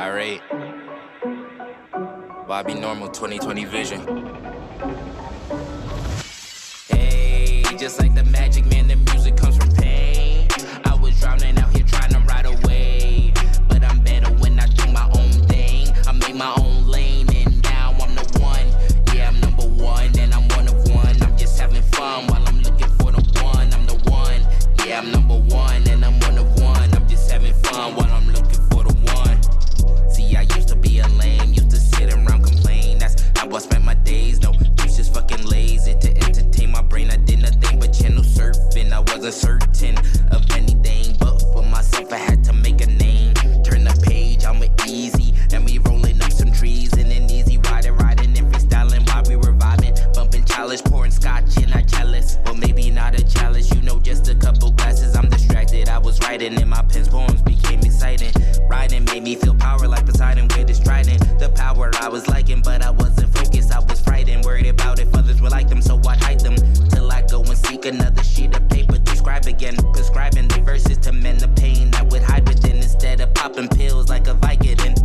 Irate, Bobby Normal 2020 vision. Hey, just like the magic, man, the music comes from pain. I was drowning out here trying to ride away, but I'm better when I do my own thing. I make my own lane, and now I'm the one. Yeah, I'm number one, and I'm one of one. I'm just having fun while I'm looking for the one. I'm the one. Yeah, I'm number one, and I'm one of one. I'm just having fun while I'm looking for the one. See, I used to be a lame, used to sit around complain. That's how I spent my days. No, it's just fucking lazy to entertain my brain. I did nothing but channel surfing. I wasn't certain of anything, but for myself I had to make a name. Turn the page, I'm easy, and we rolling up some trees in an easy riding and freestyling while we were vibing, bumping chalice, pouring scotch in our chalice. Well, maybe not a chalice, you know, just a couple glasses. I'm distracted. I was writing, and my pen's poems became exciting. Writing made me feel power like Poseidon with his trident. The power I was liking, but I wasn't focused. I was frightened, worried about if others would like them, so I'd hide them till I go and seek another sheet of paper to scribe again, prescribing the verses to mend the pain that would hide within instead of popping pills like a Vicodin.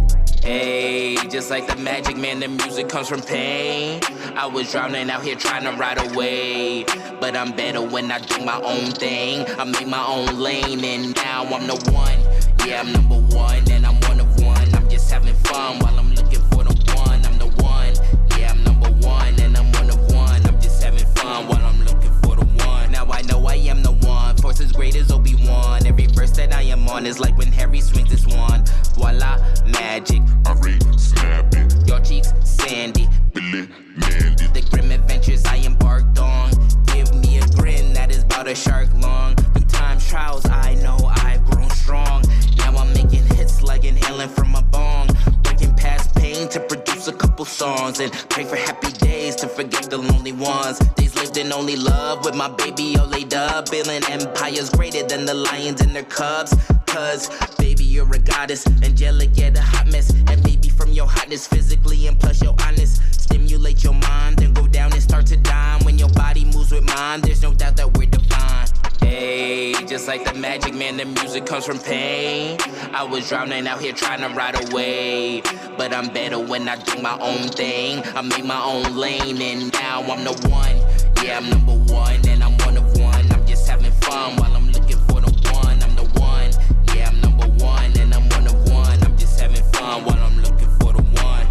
Hey, just like the magic, man, the music comes from pain. I was drowning out here trying to ride away, but I'm better when I do my own thing. I make my own lane, and now I'm the one. Yeah, I'm number one, and I'm one of one. I'm just having fun while I'm looking for the one. I'm the one. Yeah, I'm number one, and I'm one of one. I'm just having fun while I'm looking for the one. Now I know I am the one. Force as great as Obi-Wan. Every verse that I am on is like when Harry swings his wand. Voila, magic. Irate, snap it. Your cheeks sandy. Billy, Mandy. The grim adventures I embarked on. Give me a grin that is about a shark long. Through times, trials, I know I've grown strong. Now I'm making hits like inhaling from a bong. Working past pain to produce a couple songs, and pray for happy days to forget the lonely ones. Days lived in only love with my baby all laid up. Building empires greater than the lions and their cubs. Cause, baby, you're a goddess. Angelic, yeah, the hot mess. And maybe from your hotness physically and plus you're honest. Stimulate your mind, then go down and start to dime. When your body moves with mine, there's no doubt that we're divine. Hey, just like the magic, man, the music comes from pain. I was drowning out here trying to ride away, but I'm better when I do my own thing. I make my own lane, and now I'm the one. Yeah, I'm number one, and I'm one of one. I'm just having fun while I'm looking for the one. I'm the one. Yeah, I'm number one, and I'm one of one. I'm just having fun while I'm looking for the one.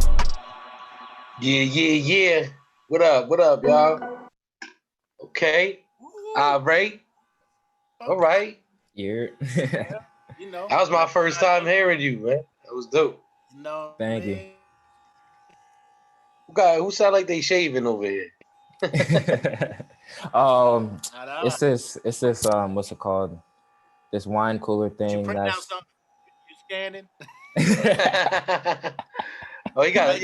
Yeah. What up, y'all? Okay. Irate. All right. Yeah. You know. That was my first time hearing you, man. That was dope. No. Thank you. Who sound like they shaving over here? It's this what's it called? This wine cooler thing. You print out something. You scanning. Oh, he got he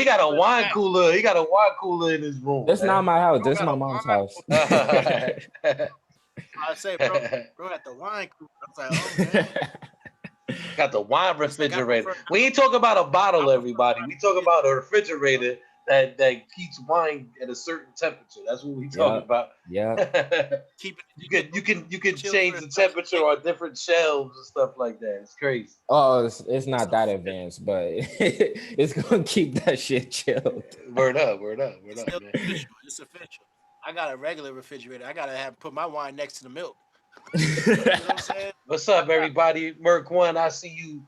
got a wine cooler. He got a wine cooler in his room. This not my house. This is my mom's house. I say, bro, at the wine cooler. I was like, oh man. Got the wine refrigerator. We ain't talking about a bottle, everybody. We talk about a refrigerator that keeps wine at a certain temperature. That's what we talking about. Yeah. You can change the temperature on different shelves and stuff like that. It's crazy. Oh, it's not that advanced, but it's gonna keep that shit chilled. Word up, man. It's official. I got a regular refrigerator. I gotta put my wine next to the milk. You know what I'm saying? What's up, everybody? Merc One, I see you.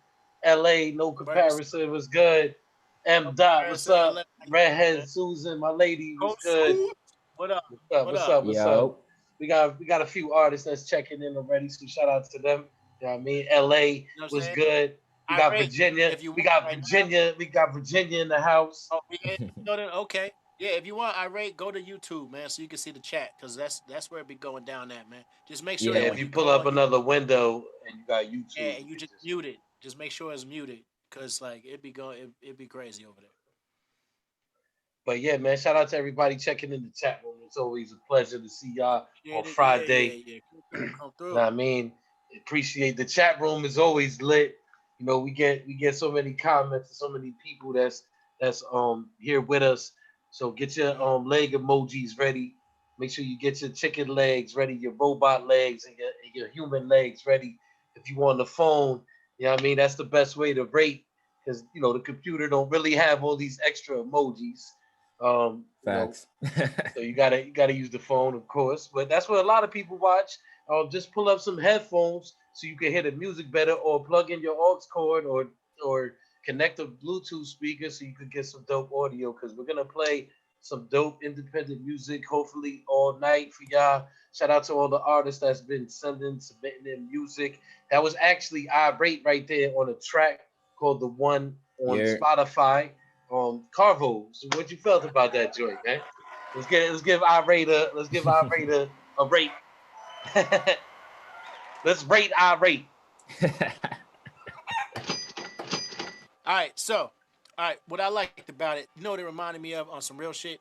LA, no comparison. Was good. M. Dot, what's up? Redhead Susan, my lady, was good. What up? What's up? We got a few artists that's checking in already, so shout out to them. You know what I mean? LA was good. We got Virginia. We got Virginia in the house. Oh, okay. Yeah, if you want Irate, go to YouTube, man, so you can see the chat, because that's where it be going down at, man. Just make sure. Yeah, if you pull up another window and you got YouTube. Yeah, and you just mute it. Just make sure it's muted, because like it'd be crazy over there. But yeah, man, shout out to everybody checking in the chat room. It's always a pleasure to see y'all on Friday. Yeah. Come through. You know what I mean? Appreciate the chat room is always lit. You know, we get so many comments and so many people that's here with us. So get your leg emojis ready. Make sure you get your chicken legs ready, your robot legs, and your human legs ready. If you on the phone, you know what I mean? That's the best way to rate because the computer don't really have all these extra emojis. Facts. So you gotta use the phone, of course. But that's what a lot of people watch. Just pull up some headphones so you can hear the music better, or plug in your aux cord, or connect a Bluetooth speaker so you could get some dope audio. Because we're gonna play some dope independent music, hopefully all night for y'all. Shout out to all the artists that's been submitting their music. That was actually Irate right there on a track called The One on Spotify. Carvo, so what you felt about that joint, man? Let's give Irate a rate. Let's rate Irate. All right, so, what I liked about it, you know what it reminded me of on some real shit?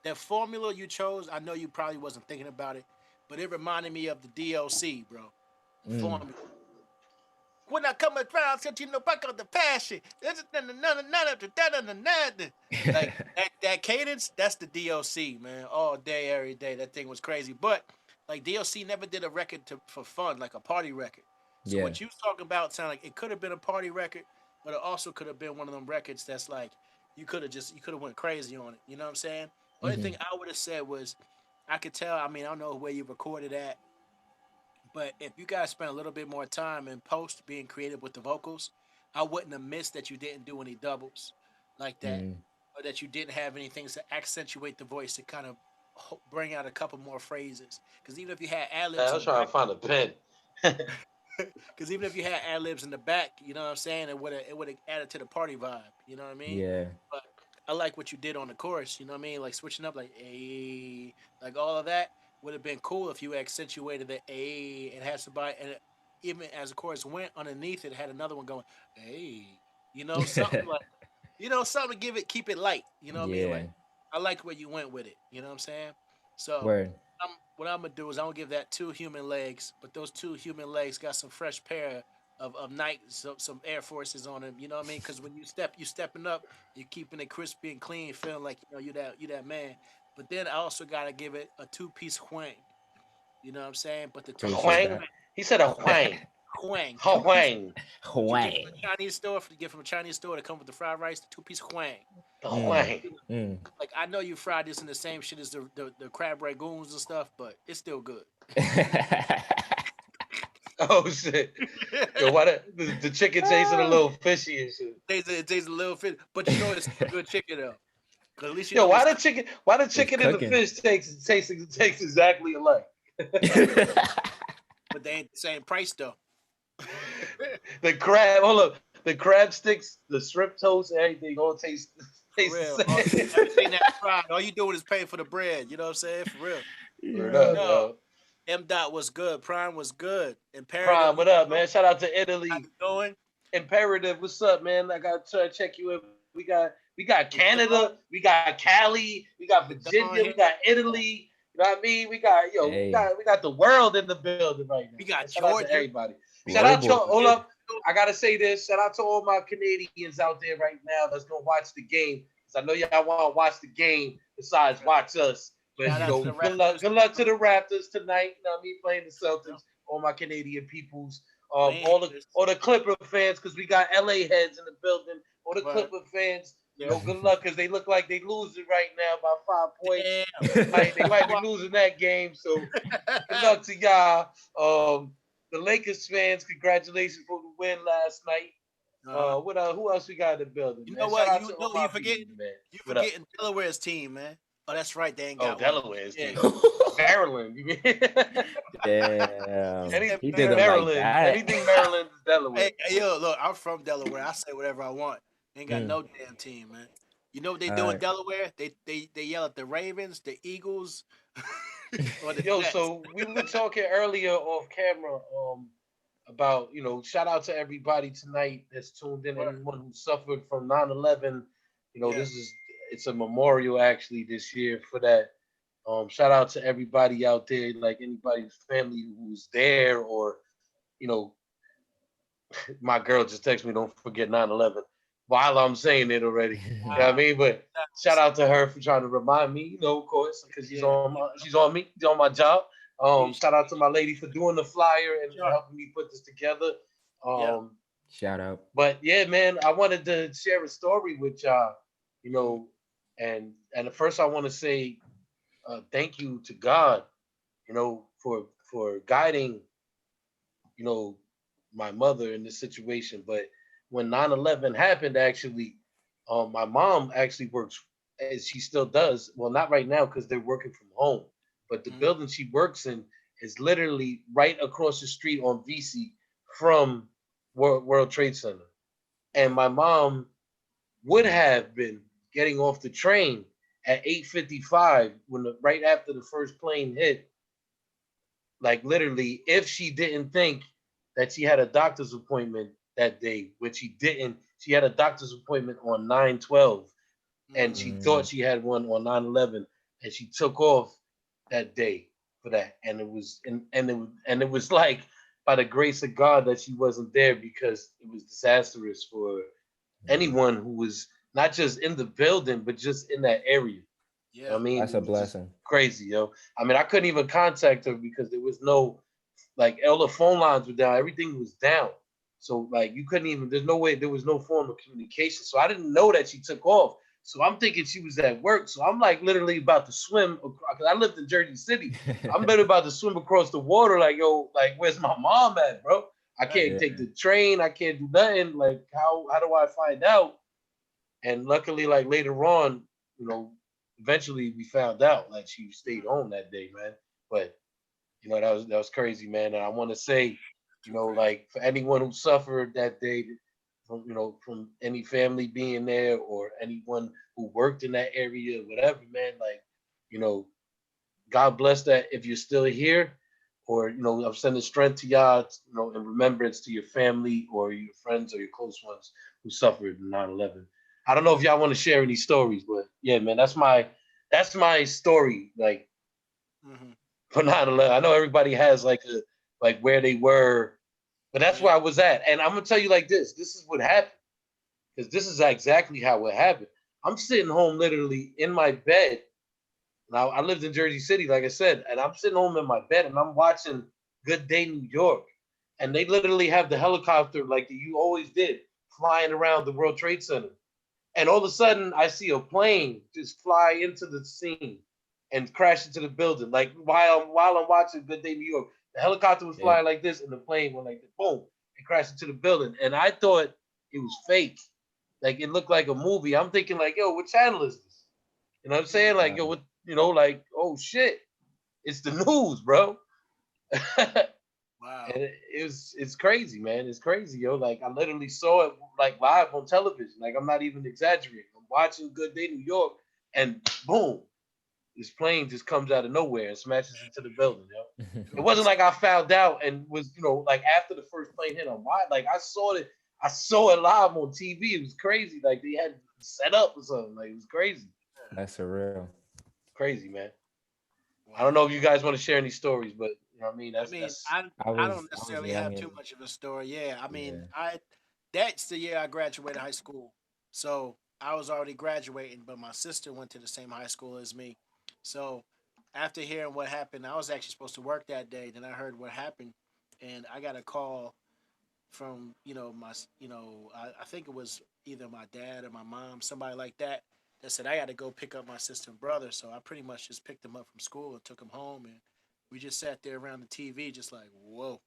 That formula you chose, I know you probably wasn't thinking about it, but it reminded me of the DLC, bro. Formula. When I come around, since back on the passion. Like that cadence, that's the DLC, man. All day, every day. That thing was crazy. But like DLC never did a record for fun, like a party record. So what you was talking about sounded like it could have been a party record, but it also could have been one of them records that's like you could have went crazy on it. You know what I'm saying? Only thing I would have said was I could tell, I mean, I don't know where you recorded at, but if you guys spent a little bit more time in post being creative with the vocals, I wouldn't have missed that you didn't do any doubles like that, or that you didn't have any things to accentuate the voice to kind of bring out a couple more phrases. Because even if you had ad libs, I was trying to find a pen. Because even if you had ad libs in the back, you know what I'm saying, it would have added to the party vibe. You know what I mean? Yeah. But I like what you did on the chorus. You know what I mean? Like switching up, like a, like all of that would have been cool if you accentuated the a and had somebody, and even as the chorus went underneath it, had another one going, hey, something like, something to keep it light. You know what I mean? Like I liked where you went with it. You know what I'm saying? So what I'm gonna do is I'm gonna give that 2 human legs, but those 2 human legs got some fresh pair of Nike, some Air Forces on them. You know what I mean? Because when you stepping up, you're keeping it crispy and clean, feeling like you that man. But then I also gotta give it a 2-piece whang. You know what I'm saying? But the 2-piece Hwang? He said a hwang. hwang. Hwang. Hwang. Get from a Chinese store. If you get from a Chinese store to come with the fried rice, the 2-piece hwang. Hwang. Like I know you fried this in the same shit as the crab rangoons and stuff, but it's still good. Oh shit! Yo, why the chicken tasting a little fishy and shit? It tastes a little fishy, but it's good chicken though. Cause at least why the chicken and the fish tastes exactly alike? But they ain't the same price though. The crab sticks, the shrimp toast, everything all tastes the same. Everything that's fried, all you doing is paying for the bread. You know what I'm saying? For real. Yo. M. Dot was good. Prime was good. Imperative. Prime, what up, man? Shout out to Italy. How's it going? Imperative, what's up, man? I got to check you in. We got Canada, we got Cali, we got Virginia, we got Italy. You know what I mean? We got the world in the building right now. We got Shout Georgia. out to everybody. Shout out to hold up. I gotta say this. Shout out to all my Canadians out there right now that's gonna watch the game. Cause I know y'all want to watch the game besides watch us. But good luck to the Raptors tonight. You know what I mean? Playing the Celtics. All my Canadian peoples. All the Clipper fans, because we got LA heads in the building. All the Clipper fans. Good luck, because they look like they losing right now by 5 points. They might be losing that game. So good luck to y'all. The Lakers fans, congratulations for the win last night. Who else we got in the building? You know what? You forgetting Delaware's team, man. Oh, that's right. They ain't got Delaware's team. Maryland. Damn. Anything Maryland. Anything Maryland is Delaware. Hey, yo, look, I'm from Delaware. I say whatever I want. Ain't got no damn team, man. You know what they do in Delaware? They yell at the Ravens, the Eagles. So we were talking earlier off camera about, shout out to everybody tonight that's tuned in, anyone who suffered from 9/11. It's a memorial actually this year for that. Shout out to everybody out there, like anybody's family who's there, or, my girl just texted me, don't forget 9/11. While I'm saying it already, you know what I mean? But shout out to her for trying to remind me, of course, because she's on me, she's on my job. Shout out to my lady for doing the flyer and helping me put this together. Shout out. But yeah, man, I wanted to share a story with y'all, you know, and at first I want to say thank you to God, for guiding, you know, my mother in this situation. But when 9/11 happened, actually, my mom actually works, as she still does. Well, not right now because they're working from home, but the Mhm. building she works in is literally right across the street on VC from World Trade Center. And my mom would have been getting off the train at 8:55 when right after the first plane hit, like literally, if she didn't think that she had a doctor's appointment that day, which she didn't. She had a doctor's appointment on 9/12, and she Mm. thought Mm, she had one on 9/11, and she took off that day for that. And it was like by the grace of God that she wasn't there, because it was disastrous for mm. anyone who was not just in the building, but just in that area. You know Yeah. what I mean, That's it a was just blessing. crazy, yo. I mean, I couldn't even contact her because there was no, like, all the phone lines were down, everything was down. So like you couldn't even. There's no way. There was no form of communication. So I didn't know that she took off. So I'm thinking she was at work. So I'm like literally about to swim because I lived in Jersey City. I'm literally about to swim across the water. Like, yo, like, where's my mom at, bro? I Right. can't Yeah. take the train. I can't do nothing. Like, how do I find out? And luckily, like later on, you know, eventually we found out like she stayed Mm. home that day, man. But that was crazy, man. And I want to say, Too crazy. like for anyone who suffered that day, from any family being there or anyone who worked in that area, whatever, man. Like, you know, God bless that if you're still here, or I'm sending strength to y'all, in remembrance to your family or your friends or your close ones who suffered in 9/11. I don't know if Yeah. y'all want to share any stories, but yeah, man, that's my story. Like Hmm. for 9/11, I know everybody has like where they were, but that's Yeah. where I was at. And I'm gonna tell you like this. This is what happened, because this is exactly how it happened. I'm sitting home literally in my bed. Now I lived in Jersey City, like I said, and I'm sitting home in my bed and I'm watching Good Day New York, and they literally have the helicopter like you always did flying around the World Trade Center. And all of a sudden, I see a plane just fly into the scene and crash into the building. Like while I'm watching Good Day New York, the helicopter was Yep. flying like this, and the plane went like this, boom, and crashed into the building. And I thought it was fake, like it looked like a movie. I'm thinking like, yo, what channel is this? You know what I'm saying? Like, yo, Wow. what? Like, oh shit, it's the news, bro. And Wow. it's crazy, man. It's crazy, yo. Like I literally saw it like live on television. Like I'm not even exaggerating. I'm watching Good Day New York, and boom, this plane just comes out of nowhere and smashes into the building, yo. It wasn't like I found out and was, like after the first plane hit on why. Like I saw it live on TV. It was crazy. Like they had set up or something. Like it was crazy. That's surreal. Crazy, man. I don't Wow. know if you guys want to share any stories, but you know what I mean. I mean, That's I don't I was necessarily young have too and much of a story. Yeah, I mean, yeah. that's the year I graduated high school, so I was already graduating, but my sister went to the same high school as me. So after hearing what happened, I was actually supposed to work that day. Then I heard what happened, and I got a call from I think it was either my dad or my mom, somebody like that, that said I got to go pick up my sister and brother. So I pretty much just picked them up from school and took them home, and we just sat there around the TV, just like whoa,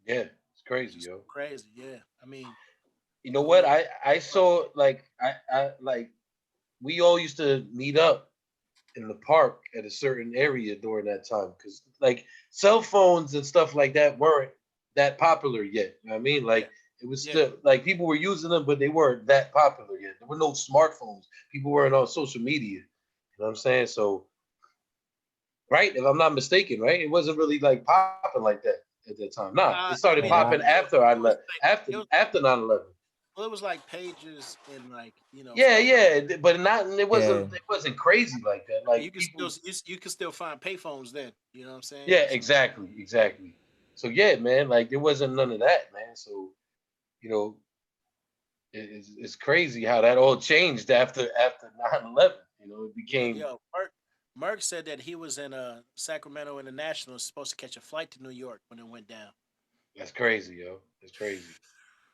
yeah, it's crazy, just yo. crazy. Yeah, I mean, You know I what? mean, I saw like I like we all used to meet up in the park at a certain area during that time, because like cell phones and stuff like that weren't that popular yet. You know what I mean? yeah, Like it was yeah, still like people were using them, but they weren't that popular yet. There were no smartphones. People weren't on social media. You know what I'm saying? So right, if I'm not mistaken, right, it wasn't really like popping like that at that time. Nah, it I started mean, Yeah, popping not after I it was left, like after it was after 9/11. well, it was like pages and like Yeah, stuff like yeah, but not. It yeah. wasn't. It wasn't crazy like that. you Like can still people. you can still find payphones then. You know what I'm saying? Yeah, So exactly, exactly. So yeah, man, like there wasn't none of that, man. So you know, it's crazy how that all changed after 9/11. It yeah, became yo, Merck said that he was in Sacramento International, supposed to catch a flight to New York when it went down. That's crazy, yo. That's crazy.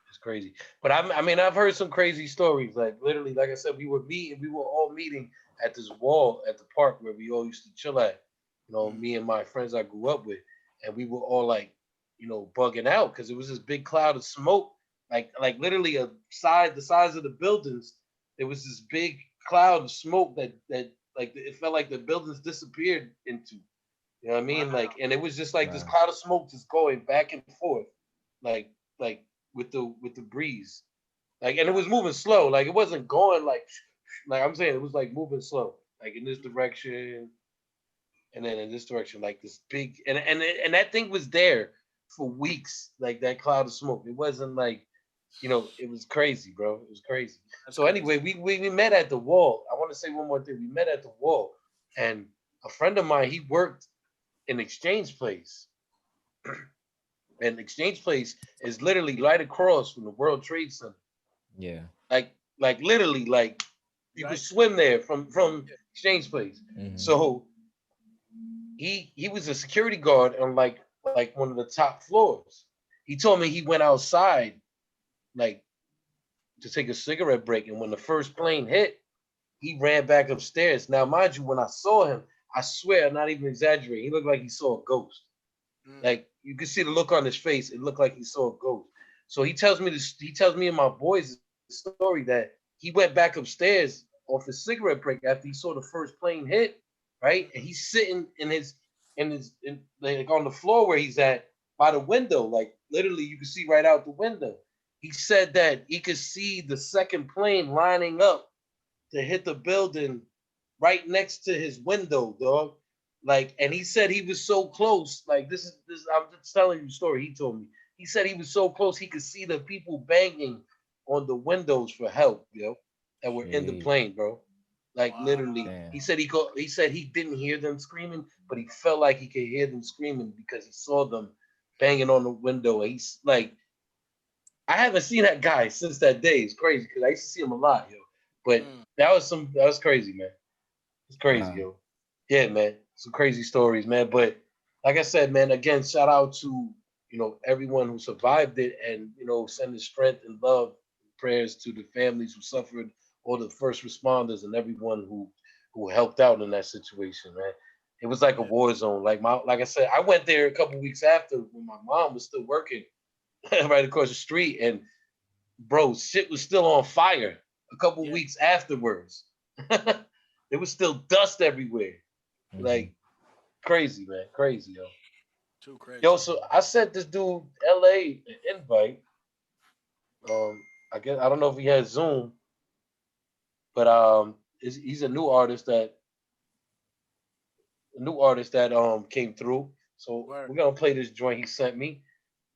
It's crazy. But I mean, I've heard some crazy stories. Like literally, like I said, we were all meeting at this wall at the park where we all used to chill at. You know, me and my friends I grew up with, and we were all like, bugging out because it was this big cloud of smoke, like literally the size of the buildings. There was this big cloud of smoke that like it felt like the buildings disappeared into. You know what I mean? Wow. Like, and it was just like this Wow. cloud of smoke just going back and forth, like with the breeze, like, and it was moving slow. Like, it wasn't going like I'm saying, it was like moving slow, like in this direction, and then in this direction, like this big, and that thing was there for weeks, like that cloud of smoke. It wasn't like, it was crazy, bro. It was crazy. That's So crazy. anyway, we met at the wall. I want to say one more thing. We met at the wall, and a friend of mine, he worked in Exchange Place. And Exchange Place is literally right across from the World Trade Center. Yeah. Like literally, like you could Right. swim there from Exchange Place. Mhm. So he was a security guard on like one of the top floors. He told me he went outside like to take a cigarette break, and when the first plane hit, he ran back upstairs. Now, mind you, when I saw him, I swear, I'm not even exaggerating, he looked like he saw a ghost. Like, you could see the look on his face. It looked like he saw a ghost. So he tells me this. He tells me and my boys the story that he went back upstairs off his cigarette break after he saw the first plane hit, right? And he's sitting like on the floor where he's at by the window, like literally you can see right out the window. He said that he could see the second plane lining up to hit the building right next to his window, dog. Like, and he said he was so close. Like, this. I'm just telling you the story. He told me. He said he was so close he could see the people banging on the windows for help, that were in the Jeez. plane, bro. Like, Wow. literally. Damn. He said he didn't hear them screaming, but he felt like he could hear them screaming because he saw them banging on the window. And he's like, I haven't seen that guy since that day. It's crazy because I used to see him a lot, yo. But that was crazy, man. It's crazy, Wow. yo. Yeah, man. Some crazy stories, man. But like I said, man, again, shout out to, everyone who survived it, and, sending strength and love, prayers to the families who suffered, all the first responders and everyone who helped out in that situation, man. It was like a war zone. Like I said, I went there a couple weeks after when my mom was still working right across the street, and bro, shit was still on fire a couple weeks afterwards. There was still dust everywhere. Mhm. Like, crazy, man. Crazy, yo. Too crazy. Yo, so I sent this dude LA an invite. I guess I don't know if he has Zoom, but he's a new artist that came through. So Word. we're gonna play this joint he sent me.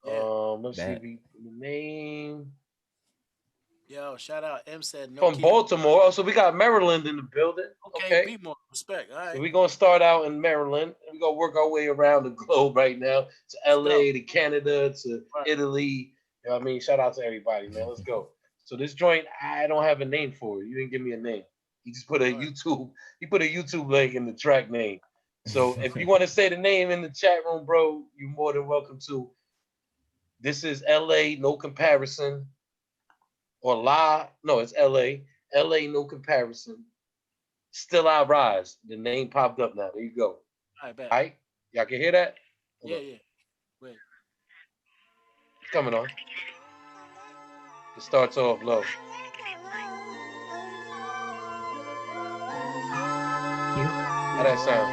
Yeah. Let's see Bet. if he the name Yo, shout out. M said no. from key. Baltimore. Oh, so we got Maryland in the building. Okay, Okay. be more respect. All So right. we're gonna start out in Maryland, and we're gonna work our way around the globe right now to LA, to Canada, to Right. Italy. You know what I mean? Shout out to everybody, man. Let's go. So this joint, I don't have a name for it. You didn't give me a name. He just put a Right. YouTube link in the track name. So if you want to say the name in the chat room, bro, you're more than welcome to. This is LA, no comparison. Or no, it's LA. LA, no comparison. Still I rise. The name popped up now. There you go. I bet. All right? Y'all can hear that? Hold Yeah, up. yeah. Wait. It's coming on. It starts off low. How that sound?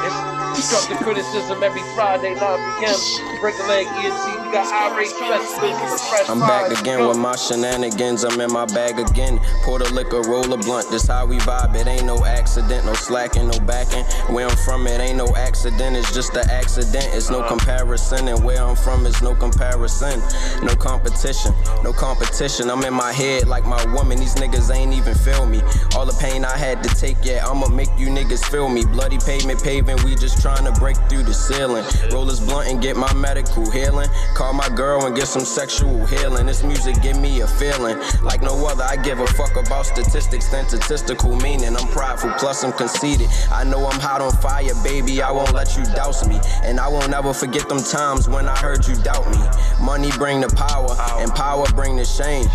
It's constructive criticism every Friday, 9 p.m. Break a leg, ENT. We got Irate specialists, fresh I'm back vibes. again Go. with my shenanigans. I'm in my bag again. Pour the liquor, roll a blunt. This how we vibe. It ain't no accident, no slacking, no backing. Where I'm from, it ain't no accident. It's just an accident. It's no comparison. And where I'm from, it's no comparison. No competition, no competition. I'm in my head like my woman. These niggas ain't even feel me. All the pain I had to take, yeah, I'ma make you niggas feel me. Bloody pavement paving, we just tryna trying to break through the ceiling. Roll this blunt and get my medical healing. Call my girl and get some sexual healing. This music give me a feeling like no other. I give a fuck about statistics than statistical meaning. I'm prideful, plus I'm conceited. I know I'm hot on fire, baby, I won't let you douse me. And I won't ever forget them times when I heard you doubt me. Money bring the power, and power bring the shame.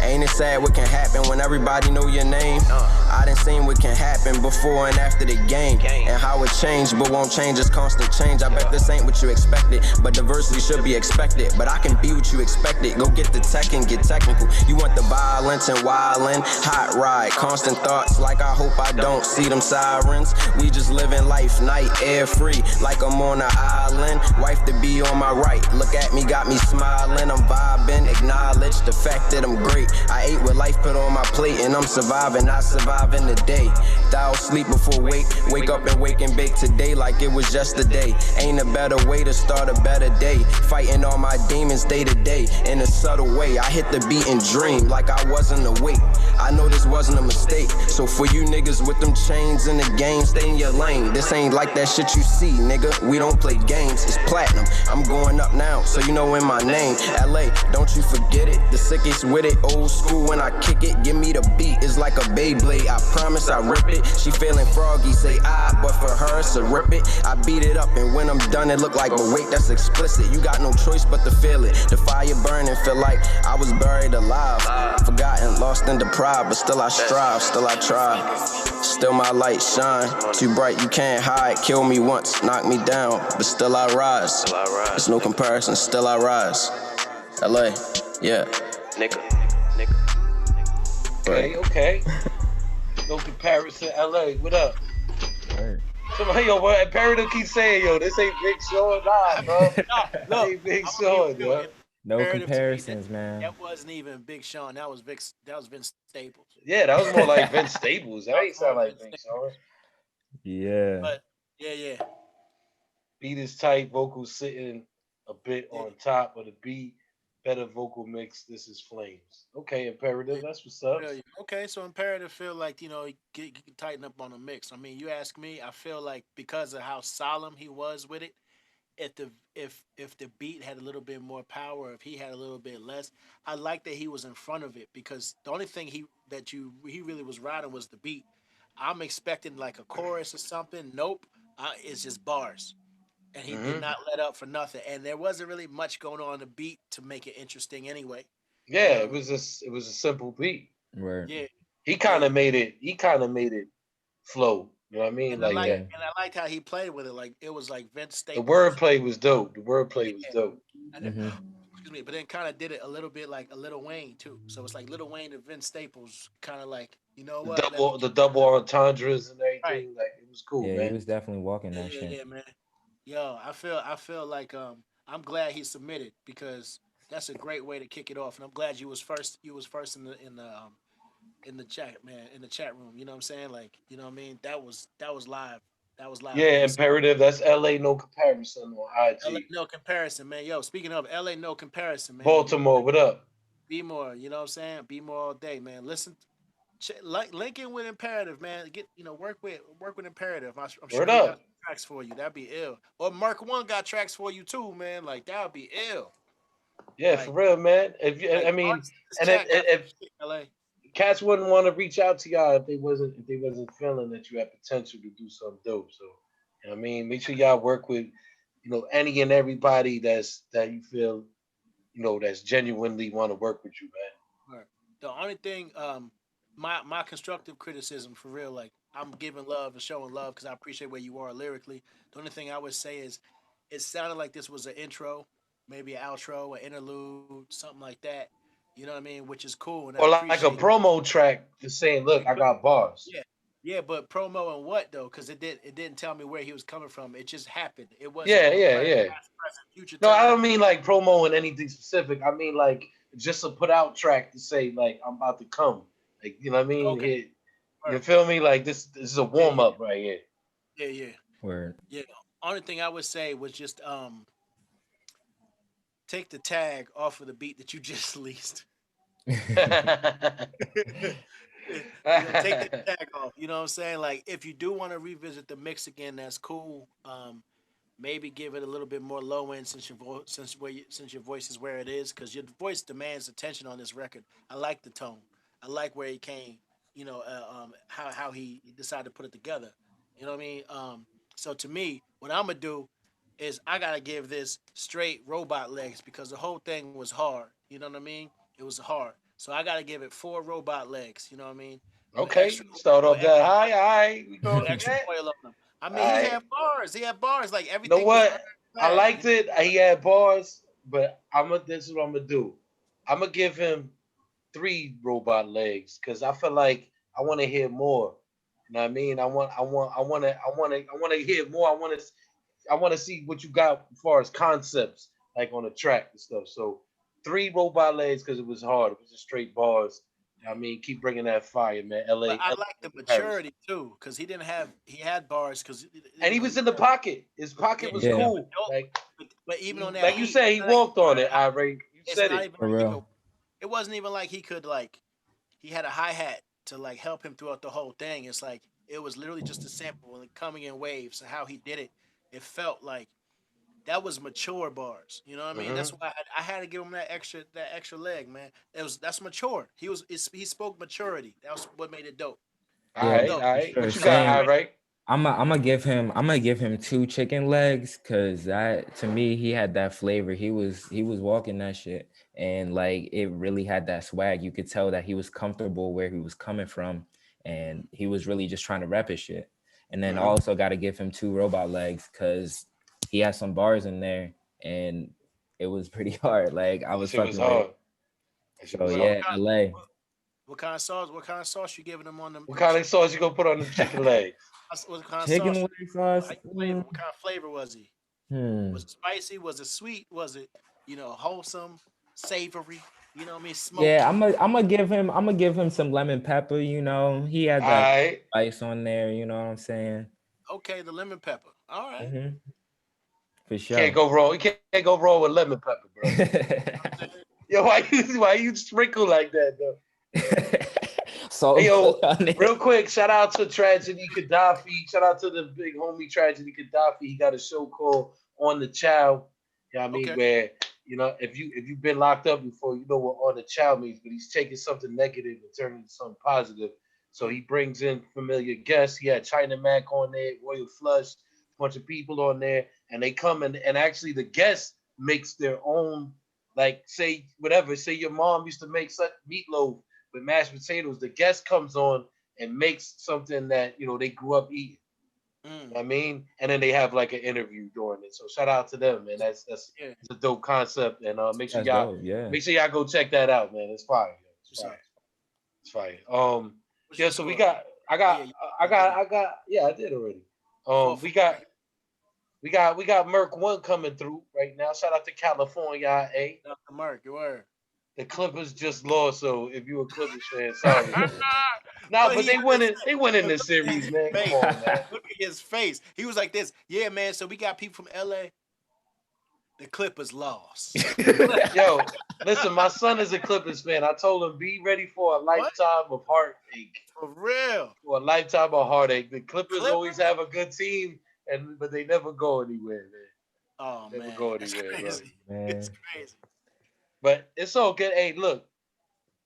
Ain't it sad what can happen when everybody know your name? I done seen what can happen before and after the game. And how it changed, but won't change, it's constant change. I bet this ain't what you expected, but diversity should be expected. But I can be what you expected, go get the tech and get technical. You want the violence and wildin', hot ride, constant thoughts like I hope I don't see them sirens. We just living life, night, air free, like I'm on an island. Wife to be on my right, look at me, got me smiling. I'm vibing, acknowledge the fact that I'm great. I ate what life put on my plate and I'm surviving, not surviving the day. Thou sleep before wake up and wake and bake today like it was yesterday. Ain't a better way to start a better day. Fighting all my demons day to day in a subtle way. I hit the beat and dream like I wasn't awake. I know this wasn't a mistake. So for you niggas with them chains in the game, stay in your lane. This ain't like that shit you see, nigga. We don't play games, it's platinum. I'm going up now, so you know in my name. LA, don't you forget it. The sickest with it, old school when I kick it. Give me the beat, it's like a Beyblade. I promise I rip it. She feeling froggy, say but for her it's a rip it. I beat it up and when I'm done it look like, but wait, that's explicit. You got no choice but to feel it. The fire burning, feel like I was buried alive. Forgotten, lost and deprived, but still I strive, still I try. Still my light shine, too bright you can't hide. Kill me once, knock me down, but still I rise. There's no comparison, still I rise. LA, yeah. Nigga. Okay. No comparison, LA, what up? Word. Somebody, yo, what Imperative keep saying, yo, this ain't Big Sean, nah, bro. No, This ain't Big Sean, yo. No Imperative to me, comparisons, man. That wasn't even Big Sean. That was Vince Staples. Yeah, that was more like Vince Staples. That ain't sound like Big Sean. Yeah. But yeah. Beat is tight, vocals sitting a bit on top of the beat. Better vocal mix. This is Flames. Okay, Imperative. That's what's up. Okay, so Imperative feel like you can tighten up on the mix. I mean, you ask me, I feel like because of how solemn he was with it, if the beat had a little bit more power, if he had a little bit less, I like that he was in front of it because the only thing he really was riding was the beat. I'm expecting like a chorus or something. Nope, it's just bars. And he did not let up for nothing. And there wasn't really much going on the beat to make it interesting anyway. Yeah, it was a simple beat. Word. Yeah. He kind of made it flow. You know what I mean? And like I liked how he played with it. Like it was like Vince Staples. the wordplay was dope. And excuse me, but then kind of did it a little bit like a Lil Wayne too. So it's like Lil Wayne and Vince Staples, kind of like The double entendres and everything. Right. Like it was cool, Yeah, man. he was definitely walking that shit. Yeah, man. Yo, I feel like I'm glad he submitted because that's a great way to kick it off, and I'm glad you was first in the chat, man, in the chat room. You know what I'm saying? Like, you know what I mean? That was live. That was live. Yeah, Imperative. That's LA no comparison on IG. LA no comparison, man. Yo, speaking of LA no comparison, man. Baltimore, what up? Be more, you know what I'm saying? Be more all day, man. Listen, link in with Imperative, man. Get work with Imperative. I'm sure Word he up. got tracks for you. That'd be ill. Or Mark One got tracks for you too, man. Like that would be ill. Yeah, Like, for real, man. If you, I mean, and if LA. cats wouldn't want to reach out to y'all if they wasn't feeling that you had potential to do something dope. So, you know what I mean, make sure y'all work with, any and everybody that you feel, that's genuinely want to work with you, man. Right. The only thing, my constructive criticism for real, like I'm giving love and showing love because I appreciate where you are lyrically. The only thing I would say is, it sounded like this was an intro, maybe an outro, an interlude, something like that. You know what I mean? Which is cool. And Or I like a appreciate promo track just saying, "Look, I got bars." Yeah, but promo and what though? Because it didn't tell me where he was coming from. It just happened. It wasn't. Yeah. Past, present, future No, I time. don't mean like promo and anything specific. I mean like just a put out track to say like I'm about to come. Like you know what I mean? Okay. You feel me? Like this is a warm up right here. Yeah. Word. Yeah. Only thing I would say was just take the tag off of the beat that you just leased. take the tag off. You know what I'm saying? Like, if you do want to revisit the mix again, that's cool. Maybe give it a little bit more low end since since your voice is where it is, because your voice demands attention on this record. I like the tone. I like where he came. How he decided to put it together. You know what I mean? So to me, what I'm gonna do is I gotta give this straight robot legs because the whole thing was hard. You know what I mean? It was hard. So I gotta give it 4 robot legs. You know what I mean? With Okay, start with off that extra, high. All right, we with go extra that. oil on them. I All mean, he right. had bars. He had bars. Like You know everything was what? I bag. liked it. He had bars, but this is what I'm gonna do. I'm gonna give him 3 robot legs because I feel like I want to hear more. You know what I mean? I want to hear more. I want to see what you got as far as concepts, like on the track and stuff. So 3 robot legs because it was hard. It was just straight bars. I mean, keep bringing that fire, man. But LA, I LA like the Paris. maturity too, because he had bars, because And he was in the pocket. His yeah, pocket he was was Yeah, never cool. dope. Like But even on that like you beat, said, he walked on it. Irate, you it's said not it. even for like he could. real. It wasn't even like he could like he had a hi hat to like help him throughout the whole thing. It's like it was literally just a sample and coming in waves. And how he did it, it felt like that was mature bars. You know what I mean? That's Hmm. why I had to give him that extra leg, man. That's mature. He spoke maturity. That was what made it dope. All Yeah, Real right, dope. all for right. sure. What you So got, Same. Irate? I'm gonna give him 2 chicken legs because that to me he had that flavor. He was walking that shit and like it really had that swag. You could tell that he was comfortable where he was coming from and he was really just trying to rep his shit. And then Hmm. also got to give him 2 robot legs because he had some bars in there and it was pretty hard. Like I That was shit was fucking with hard. it. That shit So was what hard. yeah, kind LA. what kind of sauce? What kind of sauce you giving them on them? What Them kind of chicken? sauce you gonna put on them chicken legs? What kind of Chicken sauce? leg sauce. How you flavor? What kind of flavor was he? Hmm. Was it spicy? Was it sweet? Was it wholesome, savory? You know what I mean? Yeah, Smoky. I'm gonna give him some lemon pepper, He had All that right. spice on there, you know what I'm saying? Okay, the lemon pepper. All right. Hmm. For Can't sure. go wrong. You can't go wrong with lemon pepper, bro. Yo, why you sprinkle like that though? Hey, So yo, on real it. quick, shout out to Tragedy Gaddafi. Shout out to the big homie Tragedy Gaddafi. He got a show called On the Child. You know what I mean? Okay. Where, if you've been locked up before, you know what On the Child means, but he's taking something negative and turning it into something positive. So he brings in familiar guests. He had China Mac on there, Royal Flush, a bunch of people on there, and they come and actually the guests makes their own, like say whatever. Say your mom used to make such meatloaf with mashed potatoes. The guest comes on and makes something that they grew up eating. You know Mm. what I mean, and then they have like an interview during it. So shout out to them, man. That's Yeah. a dope concept, and make sure That's y'all dope, yeah. make sure y'all go check that out, man. It's fire. Yo. It's What's fire. up? It's fire. What's Yeah. your So we score? got. I Oh got. yeah, I got. Yeah, I did already. four We four. got. We got Merc One coming through right now. Shout out to California, A. Dr. Mark, your word. The Clippers just lost, so if you a Clippers fan, sorry, man. Nah, But but he they understood. winning. They winning But the look at series, his man. Come face. on, man. Look at his face. He was like this. Yeah, man. So we got people from LA. The Clippers lost. Yo, listen, my son is a Clippers fan. I told him be ready for a What? lifetime of heartache. For real. For a lifetime of heartache. The Clippers always Clippers? have a good team, but they never go anywhere, man. Oh Never man, go that's anywhere, bro. crazy. It's Man. crazy. But it's all good. Hey, look,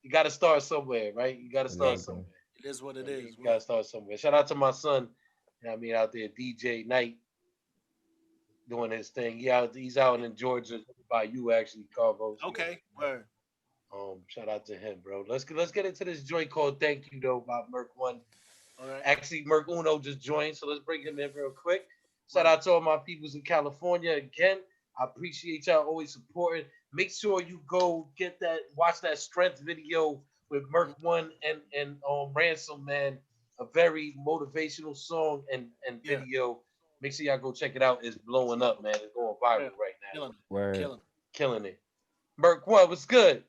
you got to start somewhere, right? You got to start Amazing. somewhere. It is what it You is. got to start somewhere. Shout out to my son. You know what I mean, out there, DJ Knight, doing his thing. He's out in Georgia by you actually, Carvo. So, Okay. Word. shout out to him, bro. Let's get into this joint called "Thank You" though by Merc One. All right. Actually, Merc Uno just joined, so let's bring him in real quick. Shout Word. out to all my peoples in California again. I appreciate y'all always supporting. Make sure you go watch that strength video with Merc One and Ransom, man. A very motivational song and Yeah. video. Make sure y'all go check it out. It's blowing up, man. It's going viral Yeah. right now. Killing it. Word. Killing it. Killing it. Merc One, what's good?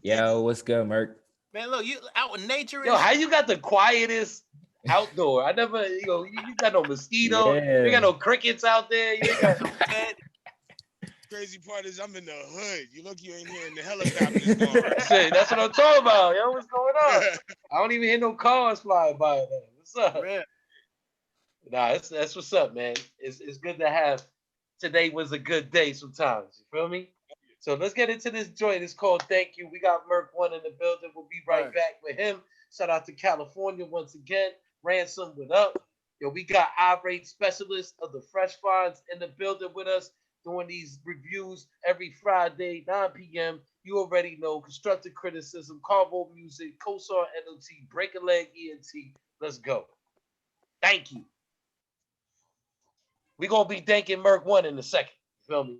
Yo, what's good, Merc? Man, look, you out in nature Yo, and how shit. you got the quietest outdoor? I never, you got no mosquito. You ain't Yeah. got no crickets out there. You ain't got Ted, crazy part is I'm in the hood. You look, you ain't hearing the helicopters going right. Shit, that's what I'm talking about, yo. What's going on? I don't even hear no cars flying by. Man. What's up? Real. Nah, that's what's up, man. It's good to have. Today was a good day. Sometimes you feel me. So let's get into this joint. It's called Thank You. We got Merc One in the building. We'll be right back with him. Shout out to California once again. Ransom, what up? Yo, we got Irate specialist of the Fresh Finds in the building with us, doing these reviews every Friday, 9 p.m. You already know. Constructive criticism, Carvo music, Kosannot, NOT, Break a Leg, ENT. Let's go. Thank you. We're going to be thanking Merc One in a second. You feel me?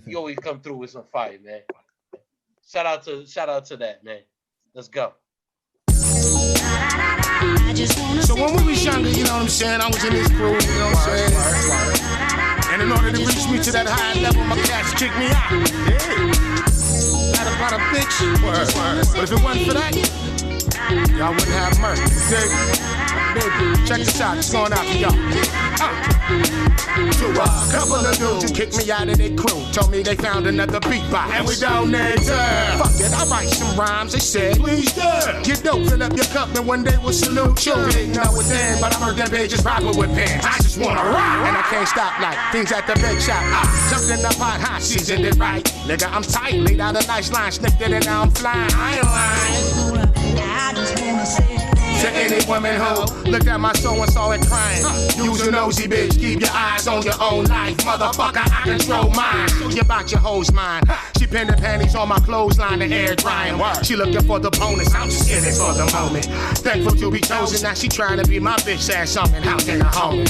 You always come through with some fire, man. Shout out to that, man. Let's go. So when we was younger, you know what I'm saying, I was in this crew, you know what I'm saying? And in order to reach me to that high level, my cats kicked me out. Not about a bitch. But if it wasn't for that, y'all wouldn't have Merc. Baby, check this out, it's going out for y'all. To a couple of dudes kicked me out of their crew. Told me they found another beatbox. And we donated. Fuck it, I write some rhymes. They said, please do. You don't fill up your cup and one day we'll salute you. Didn't know it then, but I heard them pages proper with pens. I just wanna rock. And I can't stop like things at the bake shop. Jumped in the pot, hot seasoned it right. Nigga, I'm tight. Laid out a nice line, sniffed it, and now I'm flying. I ain't lying. I just wanna say to any woman who looked at my soul and saw it crying. Use a nosy bitch, keep your eyes on your own life. Motherfucker, I control mine. Show you about your hoes mine. She pinned the panties on my clothesline, the air drying. She looking for the bonus, I'm just in it for the moment. Thankful to be chosen, now she trying to be my bitch, said something, how can I hold it?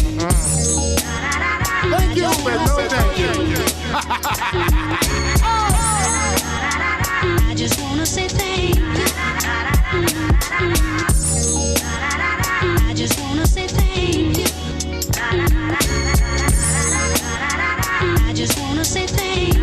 Thank you, but no thank you. I just wanna say thank you. I just wanna say thank you. I just wanna say thank you.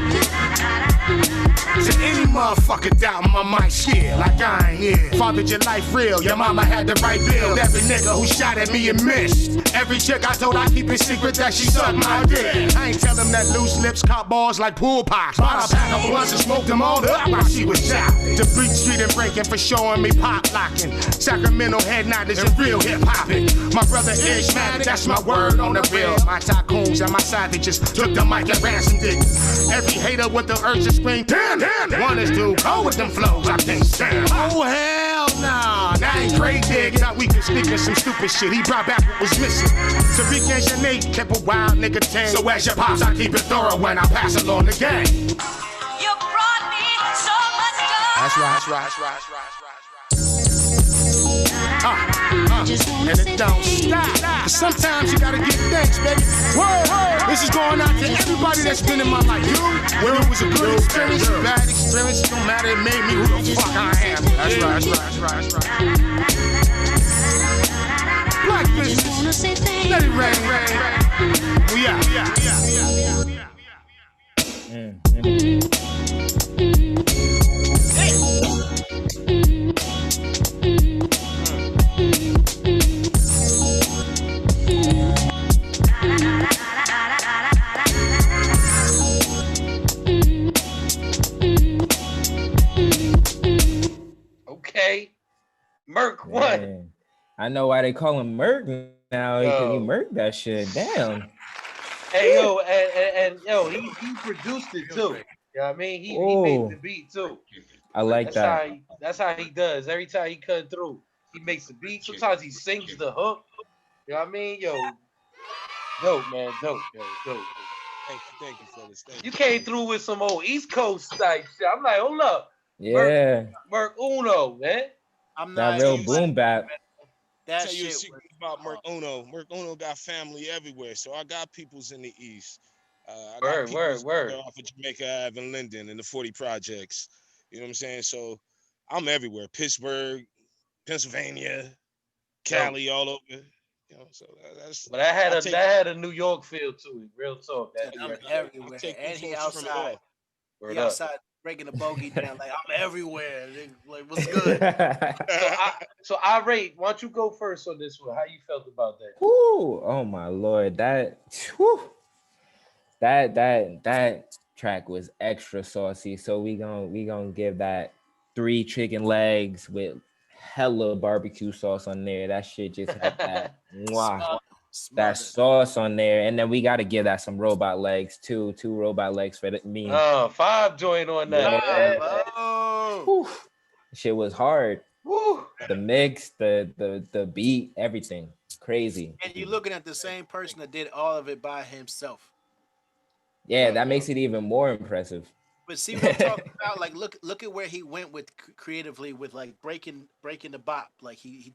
To any motherfucker doubting my mic skill, like I ain't here. Fathered your life real, your mama had the right bill. Every nigga who shot at me and missed. Every chick I told I keep it secret that she sucked my dick. I ain't tell them that loose lips caught balls like pool pops. Bought a pack of blunts and smoked them all up while she was shot. The Bleak Street and breaking for showing me pop locking. Sacramento head nodders and real hip hopping. My brother is mad, that's my word on the bill. My tycoons and my savages took the mic and ransomed it. Every hater with the urge to scream, damn, damn. One is too cold with them flows, I can't stand. Oh hell nah, that ain't great dig. Thought we could speak of some stupid shit. He brought back what was missing. Tariq and Sinead kept a wild nigga tame. So as your pops, I keep it thorough when I pass along the game. You brought me so much joy. That's right. And it don't stop. Cause sometimes you gotta give thanks, baby. Word. This is going out to everybody that's been in my life. You, whether it was a good experience, a bad experience, it don't matter. It made me who the fuck I am. That's right. Black business. Let it rain. We out. Okay. Merc One. Man, I know why they call him Merc now. He Merc that shit. Damn. Hey, yo, and yo, he produced it too. You know what I mean? He made the beat too. I like that. That's how he does. Every time he cut through, he makes the beat. Sometimes he sings the hook. You know what I mean? Yo, dope, man. Dope. Thank you, fellas. You came through with some old East Coast type shit. I'm like, hold up. Yeah. Merc Uno, man. I'm that not real boom bap. That tell you a shit. secret about Merc Uno. Merc Uno got family everywhere, so I got peoples in the East. I got word. off of Jamaica Ave and Linden in the 40 projects. You know what I'm saying? So I'm everywhere. Pittsburgh, Pennsylvania, Cali, all over. You know, so that's. But that had a New York feel to it. Real talk. I'm everywhere, and he outside. He outside breaking the bogey down. Like I'm everywhere. Like what's good? So Irate, why don't you go first on this one? How you felt about that? Ooh, oh my lord, that track was extra saucy. So we gonna give that 3 chicken legs with hella barbecue sauce on there. That shit just had that mwah, that sauce on there. And then we gotta give that some robot legs too. 2 robot legs for me. 5 joint on that. Yeah. Oh, Whew. Shit was hard. Woo. The mix, the beat, everything. Crazy. and you're looking at the same person that did all of it by himself. Yeah, that makes it even more impressive. But see what I'm talking about? Like, look at where he went with creatively with like breaking the bop. Like he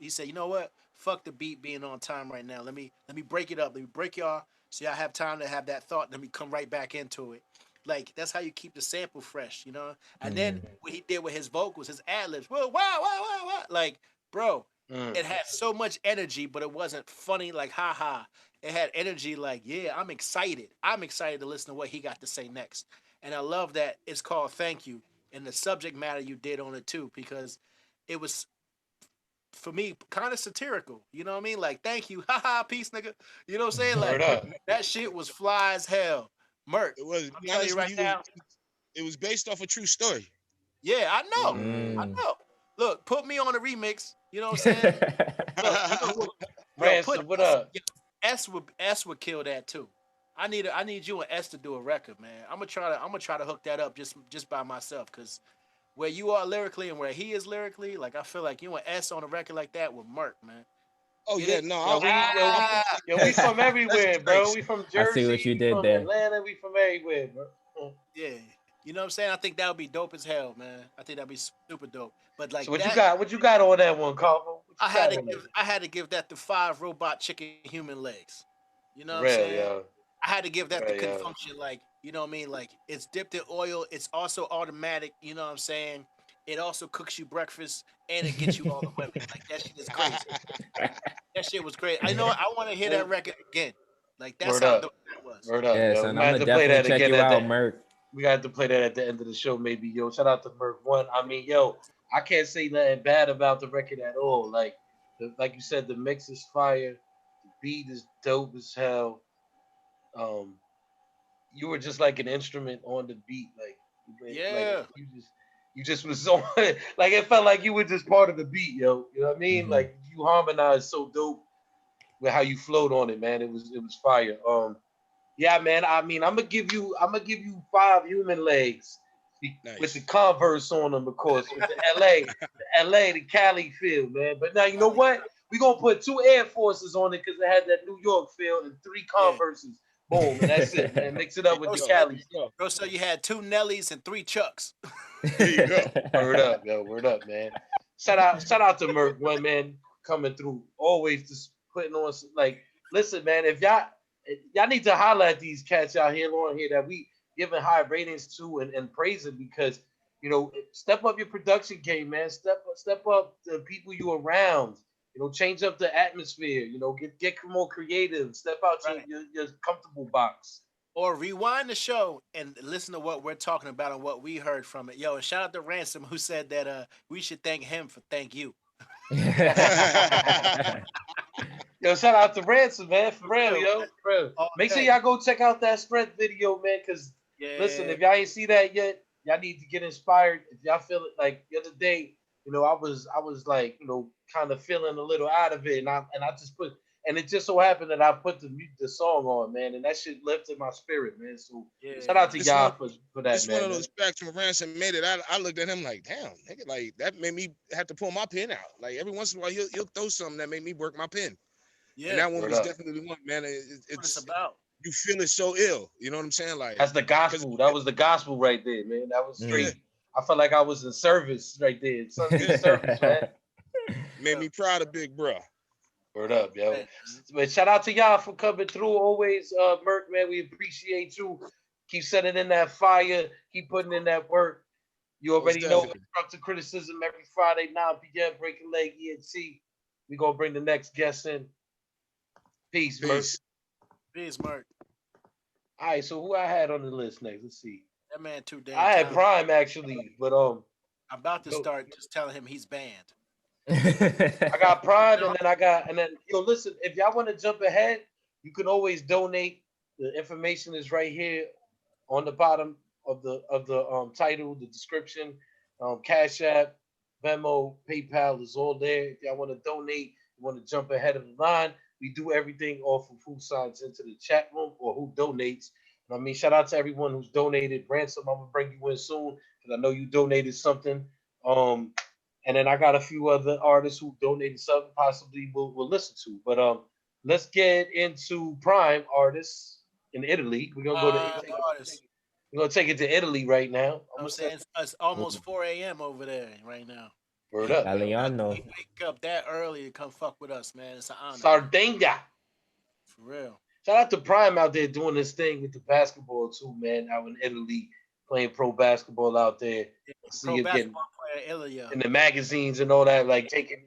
said, you know what? Fuck the beat being on time right now. Let me break it up. Let me break y'all so y'all have time to have that thought. Let me come right back into it. Like that's how you keep the sample fresh, you know. And then what he did with his vocals, his ad libs, whoa, wow, like, bro, it had so much energy, but it wasn't funny. Like, haha. It had energy. Like, yeah, I'm excited. I'm excited to listen to what he got to say next. And I love that it's called Thank You and the subject matter you did on it too, because it was for me kind of satirical. You know what I mean? Like, thank you, haha, peace, nigga. You know what I'm saying? Like that shit was fly as hell. Merc. It was. I'm telling you right now. It was based off a true story. Yeah, I know. I know. Look, put me on a remix. You know what I'm saying? Ransom, what up? S would kill that too. I need you and S to do a record, man. I'm gonna try to hook that up just by myself, because where you are lyrically and where he is lyrically, like I feel like you and S on a record like that would Merc, man. Oh Get yeah, it? no, we from everywhere, bro. We from Jersey. I see what you did from there. Atlanta, we from everywhere, bro. Yeah. You know what I'm saying? I think that would be dope as hell, man. I think that'd be super dope. But like, So what you got on that one, Carver? I had to give that the 5 robot chicken human legs. You know what I'm Real, saying? yo. I had to give that the Real, confunction, like, you know what I mean? Like, it's dipped in oil. It's also automatic. You know what I'm saying? It also cooks you breakfast and it gets you all the women. Like, that shit is crazy. That shit was great. I know. I want to hear that record again. Like, that's how dope that was. Word up, Yeah, yo. son, We I'm might have gonna to play that definitely check again you out, Merc. We got to play that at the end of the show, maybe, yo. Shout out to Merc One. I mean, yo, I can't say nothing bad about the record at all. Like you said, the mix is fire. The beat is dope as hell. You were just like an instrument on the beat, Yeah. like you just was on. Like it felt like you were just part of the beat, yo. You know what I mean? Like you harmonized so dope with how you flowed on it, man. It was fire. Yeah, man. I mean, I'm gonna give you 5 human legs with the Converse on them, of course, with the LA, the Cali feel, man. But now you know what? We gonna put 2 Air Forces on it because it had that New York feel and 3 Converses. Boom, and that's it, man. Mix it up with the Cali. Bro, so you had 2 Nellies and 3 Chucks. There you go. Word up, yo. Word up, man. Shout out to Merc One, man, coming through. Always just putting on like. Listen, man. If y'all need to holler at these cats out here on here that we giving high ratings to and praising, because you know, step up your production game, man. Step up the people you around. You know, change up the atmosphere. You know, get more creative. Step out your comfortable box. Or rewind the show and listen to what we're talking about and what we heard from it. Yo, and shout out to Ransom, who said that we should thank him for thank you. Yo, shout out to Ransom, man, for real, yo. For real. Make sure y'all go check out that strength video, man, because listen, if y'all ain't see that yet, y'all need to get inspired. If y'all feel it, like the other day, you know, I was like, you know, kind of feeling a little out of it, and I just put, and it just so happened that I put the song on, man, and that shit lifted my spirit, man. So shout out to y'all for that, it's man. One of those tracks from Ransom made it. I looked at him like, damn, nigga, like that made me have to pull my pen out. Like every once in a while, he'll throw something that made me work my pen. Yeah, and that one was definitely one, man. It's about. You feel it so ill. You know what I'm saying? Like that's the gospel. That was the gospel right there, man. That was straight. I felt like I was in service right there. Sunday service, man. Made me proud of Big Bruh. Word up, yo. But shout out to y'all for coming through. Always, Merc, man. We appreciate you. Keep sending in that fire. Keep putting in that work. You already know Constructive Criticism every Friday, 9 p.m. Breaking Leg ENT. We gonna bring the next guest in. Peace, Merc. Peace, Merc. All right, so who I had on the list next? Let's see. That man too damn. I had Prime actually, but I'm about to start just telling him he's banned. I got Prime, and then yo, listen, if y'all want to jump ahead, you can always donate. The information is right here on the bottom of the title, the description, Cash App, Venmo, PayPal is all there. If y'all want to donate, you want to jump ahead of the line, we do everything off of who signs into the chat room or who donates. I mean, shout out to everyone who's donated. Ransom, I'm gonna bring you in soon because I know you donated something. And then I got a few other artists who donated something possibly we'll listen to. But let's get into Prime artists in Italy. We're gonna go to we're gonna take it to Italy right now. I'm saying it's almost 4 a.m. over there right now. Word up. Italiano. We wake up that early to come fuck with us, man. It's an honor. Sardinia. For real. Shout out to Prime out there doing this thing with the basketball too, man. Out in Italy, playing pro basketball out there. Pro basketball player Italy. In the magazines and all that, like taking,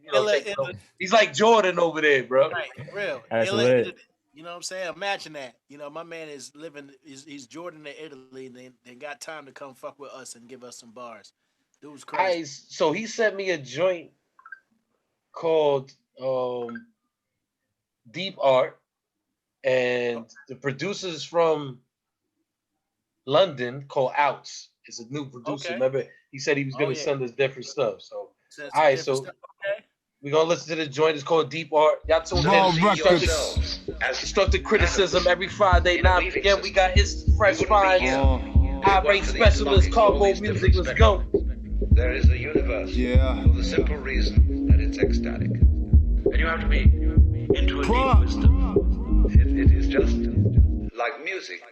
he's like Jordan over there, bro. Right, real. That's lit. You know what I'm saying? Imagine that. You know, my man is living. He's Jordan in Italy, and they got time to come fuck with us and give us some bars. Dude's crazy. So he sent me a joint called Deep Art, and the producer's from London called Outs. It's a new producer. Remember, he said he was going to send us different stuff. So, all right, so we're going to listen to the joint. It's called Deep Art. Y'all tuned in. Constructive Criticism every Friday, 9 p.m. We got his fresh finds. Irate Specialist, Cargo Music. Let's go. There is a universe for the simple reason that it's ecstatic. And you have to be into a deep wisdom. It is just like music.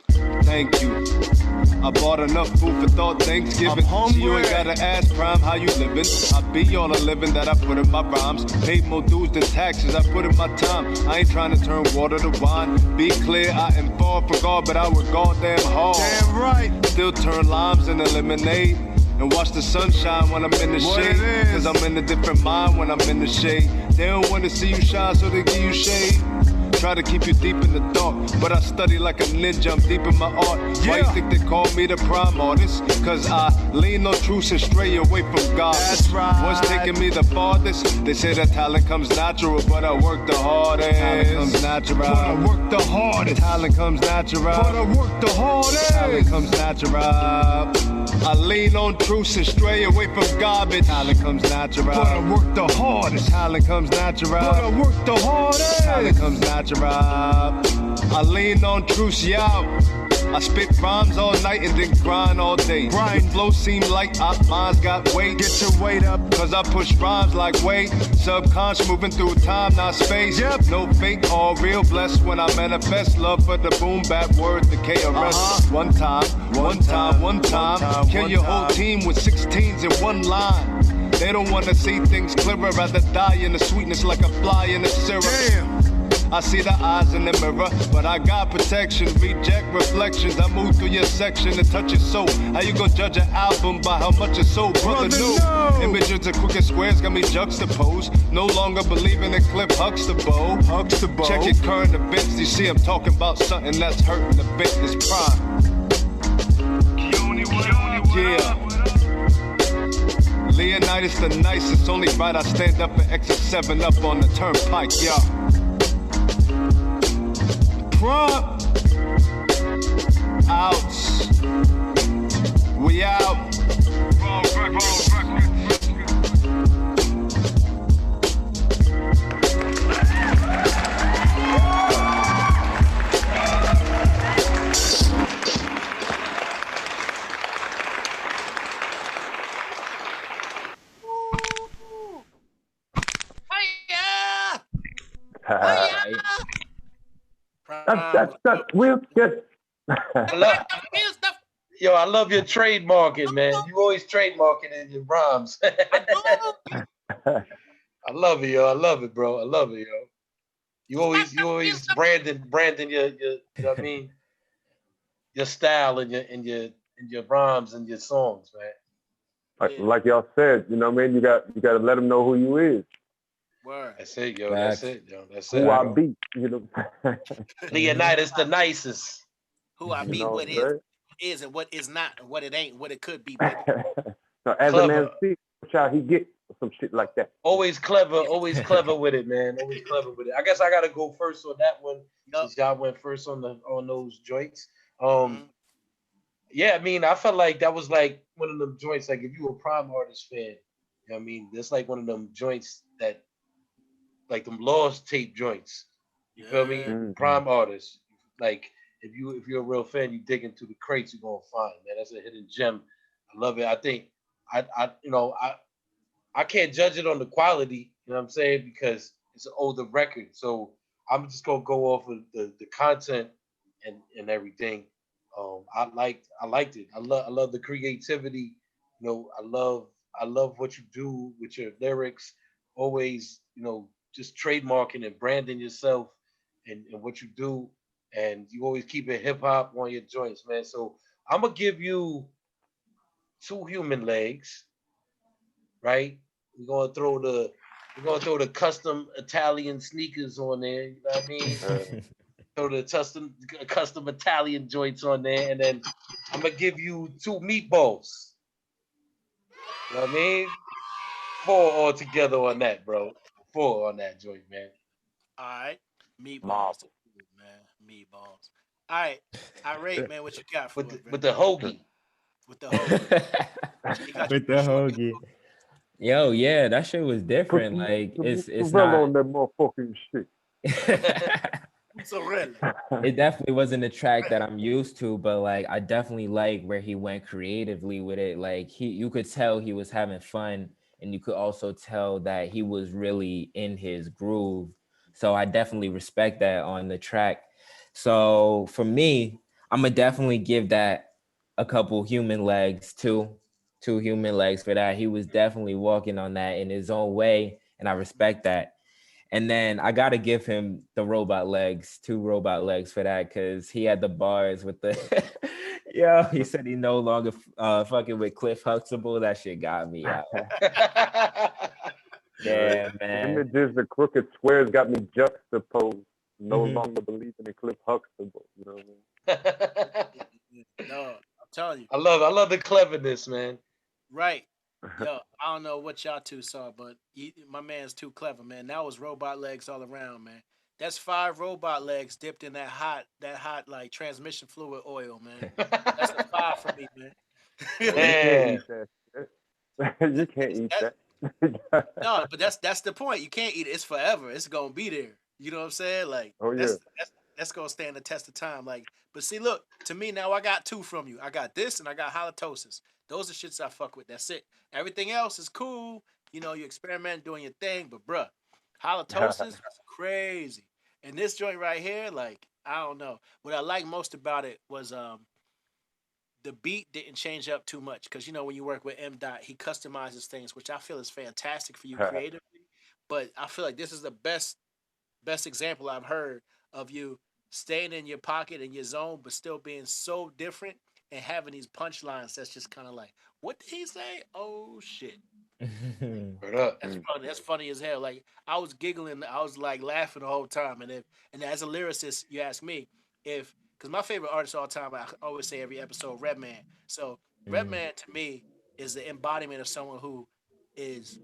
Thank you. I bought enough food for thought Thanksgiving. So you ain't gotta ask Prime how you living. I be on a living that I put in my rhymes. Paid more dues than taxes I put in my time. I ain't trying to turn water to wine. Be clear, I am far for God, but I work goddamn hard. Damn right. Still turn limes into lemonade. And watch the sunshine when I'm in the shade. Cause I'm in a different mind when I'm in the shade. They don't wanna see you shine, so they give you shade. Try to keep you deep in the dark, but I study like a ninja, I'm deep in my art. Why you think they call me the prime artist? Cause I lean on truth and stray away from God. That's right. What's taking me the farthest? They say that talent comes natural, but I work the hardest. Talent comes natural. But I work the hardest. Talent comes natural. But I work the hardest. Talent comes natural. I lean on truth and stray away from garbage. Talent comes natural. But I work the hardest. Talent comes natural. But I work the hardest. Talent comes natural. I lean on truth, y'all. I spit rhymes all night and then grind all day. Grind flow seem like mine's got weight. Get your weight up, cause I push rhymes like weight. Subconscious moving through time, not space. Yep. No fake, all real. Blessed when I manifest love for the boom bap word, the KRS. One time. Kill your whole team with 16s in one line. They don't wanna see things clearer, rather die in the sweetness like a fly in the syrup. Damn. I see the eyes in the mirror, but I got protection. Reject reflections. I move through your section and touch your soul. How you gonna judge an album by how much it's sold? Brother, no. Images of crooked squares got me juxtaposed. No longer believing in Cliff Huxtable. Check your current events. You see I'm talking about something that's hurting the business prime. Yeah. Leonidas the nicest. Only right I stand up and exit 7 up on the turnpike, y'all. Prime. Outs. We out. That's real good. I love your trademarking, man. You always trademarking in your rhymes. I love it, yo. I love it, bro. I love it, yo. You always branding your you know what I mean, your style and your rhymes and your songs, man. Like y'all said, you know what I mean? You got to let them know who you is. Word. That's it, yo. That's it, yo. That's it. Who I be, you know. Leonidas the nicest. Who I be, what is and what is not, and what it ain't, what it could be. So as a man speaks, how he get some shit like that. Always clever with it, man. Always clever with it. I guess I gotta go first on that one since y'all went first on those joints. Yeah, I mean, I felt like that was like one of them joints. Like if you were a Prime artist fan, you know what I mean, that's like one of them joints that like them Lost tape joints. You feel me? Yeah. Prime artists. Like if you're a real fan, you dig into the crates, you're gonna find, man. That's a hidden gem. I love it. I think I can't judge it on the quality, you know what I'm saying, because it's an older record. So I'm just gonna go off of the content and everything. I liked it. I love the creativity. You know, I love what you do with your lyrics. Always, you know, just trademarking and branding yourself and what you do. And you always keep it hip hop on your joints, man. So I'm gonna give you two human legs, right? We're gonna throw the custom Italian sneakers on there. You know what I mean? Throw the custom Italian joints on there, and then I'm gonna give you two meatballs. You know what I mean? Four altogether on that, bro. Four on that joint, man. All right. Meatballs. Man. Meatballs. All right. Irate, man, what you got for us, with the hoagie. With the hoagie. With the hoagie. Yo, yeah, that shit was different. Like it's not on that motherfucking shit. It definitely wasn't a track that I'm used to, but like I definitely like where he went creatively with it. Like you could tell he was having fun, and you could also tell that he was really in his groove. So I definitely respect that on the track. So for me, I'm gonna definitely give that a couple human legs too. Two human legs for that. He was definitely walking on that in his own way, and I respect that. And then I gotta give him the robot legs, two robot legs for that, because he had the bars with the yeah. He said he no longer fucking with Cliff Huxtable. That shit got me out. Yeah, man. Images, the crooked squares got me juxtaposed. No longer believing in Cliff Huxtable. You know what I mean? No, I'm telling you. I love the cleverness, man. Right. Yo, I don't know what y'all two saw, but my man's too clever, man. That was robot legs all around, man. That's 5 robot legs dipped in that hot like transmission fluid oil, man. That's a 5 for me, man. You can't eat that. No, but that's the point. You can't eat it. It's forever. It's gonna be there. You know what I'm saying? Like, that's gonna stand the test of time. Like, but see, look, to me now, I got 2 from you. I got this and I got halitosis. Those are shits I fuck with. That's it. Everything else is cool. You know, you experiment doing your thing, but bruh, halitosis is crazy. And this joint right here, like, I don't know. What I like most about it was the beat didn't change up too much, because you know when you work with M. Dot, he customizes things, which I feel is fantastic for you creatively. But I feel like this is the best example I've heard of you staying in your pocket in your zone, but still being so different and having these punchlines that's just kind of like, what did he say? Oh shit. That's funny as hell. Like I was giggling, I was like laughing the whole time. And as a lyricist, you ask me because my favorite artist of all time, I always say every episode, Redman. So Redman to me is the embodiment of someone who is.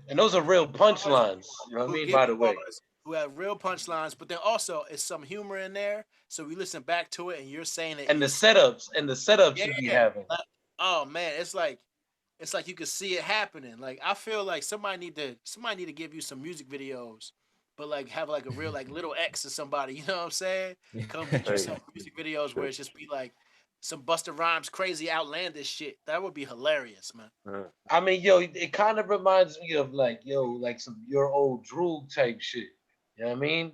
And those are real punchlines. You know what I mean? By the way, who have real punchlines, but then also it's some humor in there. So we listen back to it, and you're saying it. And the setups you be having. Like, oh man, it's like you can see it happening. Like I feel like somebody need to give you some music videos, but like have like a real like Little X or somebody. You know what I'm saying? Come get you some music videos where it's just be like some Busta Rhymes crazy outlandish shit. That would be hilarious, man. I mean, yo, it kind of reminds me of like some your old Droog type shit. You know what I mean?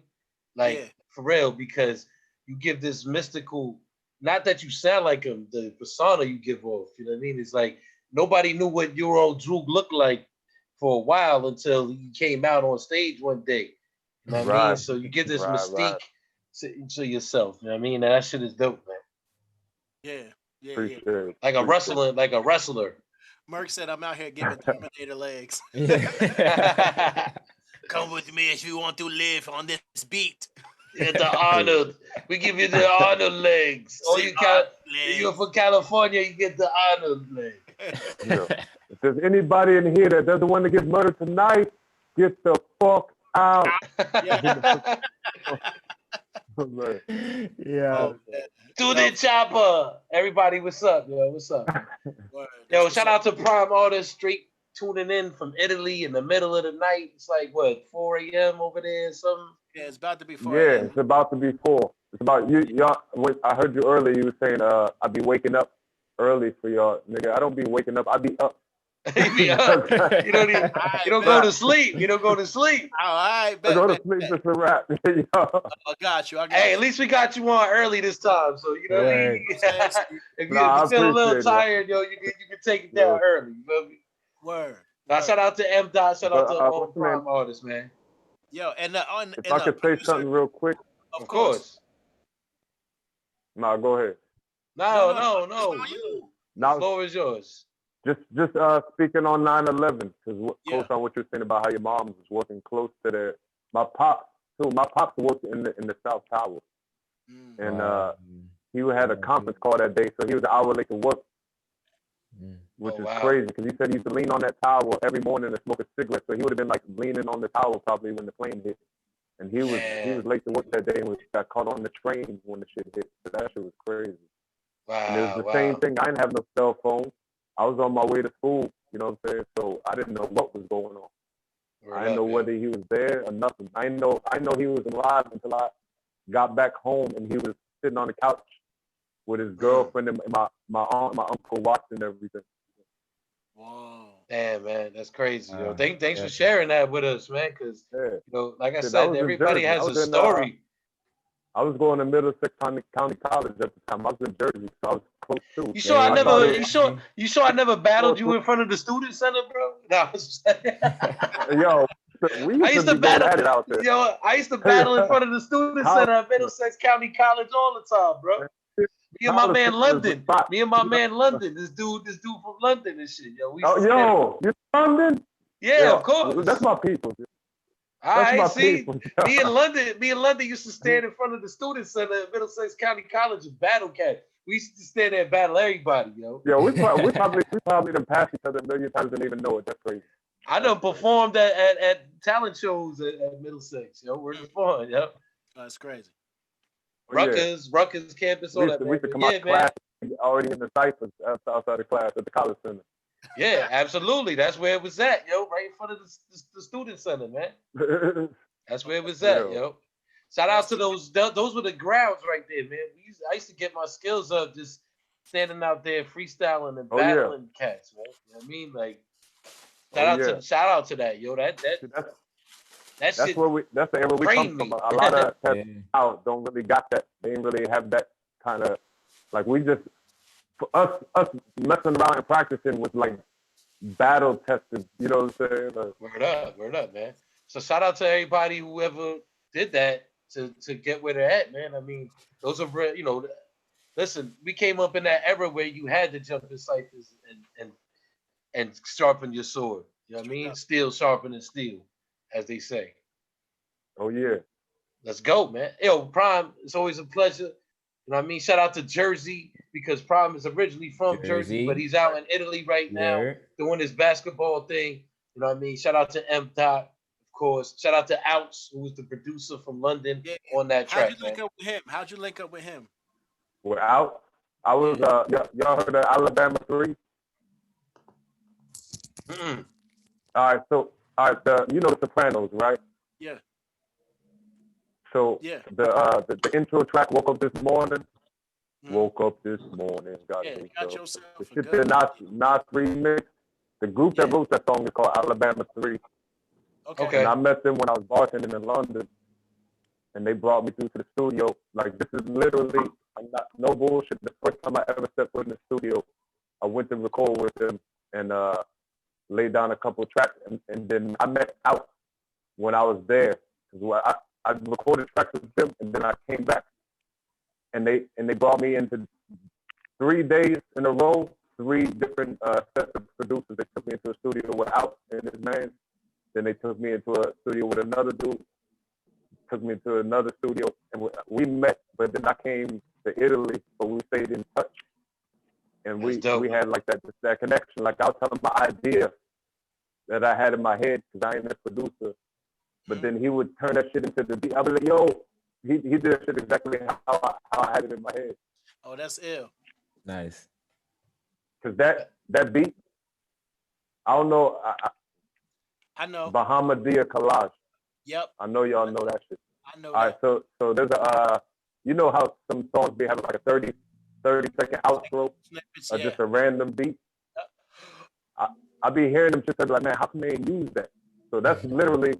Like for real, because you give this mystical, not that you sound like him, the persona you give off. You know what I mean? It's like nobody knew what your old Droog looked like for a while until he came out on stage one day. You know what I mean? So you give this mystique to yourself. You know what I mean? And that shit is dope, man. Yeah. Like a wrestler. Merc said, "I'm out here giving Terminator legs." Come with me if you want to live on this beat. Yeah, the Arnold. We give you the Arnold legs. You're from California, you get the Arnold leg. If there's anybody in here that doesn't want to get murdered tonight, get the fuck out. Yeah. Student Chopper. Everybody, what's up, yo? What's up? Yo, shout out to Prime Artist straight tuning in from Italy in the middle of the night. It's like what, 4 a.m. over there or something? Yeah, it's about to be 4 Yeah, a.m. it's about to be 4. It's about you. Y'all. I heard you earlier. You were saying, "I be waking up early for y'all, nigga." I don't be waking up. I be up. You be up. You don't go to sleep. You don't go to sleep. All right, I go to sleep. It's a wrap. I got you. Hey, at least we got you on early this time. So you know what I mean? If you feel a little tired, yo, you can take it down early. You feel me? Word. Now shout out to M. Dot. Shout out to Prime Artist, man. Yo, and if I could say something real quick. Of course. No, go ahead. No. Now, the floor is yours. Just speaking on 9/11, because close on what you're saying about how your mom was working close to my pops too. My pops worked in the South Tower, and he had a conference call that day, so he was an hour late to work, which is crazy because he said he used to lean on that tower every morning and smoke a cigarette. So he would have been like leaning on the tower probably when the plane hit, and he was late to work that day and got caught on the train when the shit hit. So that shit was crazy. Wow, and it was the same thing. I didn't have no cell phone. I was on my way to school, you know what I'm saying? So I didn't know what was going on. I didn't know whether he was there or nothing. I know he was alive until I got back home and he was sitting on the couch with his girlfriend and my aunt, my uncle watching everything. Whoa. Damn, man, that's crazy. Yo. Thanks for sharing that with us, man, because, you know, like I said, everybody has a story. I was going to Middlesex County College at the time. I was in Jersey, so I was close too. You sure I never battled you in front of the student center, bro? No, yo, I used to battle out there. Yo, I used to battle in front of the student center at Middlesex County College all the time, bro. Me and my man London. This dude from London and shit, yo. You London? Yeah, of course. That's my people. I see. Me and London used to stand in front of the student center at Middlesex County College and battle cat. We used to stand there and battle everybody, yo. Yo, we probably done passed each other a million times and didn't even know it. That's crazy. I done performed at talent shows at Middlesex, yo. We're fun, yo. That's crazy. Rutgers campus, all that. We used to come out of class already in the ciphers outside of class at the college center. Yeah, absolutely. That's where it was at, yo. Right in front of the student center, man. That's where it was at, yo. Shout out to those were the grounds right there, man. I used to get my skills up just standing out there freestyling and battling cats, man. You know what I mean? Like shout out to that, yo. That's shit. That's the era we come from. A lot of cats out don't really got that. They ain't really have that kind of like we just us messing around and practicing was like battle tested. You know what I'm saying? Like, word up, man. So shout out to everybody whoever did that to get where they're at, man. I mean, those are, you know, listen, we came up in that era where you had to jump in ciphers and sharpen your sword. You know what I mean? Steel sharpening steel, as they say. Oh yeah. Let's go, man. Yo, Prime, it's always a pleasure. You know what I mean? Shout out to Jersey, because Prime is originally from Jersey, but he's out in Italy right now doing his basketball thing. You know what I mean? Shout out to M. Dot. Course. Shout out to Outs, who was the producer from London on that track. How'd you link up with him? How'd you link up with him? With Outs? I was y'all heard of Alabama 3? Mm-mm. All right, you know the Sopranos, right? Yeah. So the intro track, Woke Up This Morning. Woke up this morning, got yourself. The shit that Nas remix. The group that wrote that song is called Alabama 3. Okay. And I met them when I was bartending in London, and they brought me through to the studio. Like, this is literally, no bullshit. The first time I ever stepped foot in the studio, I went to record with them and laid down a couple of tracks, and then I met Out when I was there. I recorded tracks with them, and then I came back, and they brought me into 3 days in a row, 3 different sets of producers. They took me into a studio with Out and his man. Then they took me into a studio with another dude, took me to another studio, and we met, but then I came to Italy, but we stayed in touch. And we had like that connection. Like, I was telling my idea that I had in my head, because I ain't a producer, but then he would turn that shit into the beat. I was like, yo, he did that shit exactly how I had it in my head. Oh, that's ill. Nice. Cause that beat, I don't know. I know. Bahamadia Collage. Yep. I know y'all know that shit. I know. All right, so there's you know how some songs be having like a 30-second outro or just a random beat. I be hearing them just like, man, how can they use that? So that's literally,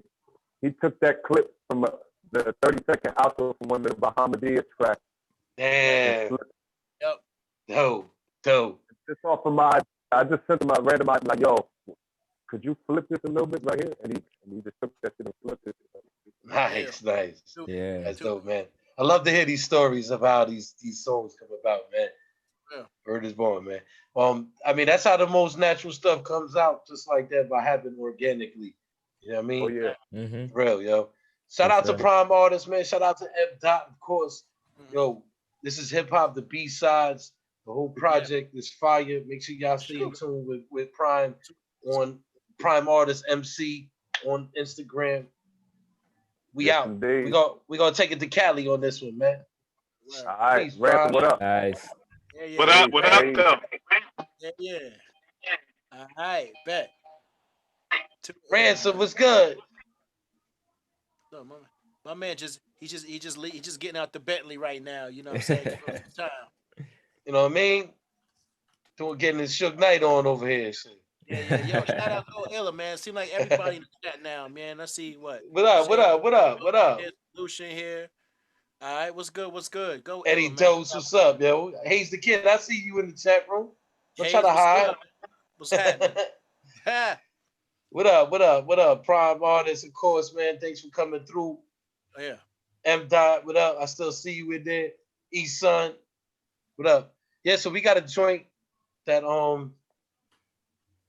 he took that clip from the 30-second outro from one of the Bahamadia tracks. Damn. Yep. Dope. Just off of I just sent him a random out like, yo, could you flip this a little bit right here? And he just took that shit and flipped it. Nice. Yeah. That's dope, man. I love to hear these stories of how these songs come about, man. Yeah. Word is born, man. I mean, that's how the most natural stuff comes out, just like that, by happening organically. You know what I mean? Oh, yeah. Mm-hmm. Real, yo. Shout out to Prime Artists, man. Shout out to F. Dot, of course. Yo, this is Hip Hop, the B-Sides. The whole project is fire. Make sure y'all stay in tune with Prime on Prime Artist MC on Instagram. We out. Indeed. We gonna take it to Cali on this one, man. All right, peace, Ransom, what up? Nice. Yeah. What up, though? Yeah. All right, bet. Ransom, what's good? No, my man he's just getting out the Bentley right now. You know what I'm saying? Time. You know what I mean? Getting his Suge Knight on over here. Shit. Yeah. Yo, shout out to Illa, man. Seems like everybody in the chat now, man. Let's see what. What up? Solution here. All right, what's good? Go Eddie Illa, Dose, what's up, yo? Hayes the Kid, I see you in the chat room. Don't try to hide. What's happening? What up? Prime Artists, of course, man. Thanks for coming through. Oh, yeah. M. Dot, what up? I still see you in there. East Sun, what up? Yeah, so we got a joint that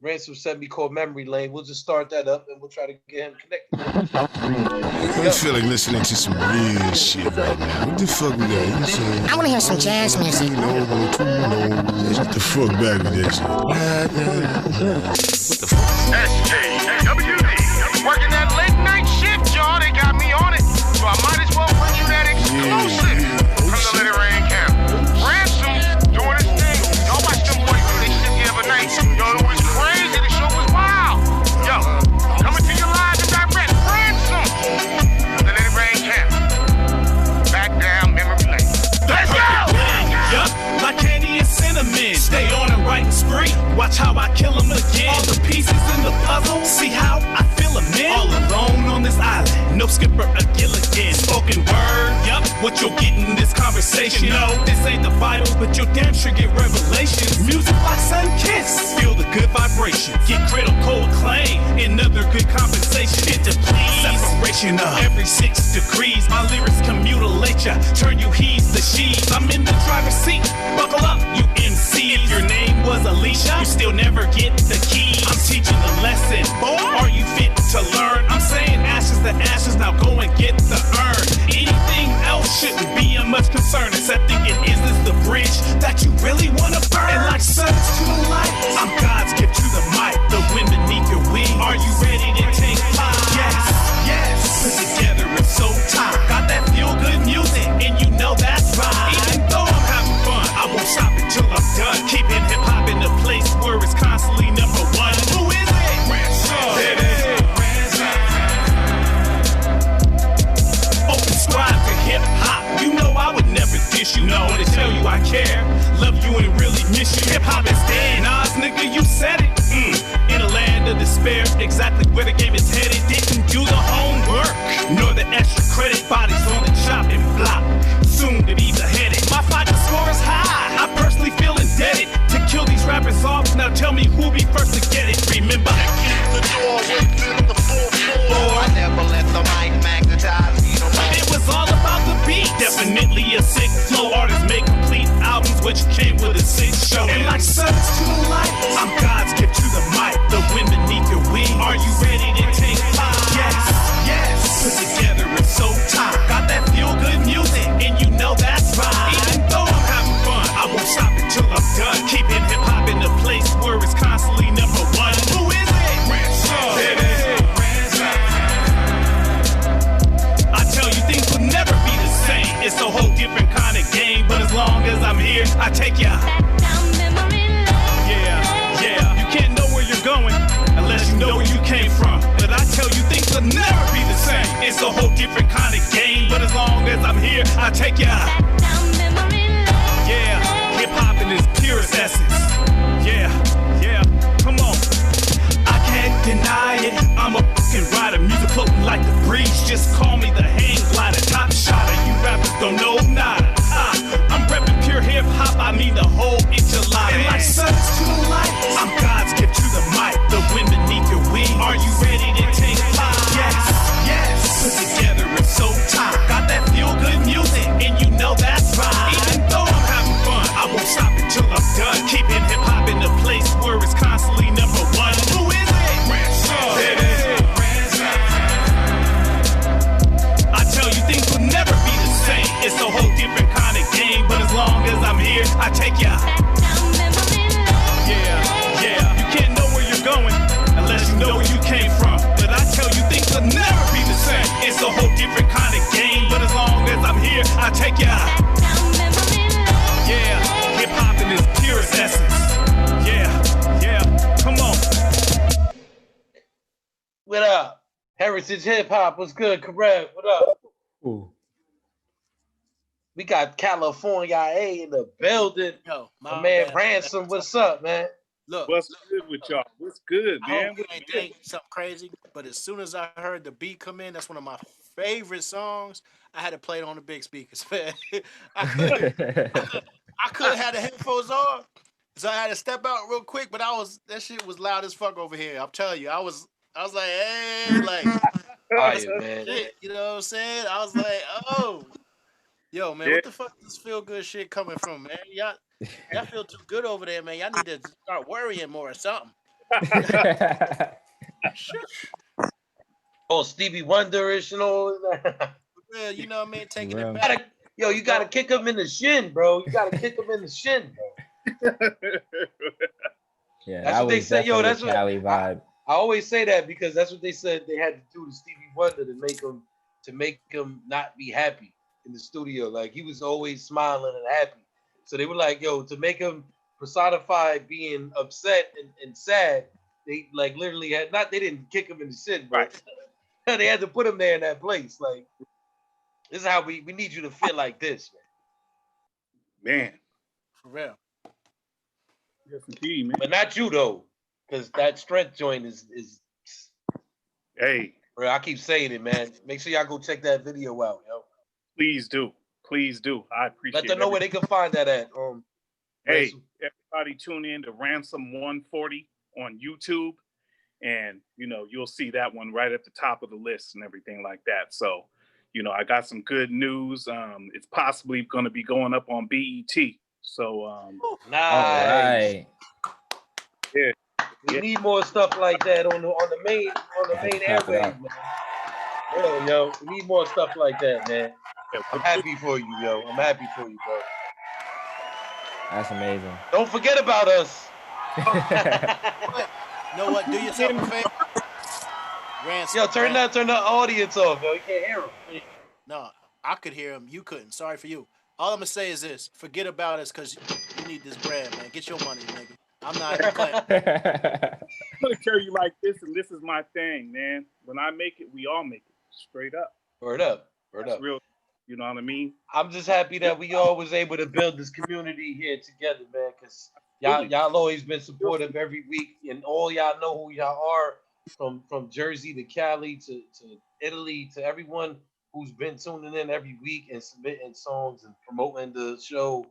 Ransom sent me called Memory Lane. We'll just start that up and we'll try to get him connected. I feel like listening to some real shit right now. What the fuck we got? You saying? I want to hear some jazz music. Get the fuck back with that shit. What the fuck? SKWD. Working that late night shift, y'all. They got me on it. So I might as well bring you that exclusive from the Little Rain Camp. Ransom doing his thing. Y'all watch them boys do this shit the other night. Yo, it was crazy. The show was wild. Yo, coming to you live and direct. Ransom. The Little Rain Camp. Back down memory lane. Let's go! Yup, like candy and cinnamon. Stay on the right spree. Watch how I kill them again. All the pieces in the puzzle. See how I feel a man. All alone on this island. No skipper or Gilligan. Spoken word. Yup, what you'll get in this conversation. No, this ain't the Bible, but you'll damn sure get revelations. Music like sun kiss. Feel the good vibration. Get critical acclaim. Another good compensation. It depletes. Separation of every 6 degrees. My lyrics can mutilate ya. Turn you he's the she's. I'm in the driver's seat. Buckle up, you MC. If your name was Alicia, you still never get the key. I'm teaching a lesson. Boy, are you fit to learn? I'm saying ashes to ashes. Now go and get the urn. Anything else shouldn't be a much concern. Except thinking, is this the bridge that you really wanna burn? And like suns to the light, I'm God's gift to the mic. The wind beneath your wings. Are you ready to take flight? Yes. Put together it's so tight. Got that feel good music, and you know that's right. Even though I'm having fun, I won't stop until I'm done. Keeping hip hop in a place where it's constantly number Heritage Hip Hop, what's good? Correct. What up? Ooh. We got California A in the building. Yo, my man Ransom, what's up, man? Look, what's good with y'all? What's good, I man? hope you ain't think something crazy, but as soon as I heard the beat come in, that's one of my favorite songs. I had to play it on the big speakers, man. I couldn't have the headphones on, so I had to step out real quick. But that shit was loud as fuck over here. I'm telling you, I was like, hey, like, man. Shit, you know what I'm saying? I was like, oh, yo, man, what the fuck is this feel good shit coming from, man? Y'all feel too good over there, man. Y'all need to start worrying more or something. Oh, Stevie Wonder-ish and all that. Yeah, you know what I mean? Taking it back. You gotta kick him in the shin, bro. You gotta kick him in the shin, bro. Yeah, that's what they said. Yo, that's what Cali vibe. I always say that because that's what they said they had to do to Stevie Wonder to make him not be happy in the studio. Like he was always smiling and happy. So they were like, yo, to make him personify being upset and sad, they like literally they didn't kick him in the shin, bro. Right. They had to put him there in that place. Like, this is how we need you to feel like this, man. Man. For real. Yes, indeed, man. But not you though, because that strength joint is hey. Bro, I keep saying it, man. Make sure y'all go check that video out, yo. Please do. Please do. I appreciate it. Let them know where they can find that at. Hey, everybody tune in to Ransom 140 on YouTube. And, you'll see that one right at the top of the list and everything like that. So, I got some good news. It's possibly going to be going up on BET. So, nice. All right. Yeah. We need more stuff like that on the main airwaves, man. Yo, we need more stuff like that, man. I'm happy for you, yo. I'm happy for you, bro. That's amazing. Don't forget about us. You know what? Do yourself a favor. Ransom, yo, turn the audience off, yo. You can't hear him. No, I could hear him. You couldn't. Sorry for you. All I'm gonna say is this: forget about us, cause you need this bread, man. Get your money, nigga. I'm not playing. I'm gonna carry you like this, and this is my thing, man. When I make it, we all make it. Straight up. Word up. Real. You know what I mean? I'm just happy that we all was able to build this community here together, man. Cause y'all always been supportive every week, and all y'all know who y'all are, from Jersey to Cali to Italy to everyone who's been tuning in every week and submitting songs and promoting the show,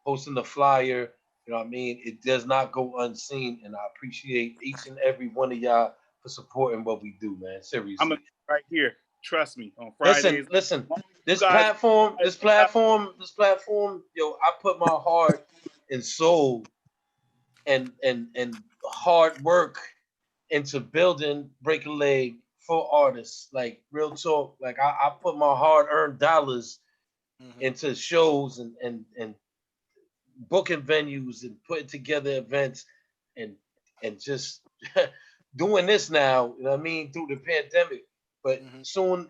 posting the flyer. You know what I mean? It does not go unseen, and I appreciate each and every one of y'all for supporting what we do, man. Seriously. I'm right here. Trust me. On Fridays. Listen. This platform, yo, I put my heart and soul and hard work into building Break a Leg for artists. Like real talk. Like I put my hard-earned dollars into shows and booking venues and putting together events and just doing this now, you know what I mean, through the pandemic. But soon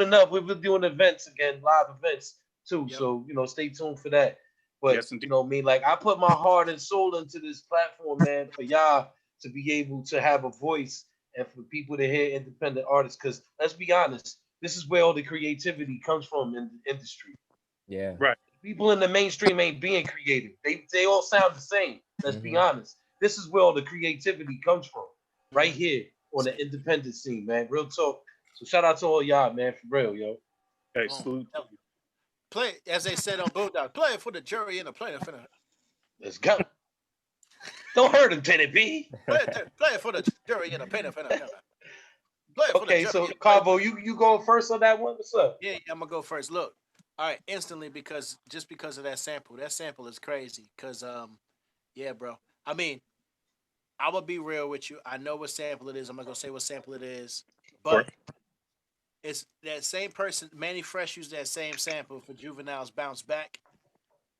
enough, we'll be doing events again, live events too. Yep. So, stay tuned for that. But, yes, you know what I mean? Like, I put my heart and soul into this platform, man, for y'all to be able to have a voice and for people to hear independent artists. Because let's be honest, this is where all the creativity comes from in the industry. Yeah. Right. People in the mainstream ain't being creative. They all sound the same. Let's be honest. This is where all the creativity comes from. Right here on the independent scene, man. Real talk. So shout out to all y'all, man, for real, yo. Hey, salute. Play, as they said on Boondocks, play it for the jury and the plaintiff. Let's go. Don't hurt him, Teddy B. Play it for the jury and the plaintiff. Okay, so Carbo, you go first on that one? What's up? Yeah, I'm gonna go first. Look, all right, instantly because of that sample. That sample is crazy. Cause yeah, bro. I mean, I will be real with you. I know what sample it is. I'm not gonna say what sample it is, but it's that same person. Manny Fresh used that same sample for Juvenile's Bounce Back,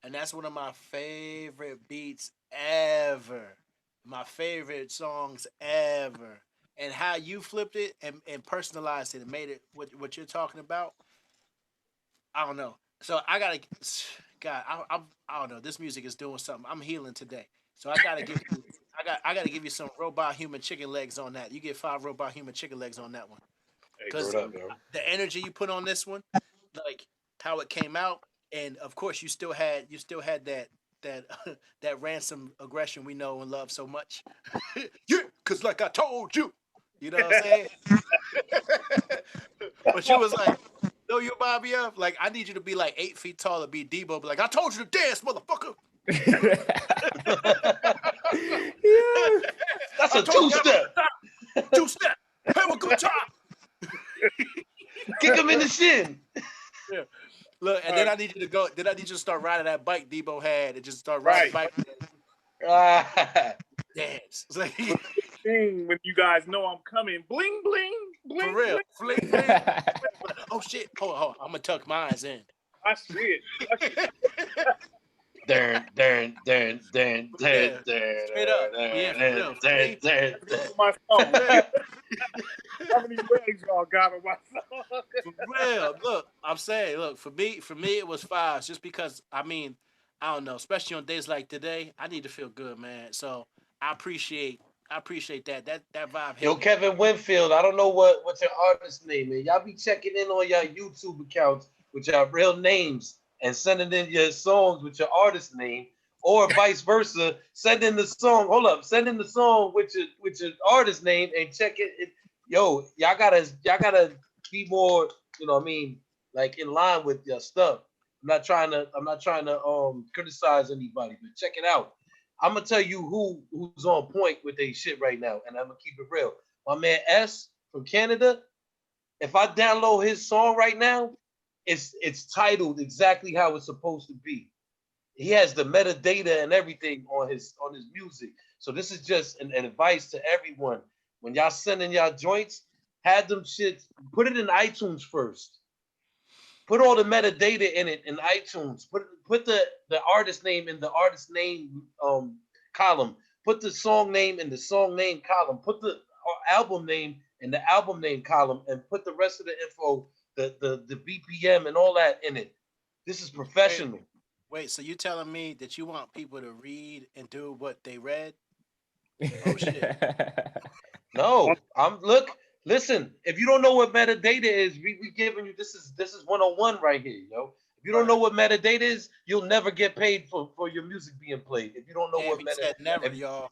and that's one of my favorite beats ever. My favorite songs ever. And how you flipped it and personalized it and made it what you're talking about. I don't know. So I gotta, God, I don't know. This music is doing something. I'm healing today. So I gotta give you, I gotta give you some robot human chicken legs on that. You get 5 robot human chicken legs on that one. because the energy you put on this one, like how it came out, and of course you still had that that ransom aggression we know and love so much. Yeah, because like I told you, you know what I'm saying. But you was like, no, you remind me of like I need you to be like 8 feet tall to be Debo, but like I told you to dance, motherfucker. Yeah. That's a two-step. Two-step. Have a good time. Kick him in the shin. Yeah. Look, and then I need you to go. Then I need you to start riding that bike Debo had, and just start riding the bike. Dance. It's like, thing when you guys know I'm coming. Bling bling bling. For real. Bling. Fling, fling. Oh shit! Hold on. I'm gonna tuck mine in. I see it. Darn. Straight up. Yeah, my song. How many ways y'all got on my song? For real. Look, I'm saying, look, for me, it was 5. Just because, I mean, I don't know, especially on days like today, I need to feel good, man. So I appreciate that. That vibe. Yo, Kevin Winfield, I don't know what's your artist name, man. Y'all be checking in on y'all YouTube accounts with your real names and sending in your songs with your artist name, or vice versa. Send in the song. Hold up, send in the song with your artist name and check it. Yo, y'all gotta be more, you know what I mean, like in line with your stuff. I'm not trying to criticize anybody, but check it out. I'm gonna tell you who's on point with their shit right now, and I'm gonna keep it real. My man S from Canada. If I download his song right now, it's titled exactly how it's supposed to be. He has the metadata and everything on his music. So this is just an advice to everyone. When y'all sending y'all joints, have them shit, put it in iTunes first. Put all the metadata in it in iTunes. Put the artist name in the artist name column. Put the song name in the song name column. Put the album name in the album name column, and put the rest of the info, the BPM and all that in it. This is professional. Wait, so you telling me that you want people to read and do what they read? Oh shit. No, listen, if you don't know what metadata is, we giving you this is 101 right here, yo. If you don't know what metadata is, you'll never get paid for your music being played. If you don't know what metadata, never, y'all.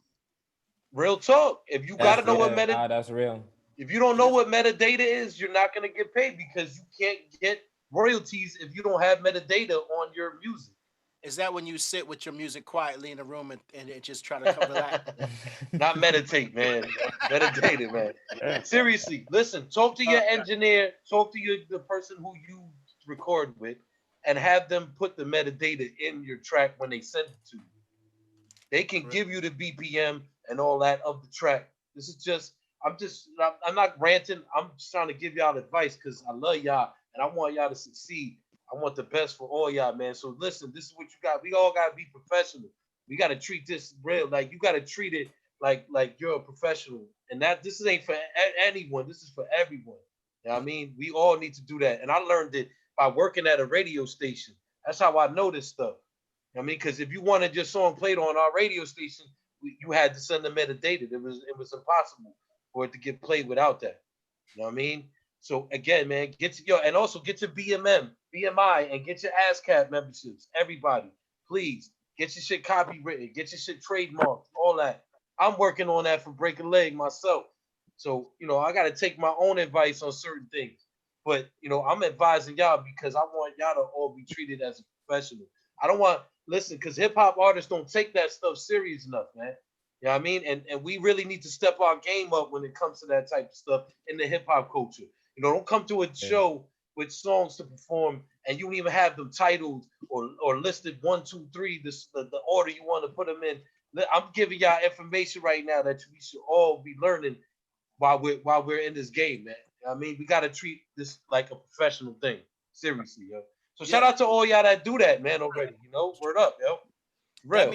Real talk. If you gotta know what metadata, that's real. If you don't know what metadata is, you're not gonna get paid because you can't get royalties if you don't have metadata on your music. Is that when you sit with your music quietly in a room and just try to cover that? Not meditate, man. Meditate, man. Seriously, listen. Talk to your engineer. Talk to the person who you record with, and have them put the metadata in your track when they send it to you. They can give you the BPM and all that of the track. This is just. I'm not ranting. I'm just trying to give y'all advice because I love y'all and I want y'all to succeed. I want the best for all y'all, man. So listen, this is what you got. We all gotta be professional. We gotta treat this real. Like you gotta treat it like you're a professional. And this ain't for anyone. This is for everyone. You know what I mean? We all need to do that. And I learned it by working at a radio station. That's how I know this stuff. You know what I mean? Because if you wanted your song played on our radio station, you had to send the metadata. It was impossible for it to get played without that. You know what I mean? So again, man, and also get your BMI, and get your ASCAP memberships. Everybody, please get your shit copywritten, get your shit trademarked, all that. I'm working on that for Break a Leg myself. So, I got to take my own advice on certain things. But, I'm advising y'all because I want y'all to all be treated as a professional. I don't listen, because hip hop artists don't take that stuff serious enough, man. You know what I mean? And we really need to step our game up when it comes to that type of stuff in the hip hop culture. Don't come to a show with songs to perform and you don't even have them titled or listed 1, 2, 3, the order you want to put them in. I'm giving y'all information right now that we should all be learning while we're in this game, man. You know what I mean? We got to treat this like a professional thing. Seriously, yo. So shout out to all y'all that do that, man, already. Word up, yo. Real.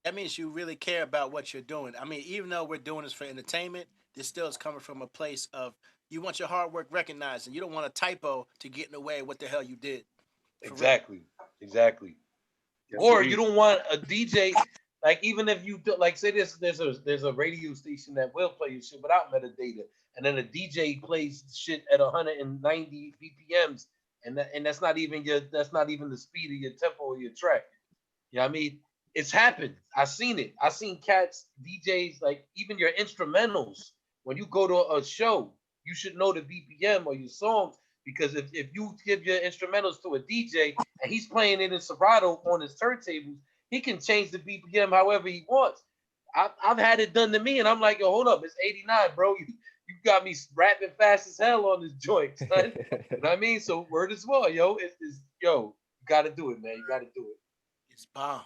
That means you really care about what you're doing. I mean, even though we're doing this for entertainment, this still is coming from a place of you want your hard work recognized, and you don't want a typo to get in the way of what the hell you did. Exactly. Or you don't want a DJ Like even if you do, like say there's a radio station that will play your shit without metadata, and then a DJ plays shit at 190 BPMs, and that's not even the speed of your tempo or your track. You know what I mean? It's happened. I seen it. I seen cats, DJs, like even your instrumentals. When you go to a show, you should know the BPM or your songs, because if you give your instrumentals to a DJ and he's playing it in Serato on his turntables, he can change the BPM however he wants. I've had it done to me, and I'm like, yo, hold up, it's 89, bro. You got me rapping fast as hell on this joint, son. You know what I mean? So word is well, yo. Yo, you gotta do it, man. You gotta do it. It's Bond.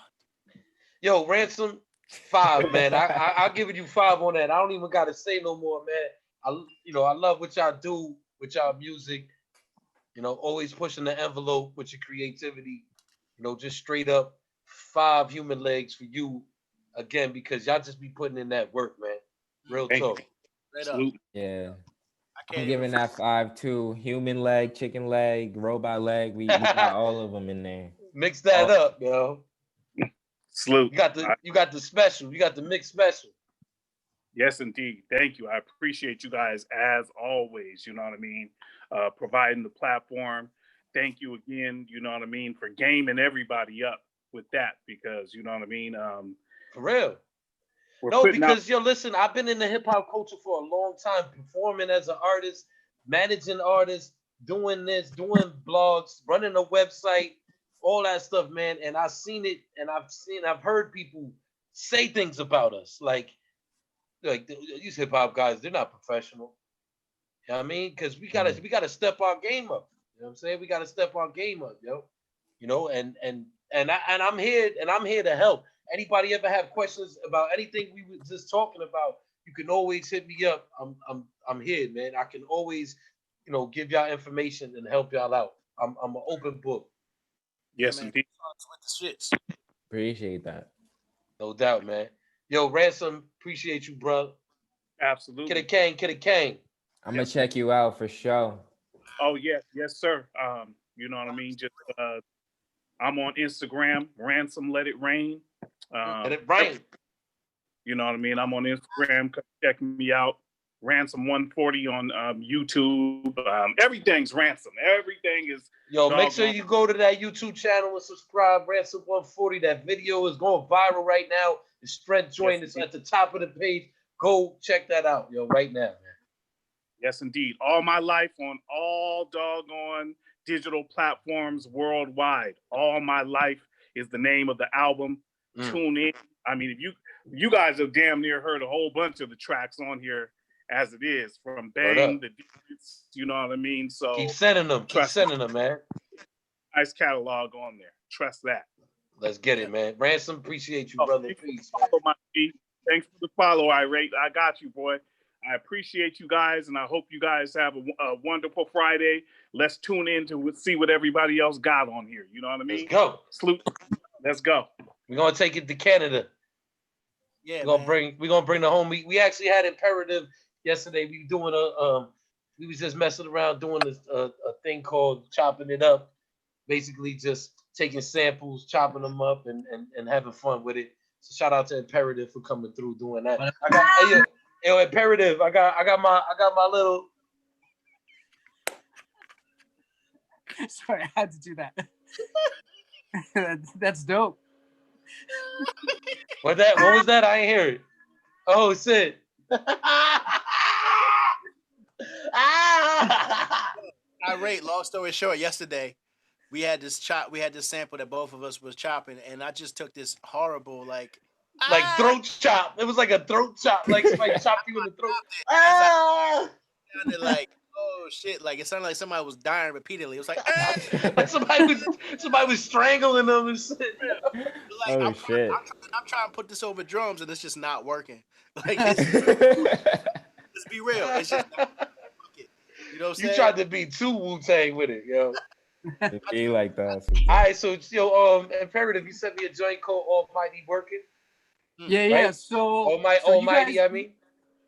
Yo, Ransom, 5, man. I'll give you 5 on that. I don't even gotta say no more, man. I love what y'all do with y'all music. You know, always pushing the envelope with your creativity. You know, just straight up 5 human legs for you again, because y'all just be putting in that work, man. Real talk. Yeah. I'm giving that 5 too. Human leg, chicken leg, robot leg. We got all of them in there. Mix that up, yo. Salute. You got the special. You got the mix special. Yes, indeed. Thank you. I appreciate you guys as always. You know what I mean? Providing the platform. Thank you again. You know what I mean? For gaming everybody up with that, because you know what I mean? For real. No, because yo, listen, I've been in the hip hop culture for a long time, performing as an artist, managing artists, doing this, doing blogs, running a website, all that stuff, man. And I've seen it, and I've heard people say things about us, like these hip hop guys, they're not professional. You know what I mean? Because we gotta step our game up. You know what I'm saying? We gotta step our game up, yo. You know, and I'm here to help. Anybody ever have questions about anything we were just talking about, you can always hit me up. I'm here, man. I can always, give y'all information and help y'all out. I'm an open book. Yes, indeed. Appreciate that. No doubt, man. Yo, Ransom, appreciate you, bro. Absolutely. Kid a Kane. I'm gonna check you out for sure. Oh yeah, yes, sir. You know what I mean? Just I'm on Instagram, Ransom Let It Rain. Let it rain. You know what I mean? I'm on Instagram. Check me out. Ransom 140 on YouTube. Everything's Ransom. Everything is. Yo, make sure you go to that YouTube channel and subscribe. Ransom 140. That video is going viral right now. The Strength Joint is at the top of the page. Go check that out, yo, right now, man. Yes, indeed. All My Life on all doggone digital platforms worldwide. All My Life is the name of the album. Tune in. I mean, if you guys have damn near heard a whole bunch of the tracks on here as it is, from Bang the Deeds, you know what I mean? So keep sending them. Keep sending them, man. Nice catalog on there. Trust that. Let's get it, man. Ransom, appreciate you, brother. Peace, man. Thanks for the follow, Irate. I got you, boy. I appreciate you guys, and I hope you guys have a wonderful Friday. Let's tune in to see what everybody else got on here. You know what I mean? Let's go. Salute. Let's go. We're gonna take it to Canada. Yeah, we're gonna bring the home. We actually had Imperative yesterday. We doing we was just messing around doing a thing called chopping it up. Basically, just taking samples, chopping them up, and having fun with it. So shout out to Imperative for coming through doing that. Yo, Imperative. I got my little. Sorry, I had to do that. That's dope. What was that? I ain't hear it. Oh, shit. Irate, long story short, yesterday we had this sample that both of us was chopping, and I just took this horrible throat chop. It was like a throat chop, like somebody chopped you in the throat. It sounded like, oh shit, like it sounded like somebody was dying repeatedly. It was like, like somebody was strangling them and shit. Like, I'm trying to put this over drums, and it's just not working. Like, let's be real, it's just not working. You know what I'm saying? You tried to be too Wu-Tang with it, yo. Be like that. All right, so Imperative, you sent me a joint called Almighty Working. Yeah. Right? So Almighty, guys, I mean.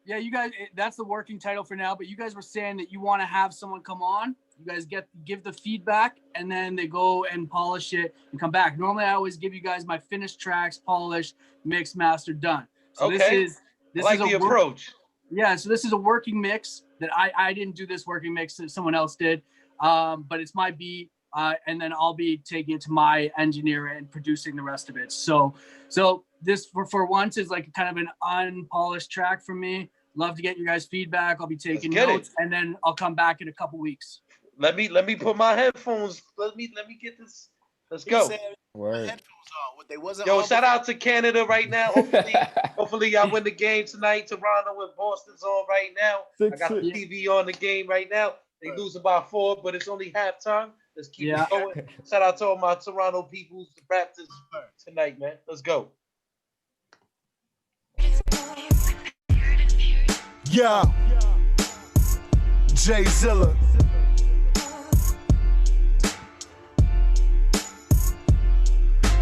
Yeah, you guys. That's the working title for now. But you guys were saying that you want to have someone come on You guys give the feedback, and then they go and polish it and come back. Normally, I always give you guys my finished tracks, polished, mixed, mastered, done. So this is the approach. Yeah, so this is a working mix that I didn't do this working mix that someone else did, but it's my beat, and then I'll be taking it to my engineer and producing the rest of it. So this for once is like kind of an unpolished track for me. Love to get your guys' feedback. I'll be taking notes, and then I'll come back in a couple weeks. Let me put my headphones. Let me get this. Let's go. Headphones on. They wasn't. Yo, shout out to Canada right now. Hopefully y'all win the game tonight. Toronto and Boston's on right now. I got the TV on the game right now. They losing by 4, but it's only halftime. Let's keep it going. Shout out to all my Toronto peoples, the Raptors tonight, man. Let's go. Yeah, Jay Zilla.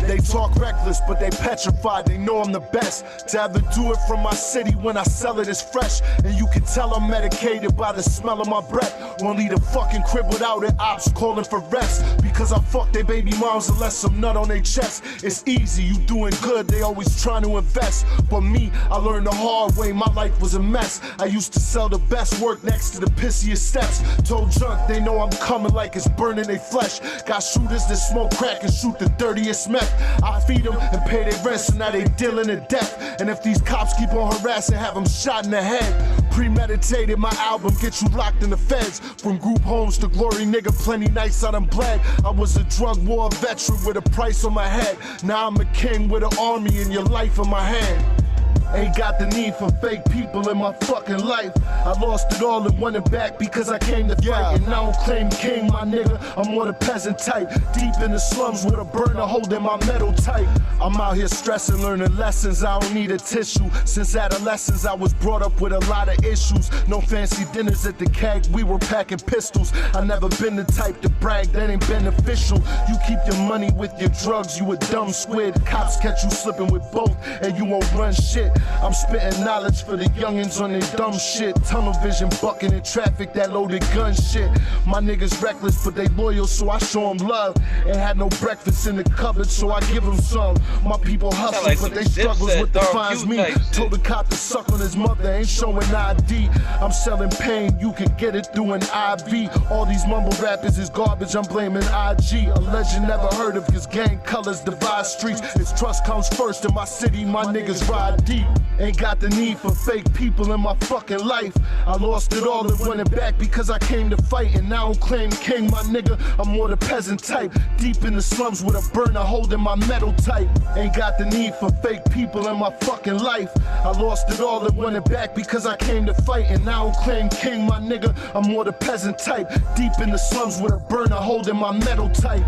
They talk reckless, but they petrified. They know I'm the best. To ever do it from my city when I sell it is fresh. And you can tell I'm medicated by the smell of my breath. Won't leave a fucking crib without it. Ops calling for rest. Because I fuck their baby moms and left some nut on their chest. It's easy, you doing good. They always trying to invest. But me, I learned the hard way. My life was a mess. I used to sell the best work next to the pissiest steps. Told junk they know I'm coming like it's burning their flesh. Got shooters that smoke crack and shoot the dirtiest meth. I feed them and pay their rent, so now they dealing to death. And if these cops keep on harassing, have them shot in the head. Premeditated, my album get you locked in the feds. From group homes to glory, nigga, plenty nights I done bled. I was a drug war veteran with a price on my head. Now I'm a king with an army and your life in my hand. Ain't got the need for fake people in my fucking life. I lost it all and won it back because I came to fight. And I don't claim king, my nigga. I'm more the peasant type. Deep in the slums with a burner holding my metal tight. I'm out here stressing, learning lessons. I don't need a tissue. Since adolescence, I was brought up with a lot of issues. No fancy dinners at the keg, we were packing pistols. I never been the type to brag, that ain't beneficial. You keep your money with your drugs, you a dumb squid. Cops catch you slipping with both, and you won't run shit. I'm spitting knowledge for the youngins on their dumb shit. Tunnel vision bucking in traffic, that loaded gun shit. My niggas reckless, but they loyal, so I show them love. Ain't had no breakfast in the cupboard, so I give them some. My people hustle, like but they struggles what defines me. Told the cop to suck on his mother, ain't showing ID. I'm selling pain, you can get it through an IV. All these mumble rappers is garbage, I'm blaming IG. A legend never heard of, cause gang colors divide streets. It's trust comes first in my city, my niggas ride deep. Ain't got the need for fake people in my fucking life. I lost it all and won it back because I came to fight. And I don't claim king, my nigga, I'm more the peasant type. Deep in the slums with a burner holding my metal tight. Ain't got the need for fake people in my fucking life. I lost it all and won it back because I came to fight. And I don't claim king, my nigga, I'm more the peasant type. Deep in the slums with a burner holding my metal tight.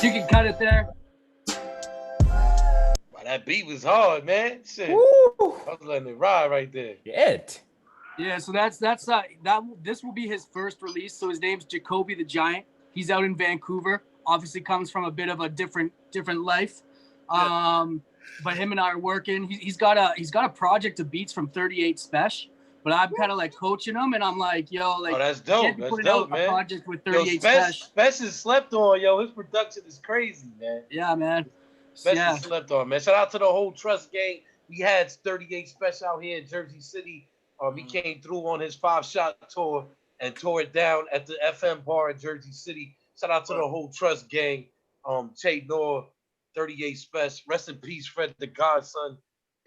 You can cut it there. Wow, that beat was hard, man. Shit. I was letting it ride right there. Yeah, so that's this will be his first release. So his name's Jacoby the Giant. He's out in Vancouver. Obviously comes from a bit of a different life. But him and I are working. He's got a project of beats from 38 Special. But I'm kind of like coaching him, and I'm like, yo, like, that's dope. That's dope, man. A project with 38 Special. Spec is slept on, yo. His production is crazy, man. Yeah, man. Spec is slept on, man. Shout out to the whole Trust gang. We had 38 Special out here in Jersey City. He came through on his 5-shot tour and tore it down at the FM bar in Jersey City. Shout out to the whole Trust gang. Che Noor, 38 Special. Rest in peace, Fred the Godson.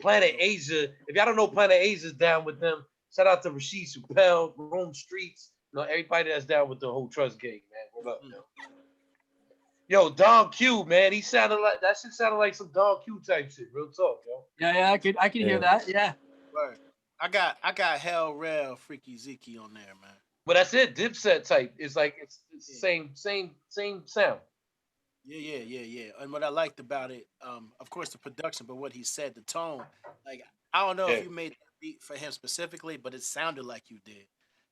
Planet Asia. If y'all don't know Planet Asia's down with them. Shout out to Rashid Chappelle, Rome Streets, everybody that's down with the whole Trust gang, man. What up, yo? Don Q, man, he sounded like that shit sounded like some Don Q type shit. Real talk, yo. Yeah, I can hear that. Yeah. Right. I got Hell Rel, Freaky Zeke on there, man. But that's it, Dipset type. It's like it's the same sound. Yeah. And what I liked about it, of course, the production, but what he said, the tone, like I don't know if you made that beat for him specifically, but it sounded like you did,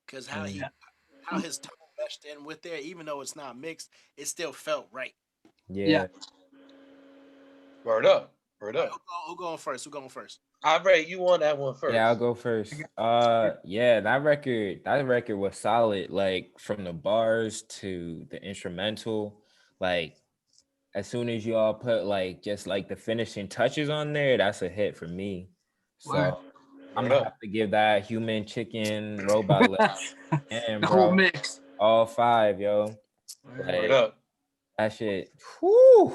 because how his tone meshed in with there, even though it's not mixed, it still felt right. Yeah. Word up. Word up. Who going first? Who going first? Irate, you on that one first. Yeah, I'll go first. Yeah, that record was solid. Like from the bars to the instrumental, like as soon as you all put like just like the finishing touches on there, that's a hit for me. So I'm gonna have to give that human, chicken, robot and the whole bro, mix. all 5, yo. Word Like up. that shit. Whew,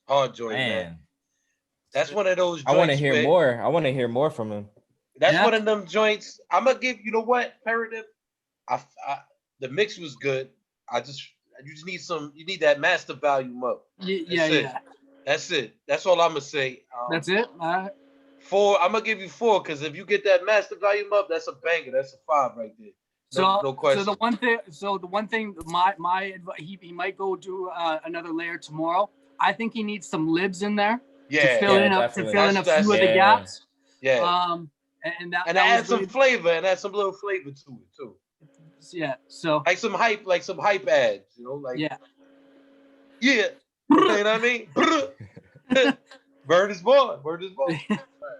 Hard joint, man. That's one of those joints. I want to hear more. I want to hear more from him. That's one of them joints. I'm gonna give you know what, Paradigm. The mix was good. You just need you need that master volume up. Yeah. That's it. That's all I'm gonna say. That's it. All right. 4. I'm gonna give you 4 because if you get that master volume up, that's a banger. That's a 5 right there. No question. So the one thing, he might go do another layer tomorrow. I think he needs some libs in there to fill in a few of the gaps. Yeah. And add some flavor and add some little flavor to it too. Yeah. So like some hype ads, you know, like yeah. You know what I mean? Word is born.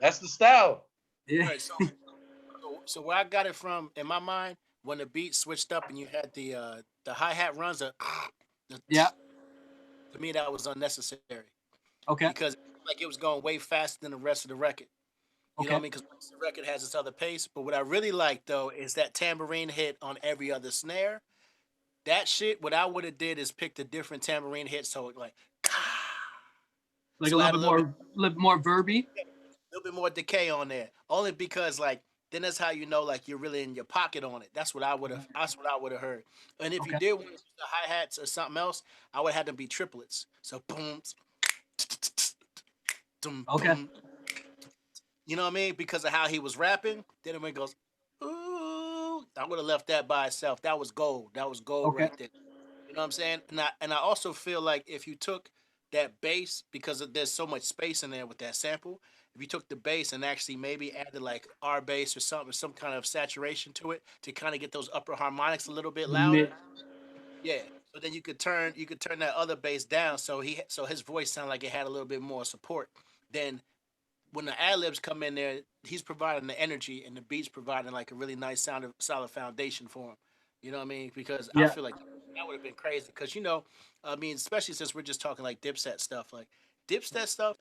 That's the style. Yeah. Right, so where I got it from in my mind, when the beat switched up and you had the hi-hat runs, yeah. To me, that was unnecessary. Okay. Because like it was going way faster than the rest of the record. You know what I mean? Because the record has its other pace. But what I really like though is that tambourine hit on every other snare. That shit, what I would have did is picked a different tambourine hit, so like a little bit more verby. A little bit more decay on there. Only because like then that's how you know like you're really in your pocket on it. That's what I would have heard. And if you did want to use the hi-hats or something else, I would have had them be triplets. So boom. Okay. You know what I mean? Because of how he was rapping, then when it goes, ooh, I would have left that by itself. That was gold. Right there. You know what I'm saying? And I also feel like if you took that bass, because there's so much space in there with that sample, if you took the bass and actually maybe added like R bass or something, some kind of saturation to it to kind of get those upper harmonics a little bit louder. Yeah. So then you could turn that other bass down so his voice sounded like it had a little bit more support. Then when the ad-libs come in there, he's providing the energy and the beats providing like a really nice solid foundation for him. You know what I mean? Because I feel like that would have been crazy. Because, you know, I mean, especially since we're just talking like Dipset stuff. Like Dipset stuff,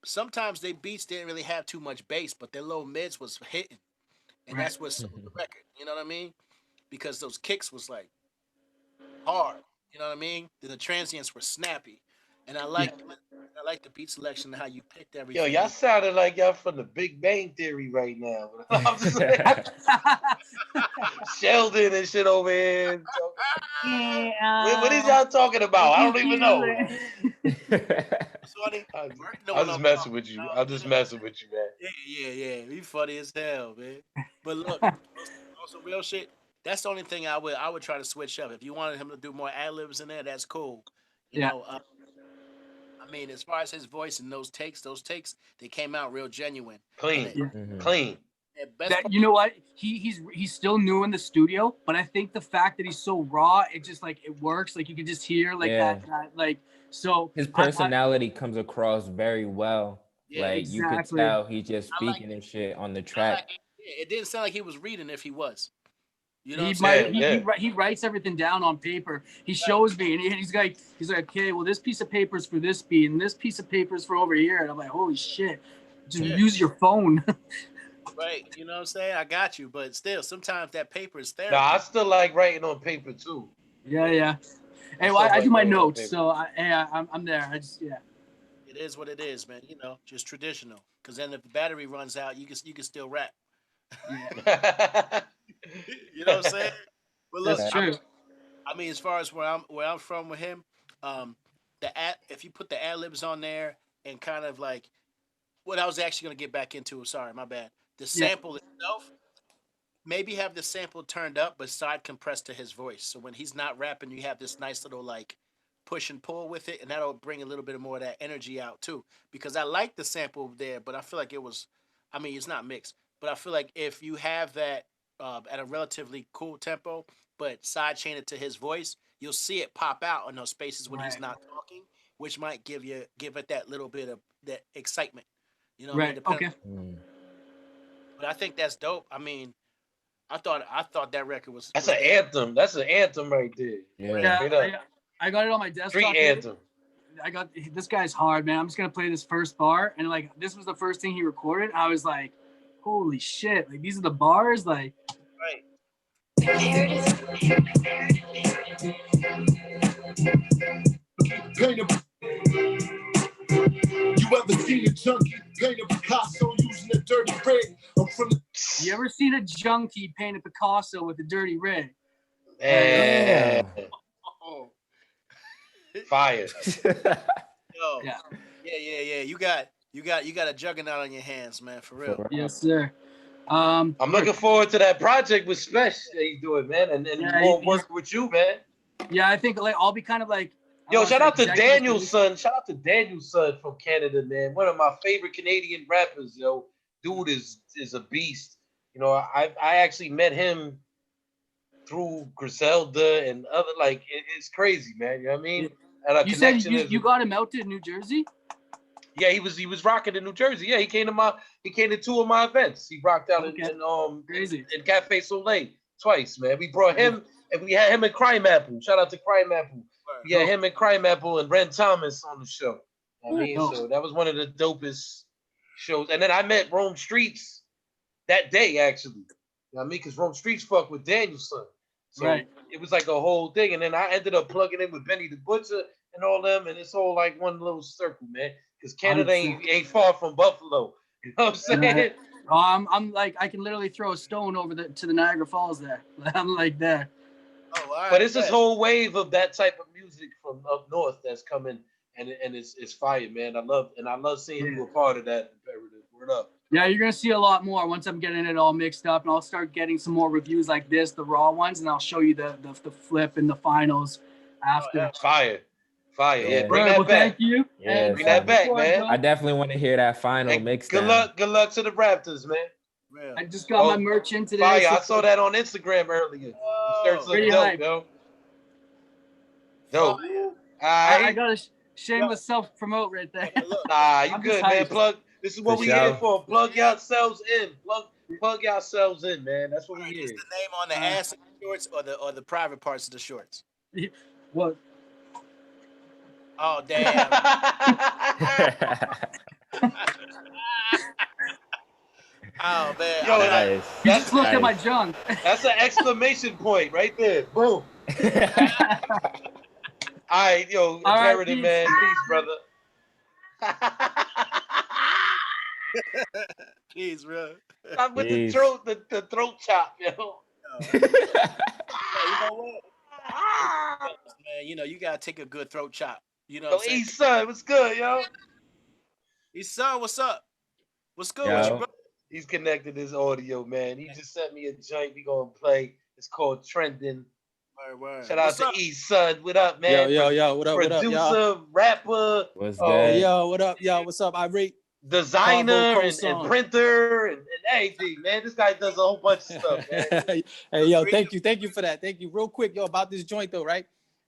sometimes their beats didn't really have too much bass, but their low mids was hitting. And that's what sold the record. You know what I mean? Because those kicks was like hard. You know what I mean? Then the transients were snappy. And I like the beat selection and how you picked everything. Yo, y'all sounded like y'all from the Big Bang Theory right now. I'm just saying. Sheldon and shit over here. What is y'all talking about? I don't even know. I'm just messing with you. I'm just messing with you, man. Yeah. You funny as hell, man. But look, on some real shit, that's the only thing I would try to switch up. If you wanted him to do more ad-libs in there, that's cool. You know, I mean, as far as his voice and those takes, they came out real genuine. Clean. You know what? He's still new in the studio, but I think the fact that he's so raw, it just like it works. Like you can just hear like that like so. His personality comes across very well. Yeah, like you could tell he's just speaking and shit on the track. It didn't sound like he was reading if he was. You know he writes everything down on paper. He shows me, and he's like, okay, well, this piece of paper is for this beat, and this piece of paper is for over here. And I'm like, holy shit, just use your phone. Right, you know what I'm saying? I got you, but still, sometimes that paper is therapy. No, I still like writing on paper too. Yeah. Hey, well, I do my notes, so I'm there. It is what it is, man. You know, just traditional. Because then if the battery runs out, you can still rap. Yeah. You know what I'm saying? But look, that's true. I mean, as far as where I'm from with him, if you put the ad-libs on there and kind of like what I was actually going to get back into, sorry, my bad. The sample itself, maybe have the sample turned up but side compressed to his voice. So when he's not rapping, you have this nice little like push and pull with it, and that'll bring a little bit more of that energy out too. Because I like the sample there, but I feel like it's not mixed, but I feel like if you have that at a relatively cool tempo, but side chain it to his voice, you'll see it pop out in those spaces when he's not talking, which might give it that little bit of that excitement. You know, right? What I mean? Okay. But I think that's dope. I mean, I thought that record was. That's an anthem. That's an anthem right there. Yeah. I got it on my desktop. Street anthem. I got this guy's hard, man. I'm just gonna play this first bar, and like this was the first thing he recorded. I was like, holy shit! Like these are the bars, like. Right. You ever seen a junkie paint a Picasso using a dirty rig? I'm from the. You ever seen a junkie paint a Picasso with a dirty rig? Yeah. Fire. Yo. Yeah. You got a juggernaut on your hands, man, for real. Yes, sir. I'm looking forward to that project with Spesh that he's doing, man, and more work with you, man. Yeah, I think like I'll be kind of like. Yo, shout out to Daniel's son. Shout out to Daniel's son from Canada, man. One of my favorite Canadian rappers, yo. Dude is a beast. You know, I actually met him through Griselda and other, like, it's crazy, man. You know what I mean? You said you got him out to New Jersey? Yeah, he was rocking in New Jersey. Yeah, he came to 2 of my events. He rocked out in Cafe Soleil twice, man. We brought him and we had him and Crime Apple. Shout out to Crime Apple. We had him and Crime Apple and Ren Thomas on the show. I mean, so that was one of the dopest shows. And then I met Rome Streets that day, actually. You know what I mean? Because Rome Streets fucked with Daniel's son. So it was like a whole thing. And then I ended up plugging in with Benny the Butcher and all them. And it's all like one little circle, man. Because Canada ain't far from Buffalo. You know what I'm saying? I'm like, I can literally throw a stone over to the Niagara Falls there. I'm like there. Oh, all right, but it's this whole wave of that type of music from up north that's coming, and it's fire, man. I love seeing you a part of that. Word up. Yeah, you're gonna see a lot more once I'm getting it all mixed up, and I'll start getting some more reviews like this, the raw ones, and I'll show you the flip and the finals after. Fire. Yeah, bring that back. Thank you. Yeah, bring that back, man. I definitely want to hear that final mix. Good luck to the Raptors, man. I just got my merch in today. Fire. I saw that on Instagram earlier. Shirts look dope, yo. Dope. I got a shameless self-promote right there. Nah, you good, man. Plug. This is what we here for. Plug yourselves in. Plug yourselves in, man. That's what we here. Is the name on the ass of the shorts or the private parts of the shorts? What? Oh, damn. Oh, man. Yo, you just looked at my junk. That's an exclamation point right there. Boom. All right, yo, Sheridan, man. Peace, brother. Peace, bro. I'm with the throat chop, yo. You know what? Man, you know, you gotta take a good throat chop. You know what I'm saying? East Son, what's good, yo? East Son, what's up? What's good Yo. with you, bro? He's connected his audio, man. He just sent me a joint we gonna play. It's called Trending. Word. Shout out to East Son. What up, man? Yo, what up, Producer, what up, y'all? rapper. What's good? Yo, what up, y'all? What's up? Irate. Designer and printer and everything, man. This guy does a whole bunch of stuff, man. Hey, yo, thank you for that. Thank you. Real quick, yo, about this joint though, right?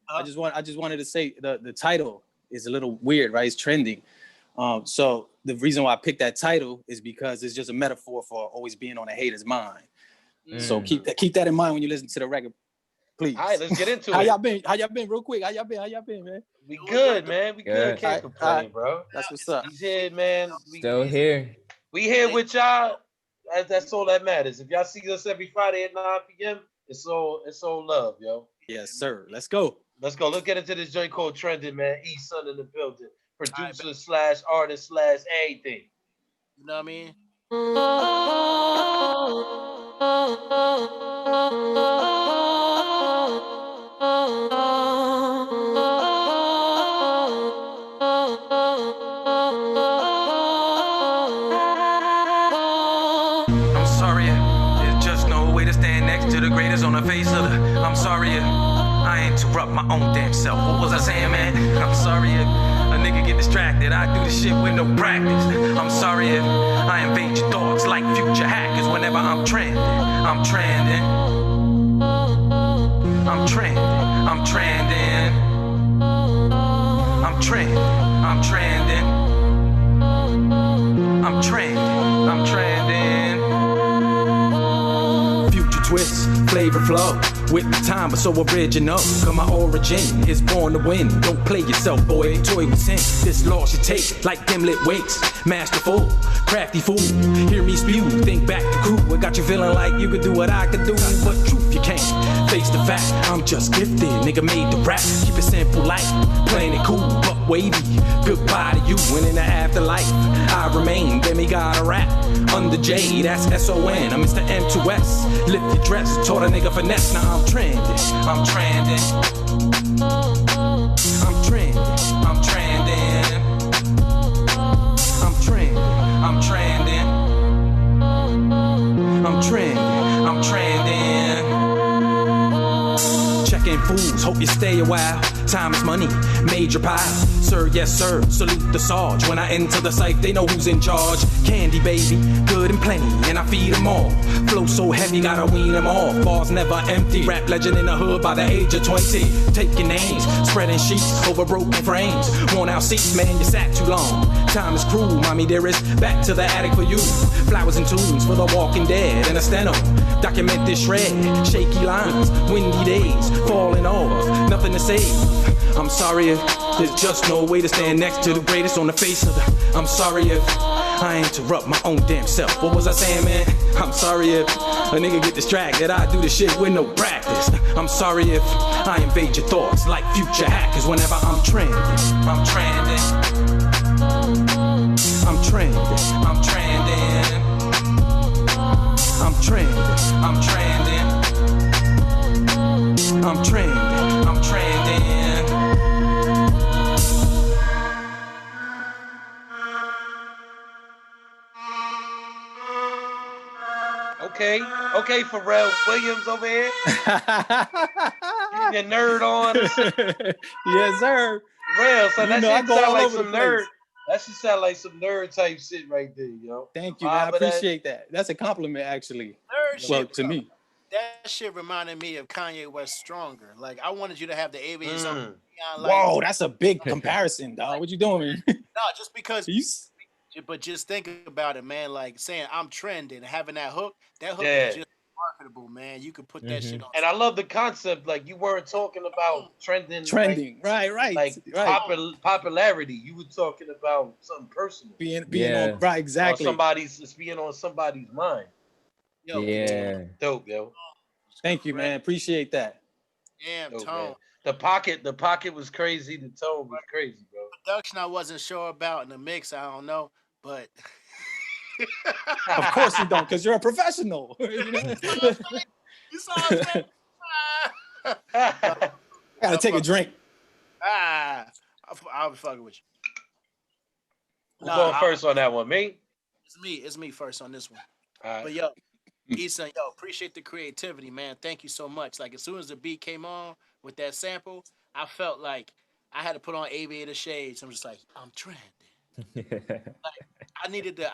I just wanted to say the title is a little weird, right? It's trending. So the reason why I picked that title is because it's just a metaphor for always being on a hater's mind. So keep that in mind when you listen to the record, please. All right, let's get into How it. y'all been? Real quick. How y'all been, man? We good, man. We good. Can't complain, bro. That's what's up. He's here, man. Still here. We here with y'all. That's all that matters. If y'all see us every Friday at 9 p.m., it's all love, yo. Yes, sir. Let's go. Let's get into this joint called Trending, man. East Son in the building. Producer / artist / anything. You know what I mean? I'm sorry, there's just no way to stand next to the greatest on the face of the. I'm sorry, I interrupt my own damn self. What was I saying, man? I'm sorry if a nigga get distracted. I do this shit with no practice. I'm sorry if I invade your thoughts like future hackers whenever I'm trending. I'm trending. I'm trending. I'm trending. I'm I'm trending. I'm trending. I'm trending. I'm trending. Future twists, flavor flow. With the time, but so original. Cause my origin is born to win. Don't play yourself, boy. Toy with sin. This loss you take like dimlit weights. Masterful, crafty fool. Hear me spew. Think back to crew. What got you feeling like you could do what I could do? But truth you can't. Face the fact, I'm just gifted. Nigga made the rap. Keep it simple, like playing it cool, but wavy. Goodbye to you. When in the afterlife, I remain demigod of rap. Under J, that's S-O-N. I'm Mr. M2S. Lift your dress, taught a nigga finesse. Now I'm trending. I'm trending. I'm trending. I'm trending. I'm trending. I'm trending. I'm trending. I'm trending. Checking fools, hope you stay a while. Time is money, major pile. Sir, yes sir, salute the Sarge. When I enter the site, they know who's in charge. Candy baby, good and plenty, and I feed them all. Flow so heavy, gotta wean them off. Bars never empty, rap legend in the hood by the age of 20. Taking names, spreading sheets over broken frames. Worn out seats, man, you sat too long. Time is cruel, mommy dearest, back to the attic for you. Flowers and tunes for the walking dead and a steno. Document this shred, shaky lines, windy days, falling off, nothing to say. I'm sorry if there's just no way to stand next to the greatest on the face of the. I'm sorry if I interrupt my own damn self. What was I saying, man? I'm sorry if a nigga get distracted. I do the shit with no practice. I'm sorry if I invade your thoughts like future hackers whenever I'm trending. I'm trending. I'm trending. I'm trending. I'm trending. I'm trending. I'm trending. I'm trending. Okay, Pharrell Williams over here. Getting your nerd on. Yes, sir. Pharrell, so that should sound like some nerd. Place. That should sound like some nerd type shit right there, yo. Thank you, man. I appreciate that. That's a compliment, actually. Nerd well, shit, to me. That shit reminded me of Kanye West Stronger. Like, I wanted you to have the aviators on. Whoa, that's a big comparison, dog. What you doing? No, just because. But just think about it, man. Like saying I'm trending, having that hook is just marketable, man. You could put that shit on. And I love the concept. Like you weren't talking about trending, like, right. Like popularity. You were talking about something personal, being on, right, exactly. It's being on somebody's mind. Yo, dope, yo. Thank you, man. Appreciate that. Damn, dope, Tone. Man. The pocket was crazy. The tone was crazy, bro. Production I wasn't sure about in the mix. I don't know, but of course you don't, because you're a professional. You know? You saw what I'm saying? I gotta take a drink. I'll be fucking with you. Who's going first on that one? Me? It's me first on this one. All right. But yo, Easton, appreciate the creativity, man. Thank you so much. Like as soon as the beat came on with that sample, I felt like I had to put on aviator shades. I'm just like, I'm trending. Like I needed the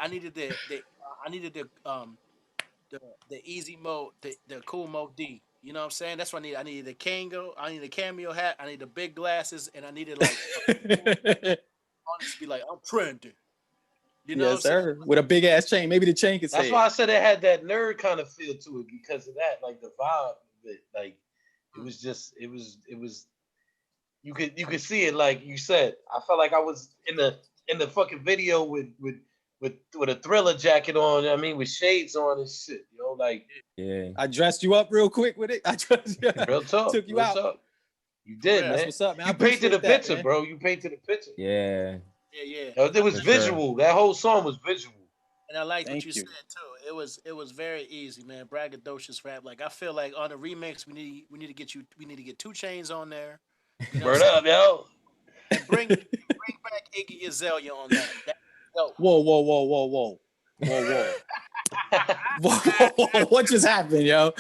easy mode, the cool mode D. You know what I'm saying? That's what I need. I needed the Kango, I needed a cameo hat, I needed the big glasses, and I needed like honestly be like, I'm trending. You know, yes, sir. With a big ass chain. Maybe the chain could say. That's why I said it had that nerd kind of feel to it because of that, like the vibe of it. Like it was you could see it, like you said. I felt like I was in the fucking video with a Thriller jacket on. I mean, with shades on and shit. You know, like I dressed you up real quick with it. I just real talk. Took you real out. Talk. You did, man. That's what's up, man. You painted a picture, bro. You painted a picture. Yeah. Yeah. It was visual. Sure. That whole song was visual. And I like what you said too. It was very easy, man. Braggadocious rap. Like I feel like on the remix, we need to get 2 Chainz on there. You know, Word up, yo. And bring back Iggy Azalea on that. Whoa. What just happened, yo?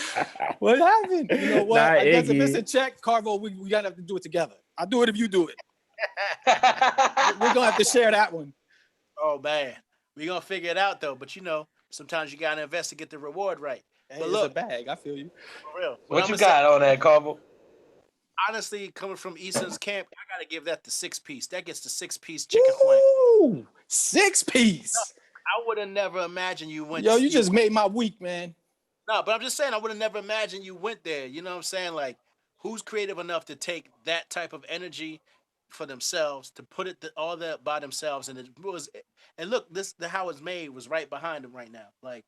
What happened? You know what? I guess if it's a check, Carvo, we gotta have to do it together. I'll do it if you do it. We're gonna have to share that one. Oh man, we're gonna figure it out though. But you know, sometimes you gotta invest to get the reward right. Hey, but look, it's a bag. I feel you. For real. What you got on that, Carvo? honestly, coming from Easton's camp, I gotta give that the 6-piece. That gets the 6-piece chicken flank. Ooh, 6-piece. No, I would have never imagined you went. Yo, you just made my week, man. No, but I'm just saying I would have never imagined you went there. You know what I'm saying? Like, who's creative enough to take that type of energy for themselves, to put it all that by themselves, and it was. And look, the how it's made was right behind him right now. Like,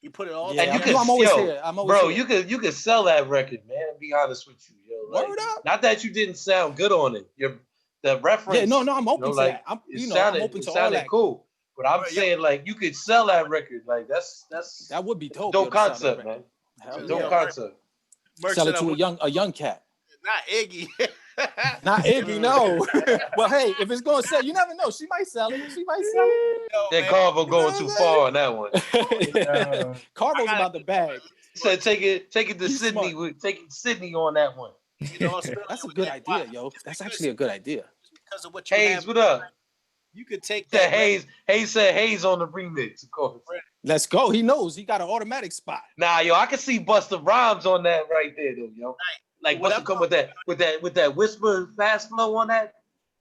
you put it all. And you could, I'm always here. I'm always bro, here. you could sell that record, man. Be honest with you, yo. Like, Word up. Not that you didn't sound good on it. The reference. Yeah, no, I'm open to that. I'm open to all that. Cool. But I'm saying, like, you could sell that record. Like, that would be dope. Dope concept, man. Dope concept. Sell it to a young cat. Not Iggy. Not Iggy, no. Well, hey, if it's gonna sell, you never know. She might sell it. That Carvo going too far on that one. Carvo's about the bag. So take it to Sydney. Take it to Sydney on that one. You know, that's a good idea, yo. That's actually a good idea. Because of what you Hayes, what up? You could take that. Hayes said Hayes on the remix, of course. Let's go. He knows. He got an automatic spot. Nah, yo, I can see Busta Rhymes on that right there, though, yo. Like Busta come with that whisper fast flow on that.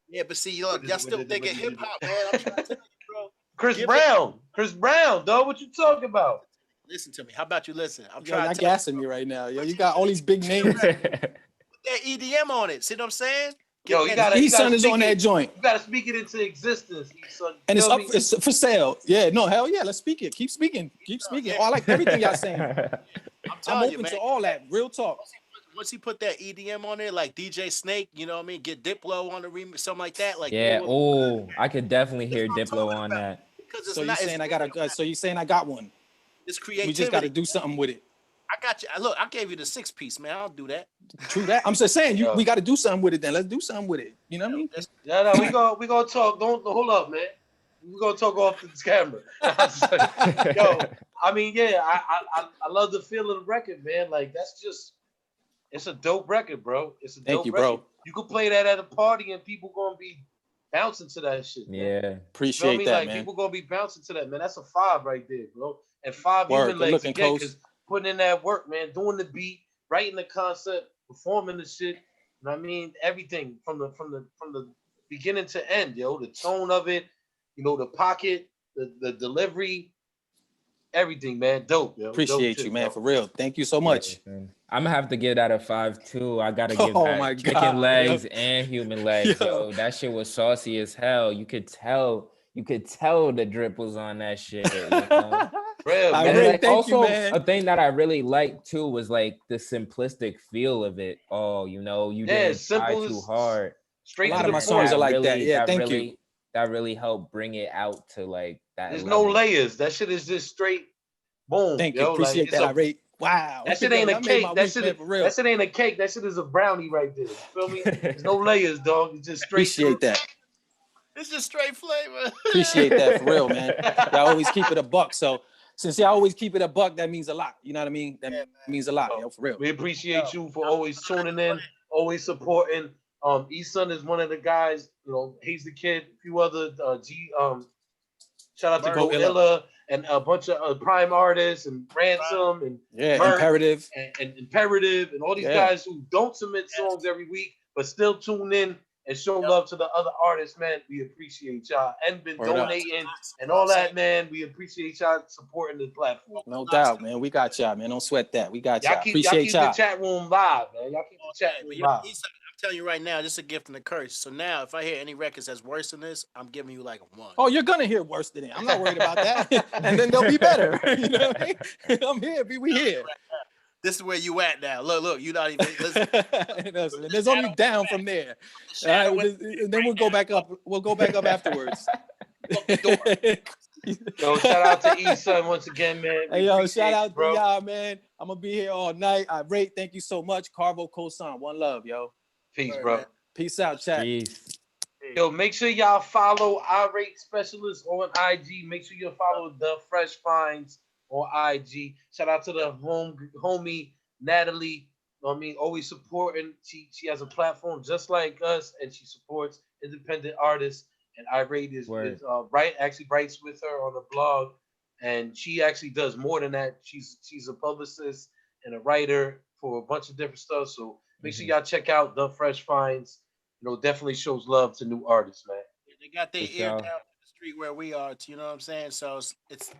Yeah, but see, look, y'all still thinking hip hop, man. I'm trying to tell you, bro. Chris Brown, dog. What you talking about? Listen to me. How about you listen? I'm You're trying not to gassing me right now, yo. You got all these big names. Put that EDM on it. See what I'm saying? Yo, you gotta. E-Sun is on that joint. You gotta speak it into existence, E-Sun. And it's up. It's for sale. Yeah, no, hell yeah. Let's speak it. Keep speaking. Oh, I like everything y'all saying. I'm open to all that. Real talk. Once he put that EDM on there, like DJ Snake, you know what I mean? Get Diplo on the remix, something like that. Like, yeah. Oh, I could definitely hear Diplo on that. So you're saying I got So you're saying I got one? It's creativity. We just got to do something with it. I got you. Look, I gave you the 6-piece, man. I'll do that. True that. I'm just saying, we got to do something with it. Then let's do something with it. You know what I mean? No, we gonna talk. Don't hold up, man. We're gonna talk off this camera. Yo, I mean, yeah, I love the feel of the record, man. Like it's a dope record, bro. It's a dope record. Bro. You could play that at a party and people gonna be bouncing to that shit. Man. Yeah, appreciate that, like, man. People gonna be bouncing to that, man. That's a 5 right there, bro. And 5 human legs again, because putting in that work, man, doing the beat, writing the concept, performing the shit. You know what I mean? Everything from the beginning to end, yo. The tone of it, you know, the pocket, the delivery, everything, man. Dope, yo. Appreciate you, man, for real. Thank you so much. Yeah, I'm gonna have to give that a 5 too. I gotta give that chicken legs and human legs. Yo, that shit was saucy as hell. You could tell the drip was on that shit. You know? Real, and man. like, also, a thing that I really liked too was like the simplistic feel of it. Oh, you know, you didn't try too hard. Straight a lot to of my songs are like that. Yeah, thank you. That really helped bring it out to like that. There's no layers. That shit is just straight boom. Thank you. Appreciate that, Irate. Wow. That shit ain't a cake. That shit ain't a cake. That shit is a brownie right there. You feel me? There's no layers, dog. It's just straight. Appreciate that. It's just straight flavor. Appreciate that for real, man. Y'all always keep it a buck. So since y'all always keep it a buck, that means a lot. You know what I mean? That means a lot, yo, for real. We appreciate you for always tuning in, always supporting. E-Sun is one of the guys, you know, he's the kid, a few other shout out to Gorilla and a bunch of Prime artists and Ransom and Imperative and Imperative and all these guys who don't submit songs every week but still tune in and show love to the other artists, man. We appreciate y'all and been donating and all that, man. We appreciate y'all supporting the platform. No doubt, man. We got y'all, man. Don't sweat that. We got y'all. Appreciate y'all. Keep the chat room live, man. Y'all keep the chat room live. I'm telling you right now, this is a gift and a curse. So now, if I hear any records that's worse than this, I'm giving you like a 1. Oh, you're gonna hear worse than it. I'm not worried about that. And then they'll be better. You know what I mean? I'm here. We here. This is where you at now. Look, you're not even. There's only down from there. All right, and then we'll go back up. We'll go back up afterwards. Yo, shout out to E-Sun once again, man. Hey, yo, shout out to y'all, man. I'm gonna be here all night. Irate, thank you so much. Carvo, Kosan, one love, yo. Peace, bro. Man. Peace out, chat. Peace. Yo, make sure y'all follow Irate Specialist on IG. Make sure you follow The Fresh Finds on IG. Shout out to the homie Natalie. You know what I mean? Always supporting. She has a platform just like us, and she supports independent artists. And Irate is actually writes with her on a blog, and she actually does more than that. She's a publicist and a writer for a bunch of different stuff. So Make sure y'all check out The Fresh Finds. You know, definitely shows love to new artists, man. They got their ear down to the street where we are. You know what I'm saying? So it's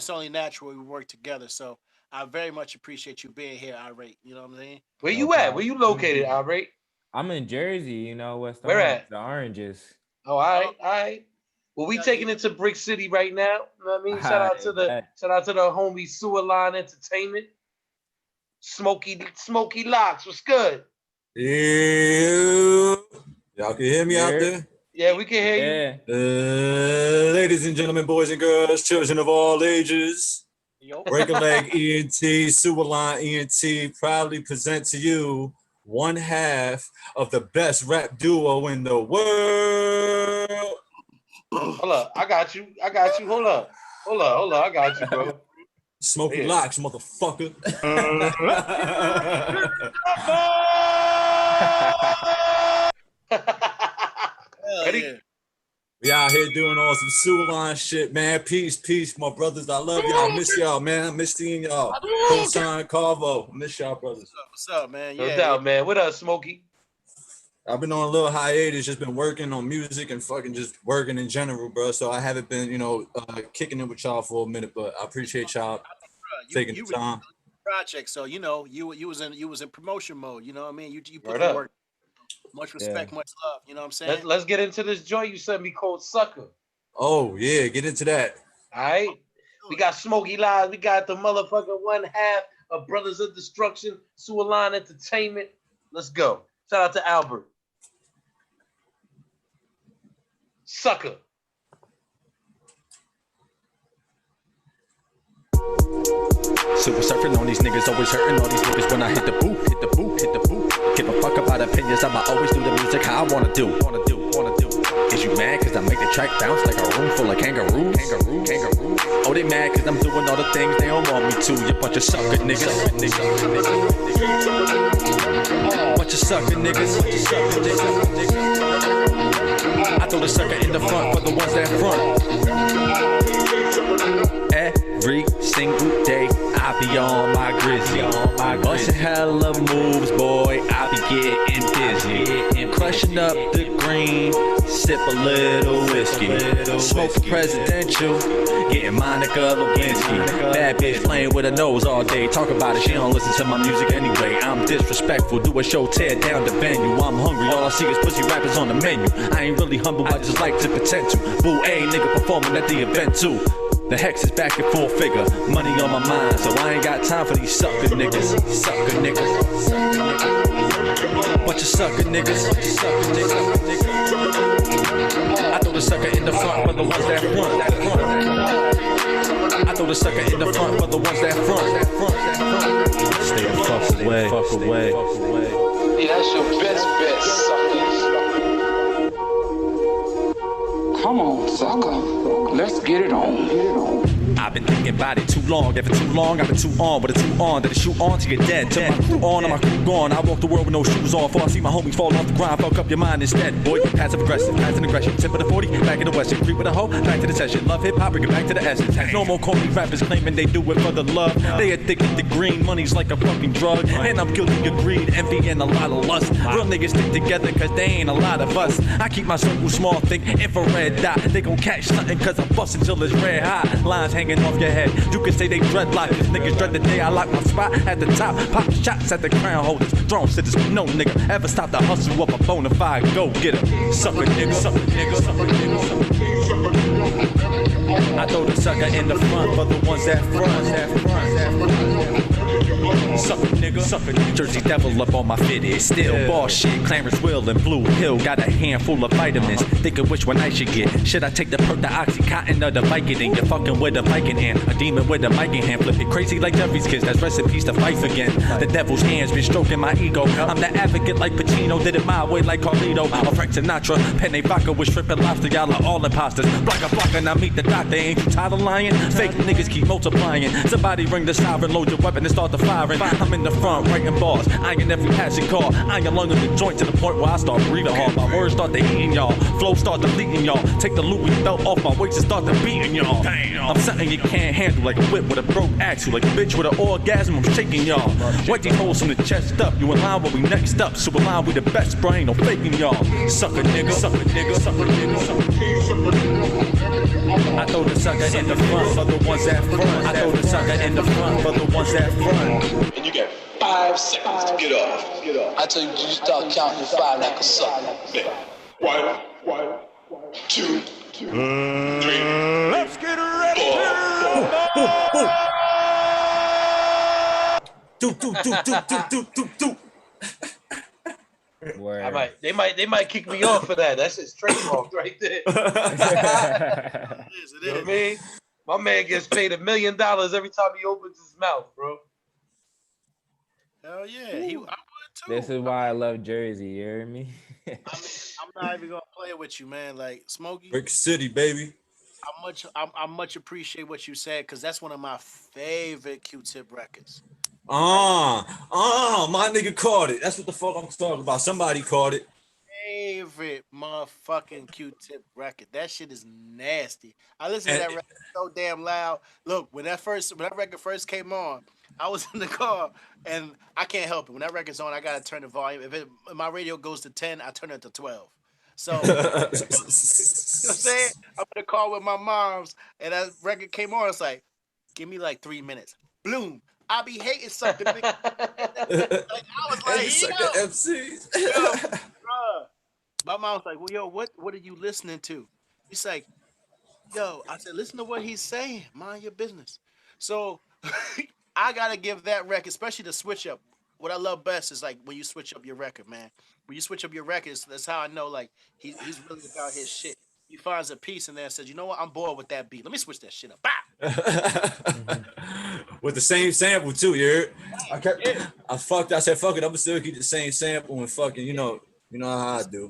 only natural we work together. So I very much appreciate you being here, Irate. You know what I'm saying? Where you at? Where you located, Irate? I'm in Jersey. You know what's Where at? The Oranges. Oh, all right. Well, we taking it to Brick City right now. You know what I mean? Shout out to the homie Sewer Line Entertainment. Smoky Locks, what's good? Yeah. Y'all can hear me out there? Yeah, we can hear you. Ladies and gentlemen, boys and girls, children of all ages. Break a Leg ENT, Sewer Line ENT proudly present to you one half of the best rap duo in the world. Hold up, I got you. Hold up, I got you, bro. Smoky Locks, motherfucker. Ready? We out here doing all some Sewer Line shit, man. Peace, my brothers. I love y'all. I miss y'all, man. I miss seeing y'all. Cosign Carvo. I miss y'all, brothers. What's up, man? No doubt, man. What up, Smokey? I've been on a little hiatus, just been working on music and fucking just working in general, bro. So I haven't been, kicking it with y'all for a minute, but I appreciate y'all taking the time. Project, so you was in promotion mode. You know what I mean? You put the work. Much respect, much love. You know what I'm saying? Let's get into this joint you sent me called Sucker. Oh yeah, get into that. All right. We got Smoky Live. We got the motherfucking one half of Brothers of Destruction, Sewer Line Entertainment. Let's go. Shout out to Albert. Sucker. Super surfing on these niggas, always hurting all these niggas when I hit the boot. Give a fuck about opinions, I'ma always do the music how I wanna do. Is you mad cause I make the track bounce like a room full of kangaroos? Oh, they mad cause I'm doing all the things they don't want me to. You bunch of sucker niggas. Bunch of sucker niggas. I throw the sucker in the front for the ones that front. Every single day I be on my grizzy. Bustin' hella moves, boy, I be getting dizzy. Crushing up the green, sip a little whiskey. Smoke presidential, getting Monica Lewinsky. Bad bitch playing with her nose all day. Talk about it, she don't listen to my music anyway. I'm disrespectful, do a show, tear down the venue. I'm hungry, all I see is pussy rappers on the menu. I ain't really humble, I just like to pretend to. Boo A, nigga performing at the event too. The hex is back in full figure, money on my mind, so I ain't got time for these sucker niggas. Bunch of sucker niggas. I throw the sucker in the front for the ones that front. I throw the sucker in the front for the ones that front. Stay the fuck away. Yeah, that's your best bet, suckers. Come on, sucker. Let's get it on. I've been thinking about it too long, yeah, for too long. I've been too on, but it's too on. That the shoe on till you're dead. Till my crew on and my crew gone. I walk the world with no shoes on. Before I see my homies fall off the grind, fuck up your mind instead. Boy, passive aggressive, passive aggression. Tip of the 40, back in the west. Creep with a hoe, back to the session. Love hip hop, bring it back to the essence. No more corny rappers claiming they do it for the love. They addicted to green, money's like a fucking drug. And I'm guilty of greed, envy, and a lot of lust. Real niggas stick together cause they ain't a lot of us. I keep my circle small, think infrared dot. They gon' catch something cause I'm bustin' till it's red hot. Lines hanging off your head. You can say they dreadlock. These niggas dread the day I lock my spot at the top. Pop shots at the crown holders. Throne sitters. No nigga ever stop the hustle of a bona fide go getter. Sucker nigga. I throw the sucker in the front for the ones that front. Sucker nigga. Jersey Devil up on my fitted. Still ball shit. Clarence Will and Blue Hill. Got a handful of vitamins. Thinking which one I should get. Should I take the perk, the Oxycontin, or the Vicodin? You're fucking with a Viking hand. A demon with a mic in hand. Flip it crazy like Jerry's kids. That's recipes to fight again. The devil's hands been stroking my ego. I'm the advocate like Pacino. Did it my way like Carlito. I'm Frank Sinatra. Penne vodka with shrimp and lobster. Y'all are all imposters. Block a block and I meet the doctor. Ain't you tired of lying? Fake niggas keep multiplying. Somebody ring the siren, load your weapon and start the firing. I'm in the front writing bars, eyeing every passing car. I ain't lunging the joint to the point where I start breathing hard. My words start to eating y'all, flow start deleting y'all. Take the Louis belt off my waist and start to beating y'all. I'm something you can't handle, like a whip with a broke axle, like a bitch with an orgasm. I'm shaking y'all. Wet these holes from the chest up. You in line where we next up, so in line we the best, bro. Ain't no faking y'all. Sucker nigga, sucker nigga, sucker nigga, sucker nigga. I throw the sucker in the front for the ones that front. I throw the sucker in the front for the ones that front. And you get 5 seconds to get off. I tell you, you start counting to 5 like a sucker. 1, 2, 3. Let's get ready. 4. Do. They might kick me off for that. That's just trademark right there. You know what I mean? My man gets paid $1 million every time he opens his mouth, bro. Hell yeah, I would too. This is why I love Jersey. You hear me? I'm not even gonna play with you, man. Like Smokey, Brick City, baby. I much appreciate what you said because that's one of my favorite Q-Tip records. My nigga caught it. That's what the fuck I'm talking about. Somebody caught it. Favorite motherfucking Q-Tip record. That shit is nasty. I listened to that record so damn loud. Look, when that record first came on, I was in the car and I can't help it. When that record's on, I gotta turn the volume. If my radio goes to 10, I turn it to 12. So you know what I'm saying? I'm in the car with my mom's and that record came on. It's like, give me like 3 minutes. Bloom. I be hating something. Like, I was like, yo, bruh. My mom was like, well, yo, what are you listening to? He's like, yo, I said, listen to what he's saying. Mind your business. So I gotta give that record, especially the switch up. What I love best is like when you switch up your record, man. When you switch up your records, that's how I know like he's really about his shit. He finds a piece in there and says, you know what, I'm bored with that beat. Let me switch that shit up. Bah! With the same sample too, you heard? I said, fuck it, I'm gonna still keep the same sample and fucking, you know how I do.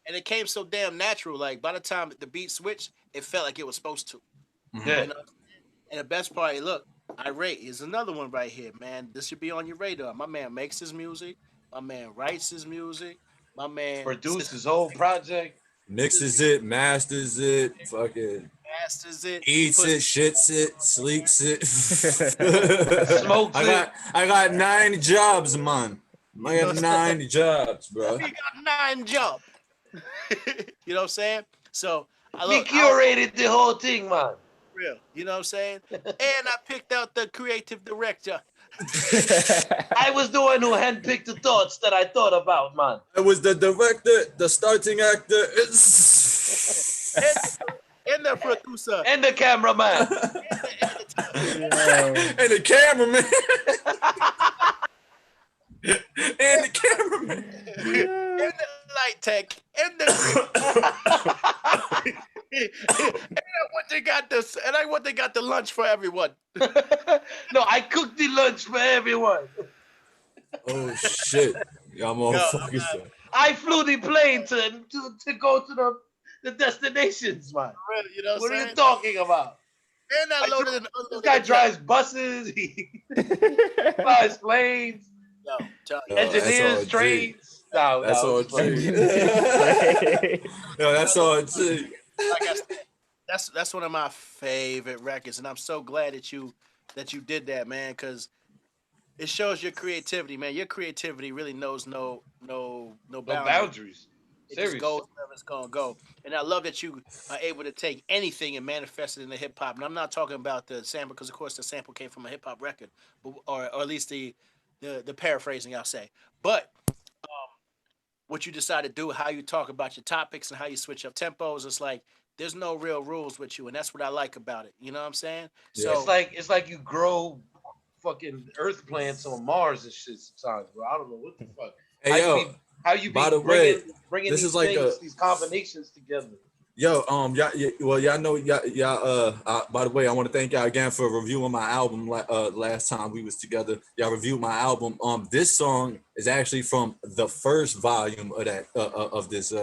And it came so damn natural. Like by the time the beat switched, it felt like it was supposed to. Yeah. You know? And the best part, look, Irate is another one right here, man. This should be on your radar. My man makes his music. My man writes his music. My man produced his whole project. Mixes it, masters it, fucking masters it, eats it, shits it, sleeps it, smokes it. I got 9 jobs, man. I got 9 jobs, bro. We got 9 jobs. You know what I'm saying? So we curated the whole thing, man. Real, you know what I'm saying? And I picked out the creative director. I was the one who handpicked the thoughts that I thought about, man. I was the director, the starting actor, and the producer, and the cameraman, and the cameraman, and the cameraman, and the light tech, and the. And I want they got the lunch for everyone. No, I cooked the lunch for everyone. Oh shit! Y'all motherfuckers. I flew the plane to go to the destinations, man. Really, you know what are you talking about? And I loaded in. This guy drives buses. He flies planes. Engineers, trades. No, that's all trade. No, that's all trade. Like I said, that's one of my favorite records, and I'm so glad that you did that, man, because it shows your creativity, man. Your creativity really knows no boundaries. It just goes wherever it's gonna go, and I love that you are able to take anything and manifest it into hip hop. And I'm not talking about the sample, because of course the sample came from a hip hop record, or at least the paraphrasing, I'll say, but. What you decide to do, how you talk about your topics and how you switch up tempos, it's like there's no real rules with you, and that's what I like about it. You know what I'm saying? Yeah. So it's like you grow fucking earth plants on Mars and shit sometimes, bro. I don't know what the fuck. Hey, how you by the way, bringing this these is like things, these combinations together. Y'all know, by the way, I want to thank y'all again for reviewing my album last time we was together. Y'all reviewed my album. This song is actually from the first volume of that of this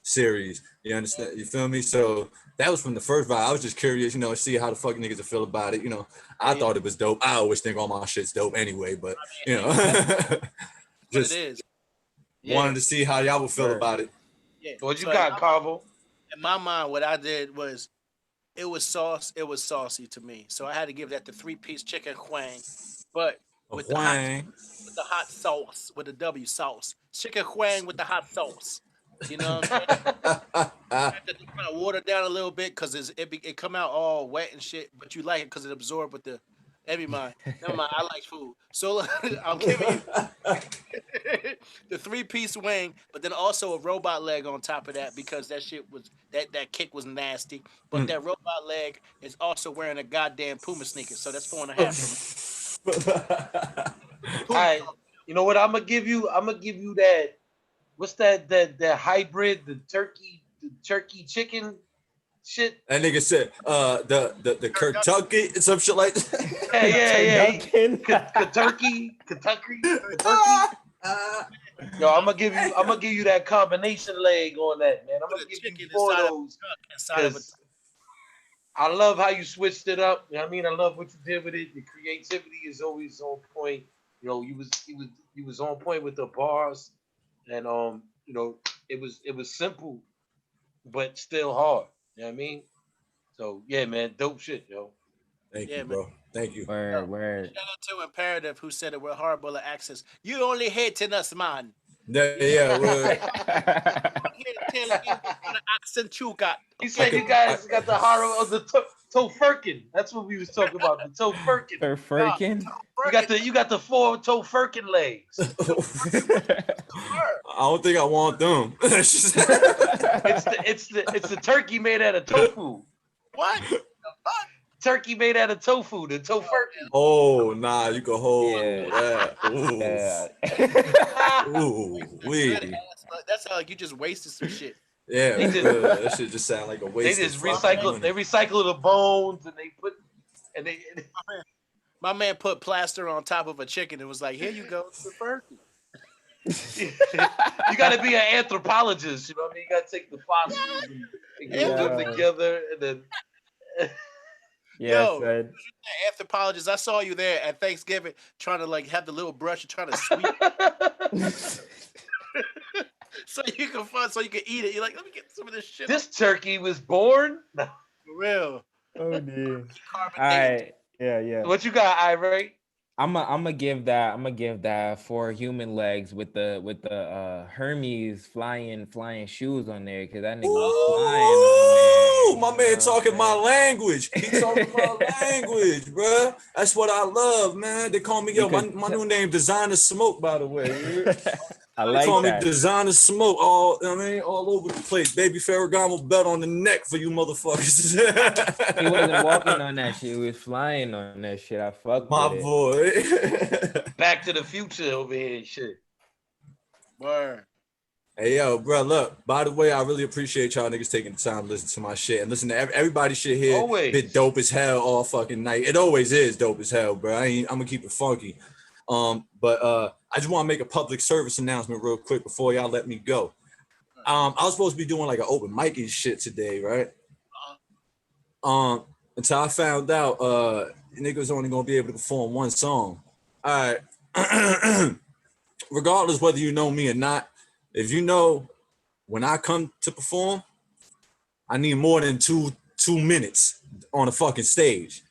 series. You understand? You feel me? So that was from the first vibe. I was just curious, you know, see how the fuck niggas would feel about it. You know, I thought it was dope. I always think all my shit's dope anyway, but you know, just it is. Wanted to see how y'all would feel about it. Yeah. What you got, Carvo? In my mind, what I did was, it was saucy to me. So I had to give that the 3-piece chicken huang, but with the hot sauce, with the W sauce. Chicken huang with the hot sauce. You know what I'm saying? I had to kind of water down a little bit because it come out all wet and shit, but you like it because it absorbed with the. Never mind. I like food. So I'm giving you the 3-piece wing, but then also a robot leg on top of that because that shit was that kick was nasty. But that robot leg is also wearing a goddamn Puma sneaker, so that's 4.5 for me. All right, you know what? I'm gonna give you that. What's that hybrid? The turkey chicken shit. That nigga said the Kentucky, some shit like that. Yeah. Kentucky. Yo, I'm gonna give you that combination leg on that, man. I'm gonna give you 4 of those. I love how you switched it up. You know what I mean? I love what you did with it. The creativity is always on point. You know, you was on point with the bars, and you know, it was simple, but still hard. You know what I mean? So yeah, man, dope shit, yo. Thank you, bro. Thank you. Word. Shout out to Imperative who said it with horrible accents. You only hating us, man. Yeah, word. Accent you got. He said you guys got the horror of the Tofurkin. That's what we was talking about. The Tofurkin. Tofurkin. You got the 4 Tofurkin legs. I don't think I want them. It's the turkey made out of tofu. What? Turkey made out of tofu, the tofurkin. Oh, nah, you can hold that. Ooh, wee. That's how you just wasted some shit. Yeah, that shit just sound like a waste. They just recycle the bones and they my man put plaster on top of a chicken and was like, here you go, tofurkin. You gotta be an anthropologist, you know what I mean? You gotta take the fossils and put them together and then Yo, anthropologist, I saw you there at Thanksgiving trying to like have the little brush and trying to sweep so you can eat it. You're like, let me get some of this shit. This turkey was born? For real. Oh dear. All right. Yeah. What you got, Irate? I'm gonna give that 4 human legs with the Hermes flying shoes on there because that nigga was flying on there. My man talking my language. He talking my language, bruh. That's what I love, man. They call me my new name Designer Smoke, by the way. I like that. They call me Designer Smoke all over the place. Baby Ferragamo belt on the neck for you motherfuckers. He wasn't walking on that shit. He was flying on that shit. I fucked my with boy. Back to the Future over here and shit. Word. Hey, yo, bro, look, by the way, I really appreciate y'all niggas taking the time to listen to my shit and listen to everybody's shit here. Always. Bit dope as hell all fucking night. It always is dope as hell, bro. I'm gonna keep it funky. But I just want to make a public service announcement real quick before y'all let me go. I was supposed to be doing like an open mic and shit today, right? Until I found out niggas only gonna be able to perform 1 song. All right. Regardless whether you know me or not, if you know when I come to perform, I need more than two minutes on a fucking stage.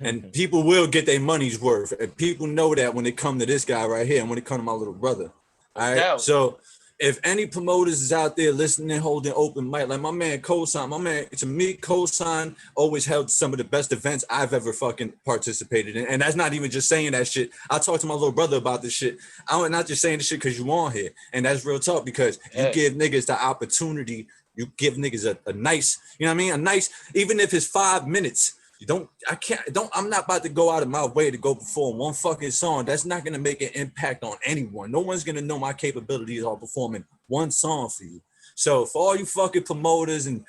And people will get their money's worth. And people know that when they come to this guy right here and when they come to my little brother. All right. So if any promoters is out there listening, holding open mic, like my man Kosan, to me, Kosan always held some of the best events I've ever fucking participated in. And that's not even just saying that shit. I talked to my little brother about this shit. I'm not just saying this shit because you on here. And that's real talk because you give niggas the opportunity. You give niggas a nice, you know what I mean? A nice, even if it's 5 minutes, I'm not about to go out of my way to go perform 1 fucking song. That's not going to make an impact on anyone. No one's going to know my capabilities of performing 1 song for you. So for all you fucking promoters and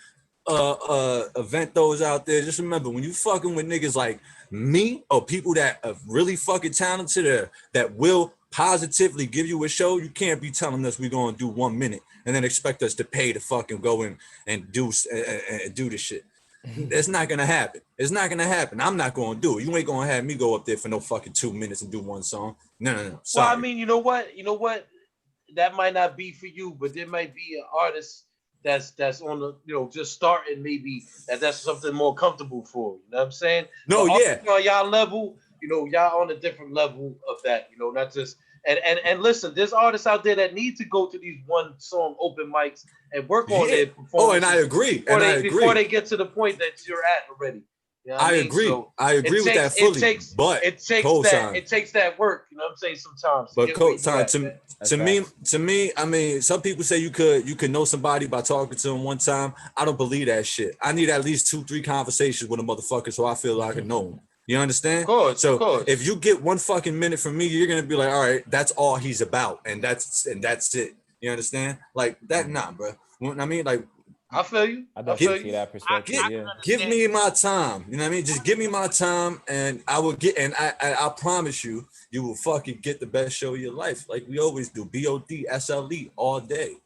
event those out there, just remember when you fucking with niggas like me or people that are really fucking talented that will positively give you a show, you can't be telling us we're going to do 1 minute and then expect us to pay to fucking go in and do this shit. It's not gonna happen. It's not gonna happen. I'm not gonna do it. You ain't gonna have me go up there for no fucking 2 minutes and do one song. No. Sorry. Well, I mean, you know what? That might not be for you, but there might be an artist that's on the, just starting, maybe that's something more comfortable for. You know what I'm saying? No, but yeah. On y'all level, y'all on a different level of that. Not just and listen, there's artists out there that need to go to these one song open mics and work on their performance. Oh, and I agree. Before they get to the point that you're at already. You know what I mean? Agree. So I agree with that fully. It takes that work. You know what I'm saying? Sometimes. But to me, I mean, some people say you could know somebody by talking to them one time. I don't believe that shit. I need at least 2-3 conversations with a motherfucker so I feel like I can know him. You understand? Of course. If you get 1 fucking minute from me, you're gonna be like, all right, that's all he's about, and that's it. You understand? Like that, nah, bro. I mean, like, I feel you. I definitely see that perspective. Give me my time. You know what I mean? Just give me my time, and I will get. And I promise you, you will fucking get the best show of your life, like we always do. BOD, SLE, all day.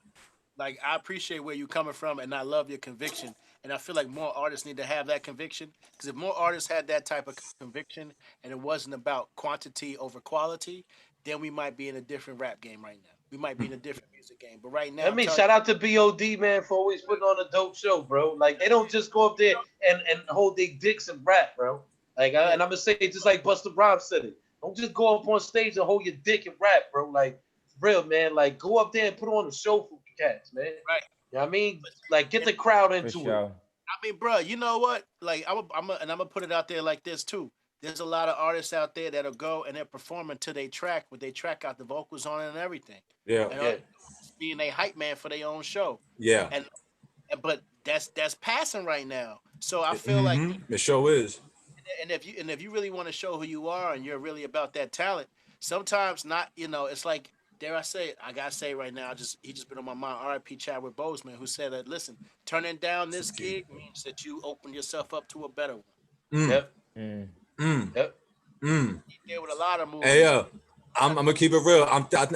Like, I appreciate where you're coming from, and I love your conviction. And I feel like more artists need to have that conviction, because if more artists had that type of conviction and it wasn't about quantity over quality, then we might be in a different rap game right now. We might be in a different music game. But right now, shout out to BOD, man, for always putting on a dope show, bro. Like, they don't just go up there and hold their dicks and rap, bro. Like, and I'm gonna say it just like Busta Rhymes said it. Don't just go up on stage and hold your dick and rap, bro. Like, for real, man. Like, go up there and put on a show for cats, man. Right. You know what I mean? Like, get the crowd into it. I mean, bro, you know what? Like, I'm gonna put it out there like this too. There's a lot of artists out there that'll go and they're performing to their track, with they track out the vocals on it and everything. Yeah. And being a hype man for their own show. Yeah. But that's passing right now. So I feel like the show is. And if you really want to show who you are and you're really about that talent, sometimes not. It's like, dare I say it? I gotta say it right now. He just been on my mind. R.I.P. Chadwick Boseman, who said that, listen, turning down this gig means that you open yourself up to a better one. Yep. Yep. He did with a lot of movies. Hey, I'm gonna keep it real.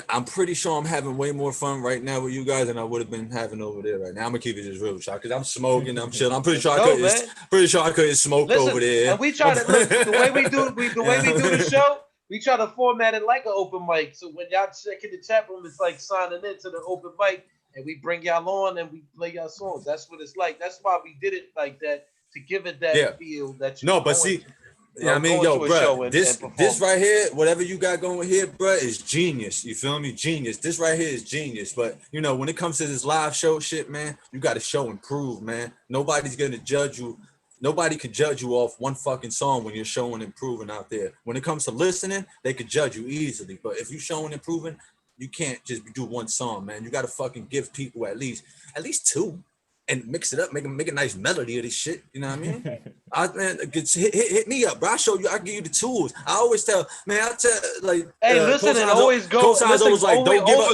I'm pretty sure I'm having way more fun right now with you guys than I would have been having over there right now. I'm gonna keep it just real, because I'm smoking, I'm chilling. I'm pretty sure I couldn't smoke over there. And we try to the way we do the show. We try to format it like an open mic. So when y'all check in the chat room, it's like signing into the open mic, and we bring y'all on and we play y'all songs. That's what it's like. That's why we did it like that, to give it that feel that you. No, but see. Yeah, I mean, yo, bro, this right here, whatever you got going here, bro, is genius. You feel me? Genius. This right here is genius. But, when it comes to this live show shit, man, you got to show and prove, man. Nobody's going to judge you. Nobody could judge you off one fucking song when you're showing and proving out there. When it comes to listening, they could judge you easily. But if you're showing and proving, you can't just do one song, man. You got to fucking give people at least 2. And mix it up, make a nice melody of this shit. You know what I mean? Hit me up, bro. I'll show you. I'll give you the tools. I always tell, man. Hey, listen, and always go. Cosigns always like, don't give up.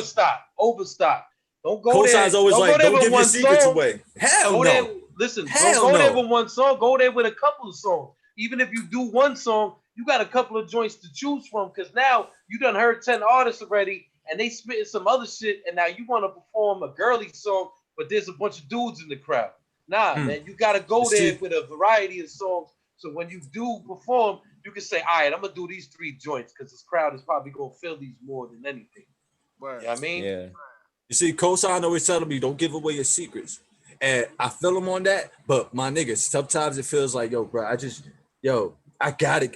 Overstop. Don't go there. Cosigns always like, don't give your secrets away. Hell no. Listen, don't go there with one song. Go there with a couple of songs. Even if you do one song, you got a couple of joints to choose from, because now you done heard 10 artists already, and they spitting some other shit, and now you want to perform a girly song, but there's a bunch of dudes in the crowd. Nah, man, you got to go there with a variety of songs. So when you do perform, you can say, all right, I'm going to do these 3 joints, because this crowd is probably going to feel these more than anything. You know what I mean? Yeah. You see, Cosign always telling me, don't give away your secrets. And I feel him on that, but my niggas, sometimes it feels like, yo, bro, I got it.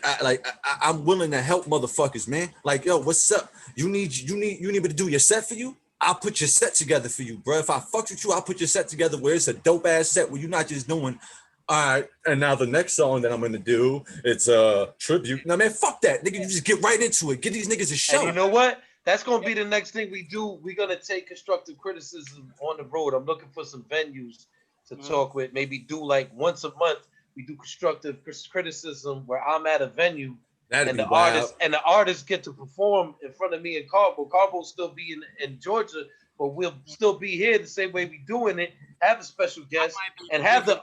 I'm willing to help motherfuckers, man. Like, yo, what's up? You need me to do your set for you? I'll put your set together for you, bro. If I fuck with you, I'll put your set together where it's a dope ass set where you're not just doing, all right, and now the next song that I'm gonna do, it's a tribute. No, man, fuck that. Nigga, you just get right into it. Give these niggas a show. And you know what? That's gonna be the next thing we do. We're gonna take constructive criticism on the road. I'm looking for some venues to talk with. Maybe do like once a month. We do constructive criticism where I'm at a venue. And the artists get to perform in front of me and Carbo. Carbo still be in Georgia, but we'll still be here the same way we doing it. Have a special guest and have the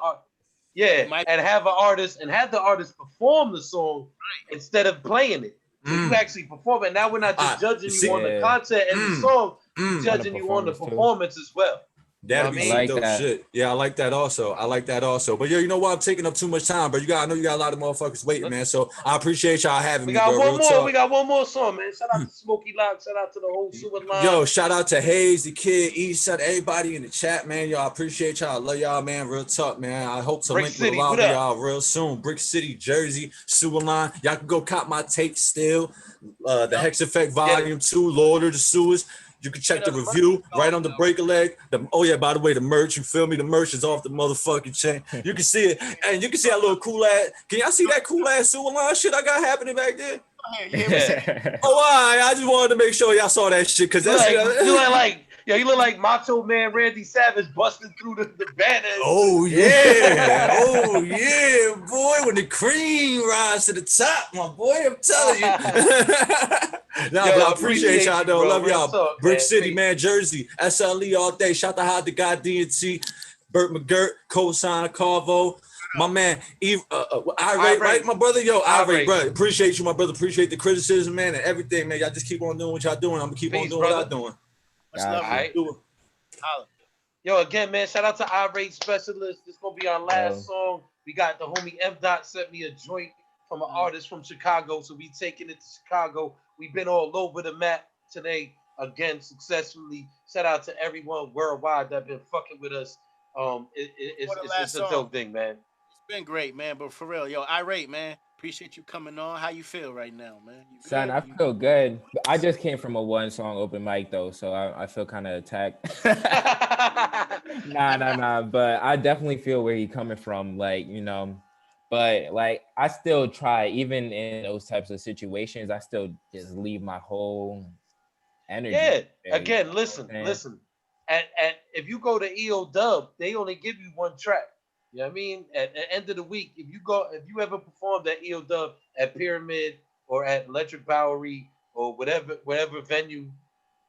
artist perform the song instead of playing it. So you actually perform it. Now we're not just judging you on the content and the song, we're judging you on the performance as well. That'd be some dope that. shit. Yeah, I like that also. But yo, you know what? I'm taking up too much time, bro. I know you got a lot of motherfuckers waiting, man. So I appreciate y'all having me, bro. We got one more song, man. Shout out to Smokey Lock. Shout out to the whole sewer line. Yo, shout out to Hayes, the kid, Eastside, everybody in the chat, man. Y'all appreciate y'all. I love y'all, man. Real talk, man. I hope to Brick link City, with a lot what of up? y'all real soon. Brick City, Jersey, sewer line. Y'all can go cop my tape still. The Hex Effect Volume 2, Lord of the Sewers. You can check the review right on the break a leg. Oh yeah, by the way, the merch, you feel me? The merch is off the motherfucking chain. You can see it, and you can see that little cool ass. Can y'all see that cool ass sewer line shit I got happening back there? Oh, all right. I just wanted to make sure y'all saw that shit because that's you look like Macho Man Randy Savage busting through the banners. Oh yeah, oh yeah, boy. When the cream rises to the top, my boy, I'm telling you. But I appreciate y'all though. Bro. Love y'all. Talk, Brick man. City, man, Jersey, SLE all day. Shout out to God DNT, Burt McGirt, Cosign Carvo. My man, Irate, right, my brother? Yo, Irate, bro. Appreciate you, my brother. Appreciate the criticism, man, and everything, man. Y'all just keep on doing what y'all doing. I'm gonna keep on doing what I'm doing. All right. Yo, again, man, shout out to Irate Specialist. This gonna be our last song. We got the homie M. Dot sent me a joint from an artist from Chicago, so we taking it to Chicago. We've been all over the map today, again, successfully. Shout out to everyone worldwide that been fucking with us. It's a dope thing, man. It's been great, man. But for real, yo, Irate, man. Appreciate you coming on. How you feel right now, man? Son, I feel good. I just came from a 1-song open mic though, so I feel kind of attacked. Nah. But I definitely feel where he coming from, like, you know. But like, I still try, even in those types of situations, I still just leave my whole energy. Yeah. Again, listen. At if you go to EO Dub, they only give you one track. You know what I mean? At the end of the week, if you ever performed at EO Dub at Pyramid or at Electric Bowery or whatever venue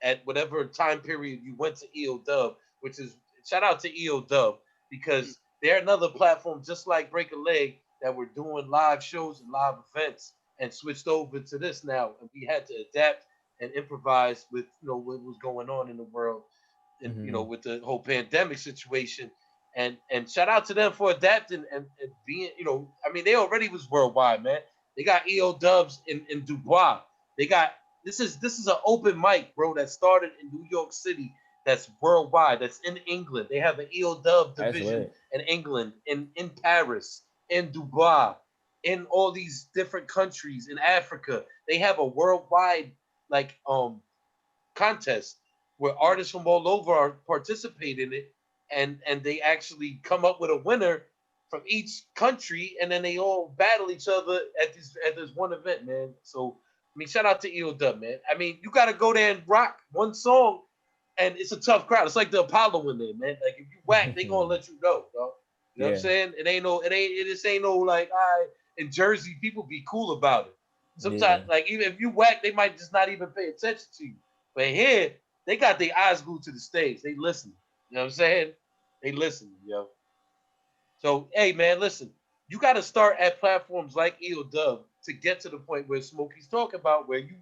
at whatever time period you went to EO Dub, which is shout out to EO Dub because they're another platform just like Break a Leg that were doing live shows and live events and switched over to this now, and we had to adapt and improvise with what was going on in the world, and with the whole pandemic situation. And shout out to them for adapting and being, I mean, they already was worldwide, man. They got EO Dubs in Dubois. They got this is an open mic, bro, that started in New York City. That's worldwide. That's in England. They have an EO Dub division in England, in Paris, in Dubai, in all these different countries in Africa. They have a worldwide contest where artists from all over are participate in it. And they actually come up with a winner from each country, and then they all battle each other at this one event, man. So I mean, shout out to EO Dub, man. I mean, you gotta go there and rock one song, and it's a tough crowd. It's like the Apollo in there, man. Like if you whack, they gonna let you go, dog. You know what I'm saying? It just ain't no like, in Jersey, people be cool about it. Sometimes, like even if you whack, they might just not even pay attention to you. But here, they got their eyes glued to the stage. They listen. You know what I'm saying? They listen, yo. So, hey, man, listen. You got to start at platforms like EO Dub to get to the point where Smokey's talking about, where you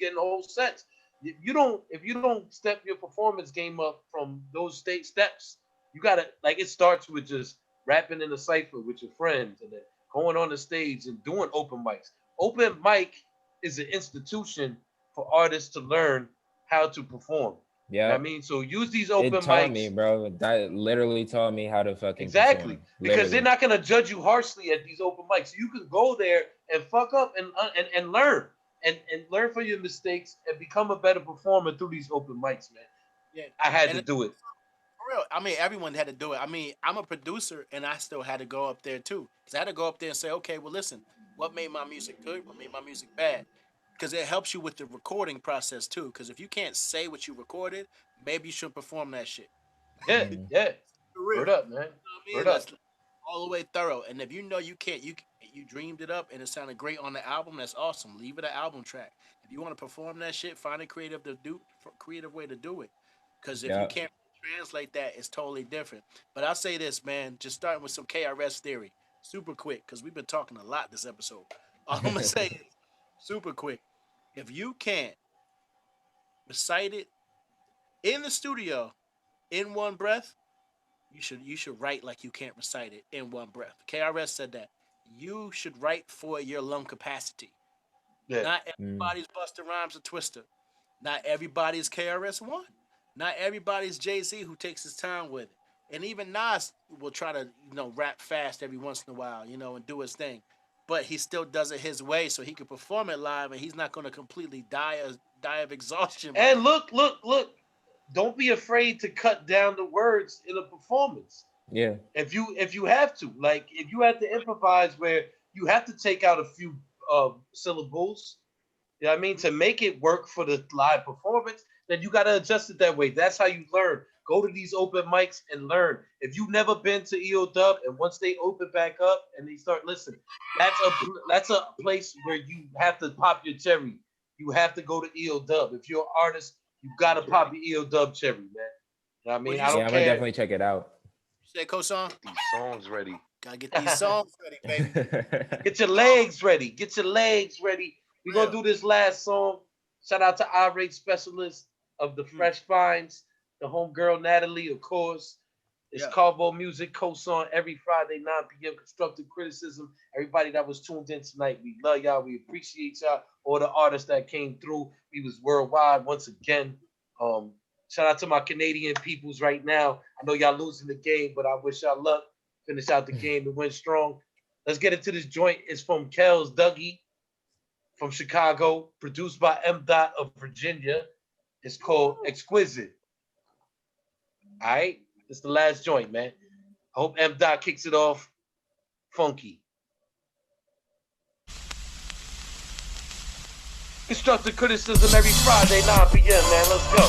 getting whole sets. If you don't step your performance game up from those state steps, you gotta it starts with just rapping in a cipher with your friends and then going on the stage and doing open mics. Open mic is an institution for artists to learn how to perform. Yeah, you know what I mean, so use these open mics. It taught me, bro. That literally taught me how to fucking perform. Because they're not gonna judge you harshly at these open mics. You can go there and fuck up and learn and learn from your mistakes and become a better performer through these open mics, man. Yeah, I had to do it. For real, I mean, everyone had to do it. I mean, I'm a producer and I still had to go up there too, because I had to go up there and say, okay, well, listen, what made my music good? What made my music bad? Because it helps you with the recording process too. Because if you can't say what you recorded, maybe you shouldn't perform that shit. Yeah. Word up, man. Word up. All the way thorough. And if you know you can't, you dreamed it up and it sounded great on the album, that's awesome. Leave it an album track. If you want to perform that shit, find a creative way to do it. Because if you can't translate that, it's totally different. But I'll say this, man, just starting with some KRS theory, super quick, because we've been talking a lot this episode. All I'm gonna say is super quick. If you can't recite it in the studio in one breath, you should write like you can't recite it in one breath. KRS said that. You should write for your lung capacity. Yeah. Not everybody's Busta Rhymes or Twister. Not everybody's KRS-One. Not everybody's Jay-Z who takes his time with it. And even Nas will try to, rap fast every once in a while, and do his thing. But he still does it his way so he can perform it live, and he's not going to completely die of exhaustion. And look. Don't be afraid to cut down the words in a performance. Yeah. If you have to, like if you have to improvise where you have to take out a few syllables, you know what I mean, to make it work for the live performance, then you got to adjust it that way. That's how you learn. Go to these open mics and learn. If you've never been to EO Dub, and once they open back up and they start listening, that's a place where you have to pop your cherry. You have to go to EO Dub. If you're an artist, you gotta pop your EO Dub cherry, man. You know what I mean? I don't care. I'm gonna definitely check it out. Say Kosan. These songs ready. Gotta get these songs ready, baby. Get your legs ready. Get your legs ready. We're gonna do this last song. Shout out to Irate Specialist of the Fresh Finds, the homegirl Natalie, of course. It's Carvo Music, Kosan every Friday, 9 p.m. Constructive Criticism. Everybody that was tuned in tonight, we love y'all. We appreciate y'all. All the artists that came through. We was worldwide once again. Shout out to my Canadian peoples right now. I know y'all losing the game, but I wish y'all luck. Finish out the game and win strong. Let's get into this joint. It's from Kells Dougie from Chicago, produced by M. Dot of Virginia. It's called Exquisite. All right? It's the last joint, man. I hope M. Dot kicks it off funky. Constructive Criticism every Friday, 9 p.m., man. Let's go.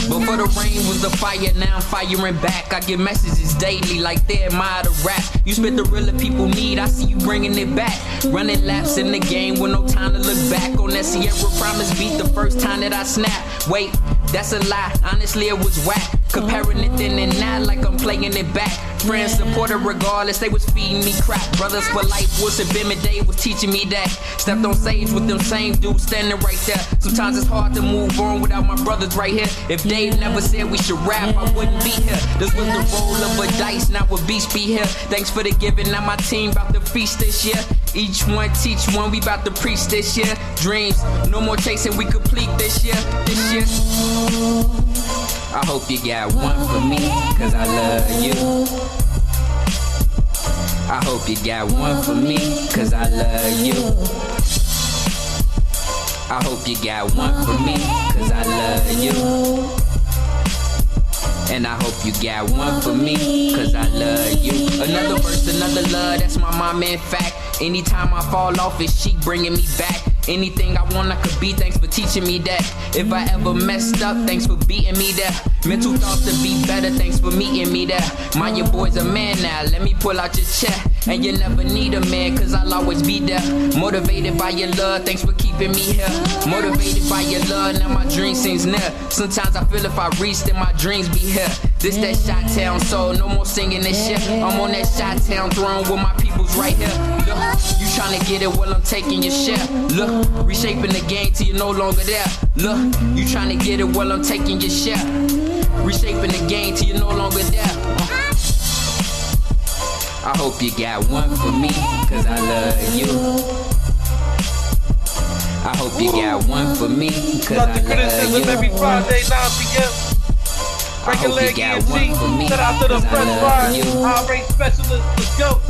Before the rain was the fire, now I'm firing back. I get messages daily like they admire the rap. You spit the real people need, I see you bringing it back. Running laps in the game with no time to look back. On that Sierra Promise beat the first time that I snapped. Wait, that's a lie, honestly it was whack. Comparing it then and now like I'm playing it back. Friends supported regardless, they was feeding me crap. Brothers for life, Wilson Bimide was teaching me that. Stepped on stage with them same dudes standing right there. Sometimes it's hard to move on without my brothers right here. If Dave never said we should rap, I wouldn't be here. This was the roll of a dice, now a beast be here. Thanks for the giving, now my team about to feast this year. Each one teach one, we about to preach this year. Dreams, no more chasing, we complete this year. This year. I hope you got one for me, cause I love you. I hope you got one for me, cause I love you. I hope you got one for me, cause I love you. And I hope you got one for me, cause I love you. Another verse, another love, that's my mom in fact. Anytime I fall off, it's she bringing me back. Anything I want, I could be, thanks for teaching me that. If I ever messed up, thanks for beating me there. Mental thoughts to be better, thanks for meeting me there. My, your boy's a man now, let me pull out your check. And you never need a man, cause I'll always be there. Motivated by your love, thanks for keeping me here. Motivated by your love, now my dream seems near. Sometimes I feel if I reach, then my dreams be here. This that Chi-Town soul, no more singing this shit. I'm on that Chi-Town throne with my peoples right here. Look, you tryna get it while I'm taking your share. Look, reshaping the game till you're no longer there. Look, you tryna get it while I'm taking your share. Reshaping the game till you're no longer there. I hope you got one for me, cause I love you. I hope you got one for me, cause I love you. Every Friday, 9 p.m. Breaking leg ENT. Shout out to the Fresh Fire. Irate Specialist. Let's go.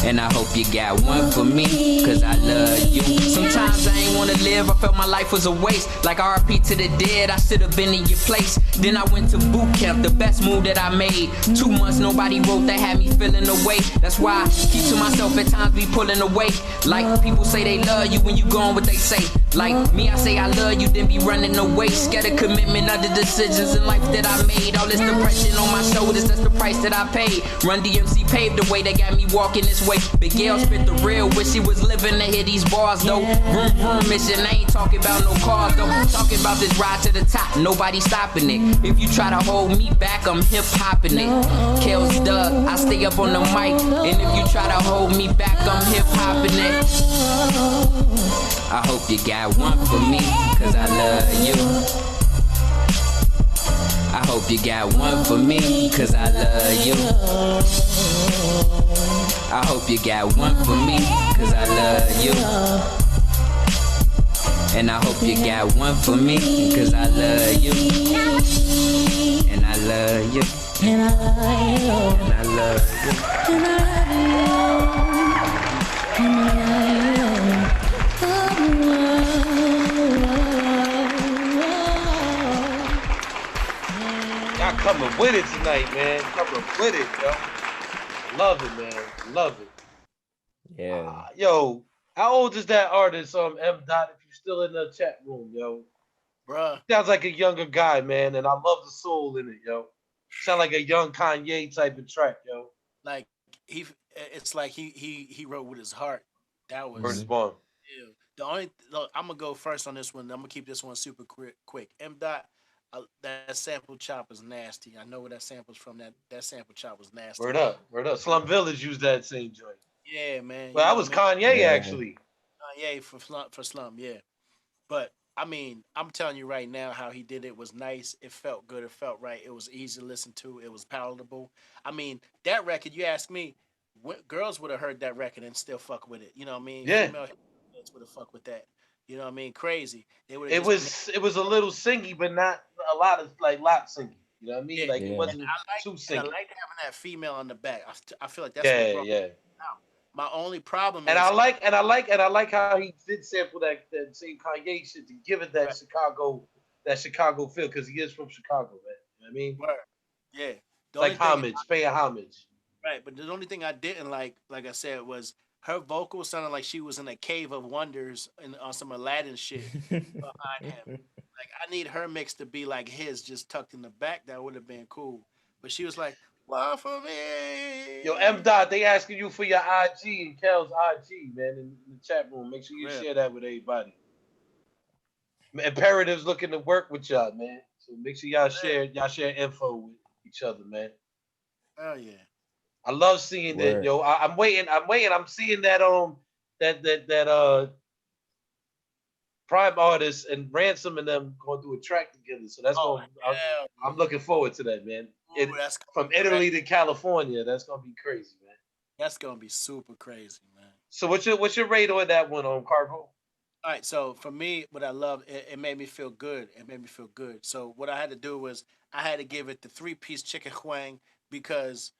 And I hope you got one for me, cause I love you. Sometimes I ain't wanna live, I felt my life was a waste. Like RP to the dead, I should've been in your place. Then I went to boot camp, the best move that I made. 2 months nobody wrote that had me feeling away. That's why I keep to myself at times be pulling away. Like people say they love you when you going what they say. Like me, I say I love you, then be running away. Scared of commitment, other decisions in life that I made. All this depression on my shoulders, that's the price that I paid. Run DMC paved the way, that got me walking this way. Big Gail spit the real, wish she was living to hear these bars though. Vroom vroom mission, I ain't talking about no cars though. Talking about this ride to the top, nobody stopping it. If you try to hold me back, I'm hip hopping it. Kels Doug, I stay up on the mic. And if you try to hold me back, I'm hip hopping it. I hope you got one for me, cause I love you. I hope you got one for me, cause I love you. I hope you got one for me, cause I love you. And I hope you got one for me, cause I love you. And I love you. And I love you. And I love you. And I love you. And I love you. Y'all coming with it tonight, man. Coming with it, yo. Love it, man. Love it. Yeah. Yo, how old is that artist, M. Dot, if you're still in the chat room, yo? Bruh. Sounds like a younger guy, man, and I love the soul in it, yo. Sound like a young Kanye type of track, yo. Like it's like he wrote with his heart. That was First one. Yeah. The only look, I'm gonna go first on this one. I'm gonna keep this one super quick. M. Dot, that sample chop is nasty. I know where that sample's from. That sample chop was nasty. Word up. Slum Village used that same joint. Yeah, man. Well, that was Kanye actually. Kanye for Slum, yeah. But I mean, I'm telling you right now, how he did it was nice. It felt good. It felt right. It was easy to listen to. It was palatable. I mean, that record, you ask me, girls would have heard that record and still fuck with it. You know what I mean? Yeah. Female would have fuck with that. You know what I mean? Crazy. It was a little singy, but not a lot of lot singy. You know what I mean? Like it wasn't too singy. I like having that female on the back. I feel like that's what brought yeah. My only problem and is I like how he did sample that same Kanye shit to give it that Chicago feel, because he is from Chicago, man. You know what I mean? Word. Yeah. Like homage, pay a homage. Right, but the only thing I didn't like I said, was her vocal sounded like she was in a cave of wonders and on some Aladdin shit behind him. Like, I need her mix to be like his, just tucked in the back. That would have been cool. But she was like, "One for me." Yo, M. Dot, they asking you for your IG and Kel's IG, man, in the chat room. Make sure you share that with everybody. Imperative's looking to work with y'all, man. So make sure y'all share info with each other, man. Oh yeah. I love seeing that, yo. I'm waiting. I'm seeing that that Prime Artists and Ransom and them going to do a track together. So that's I'm looking forward to that, man. Ooh, that's from Italy to California. That's gonna be crazy, man. That's gonna be super crazy, man. So what's your rate on that one, Carvo? All right, so for me, what I love, it made me feel good. It made me feel good. So what I had to do was I had to give it the 3-piece chicken huang, because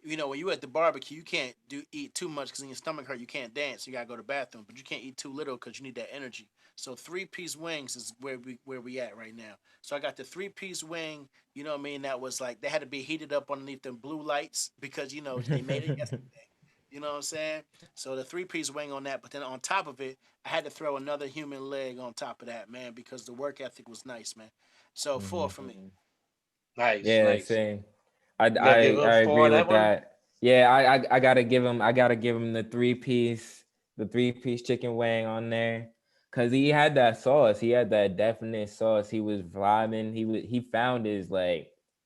you know, when you at the barbecue, you can't eat too much because when your stomach hurt, you can't dance. You gotta go to the bathroom, but you can't eat too little because you need that energy. So 3-piece wings is where we at right now. So I got the 3-piece wing. You know what I mean? That was like, they had to be heated up underneath them blue lights because you know they made it yesterday. You know what I'm saying? So the 3-piece wing on that, but then on top of it, I had to throw another human leg on top of that, man, because the work ethic was nice, man. So 4 for me. Nice. Yeah, nice. Same. I agree with that. Yeah, I gotta give him the 3-piece chicken wing on there, cause he had that sauce. He had that definite sauce. He was vibing. He found his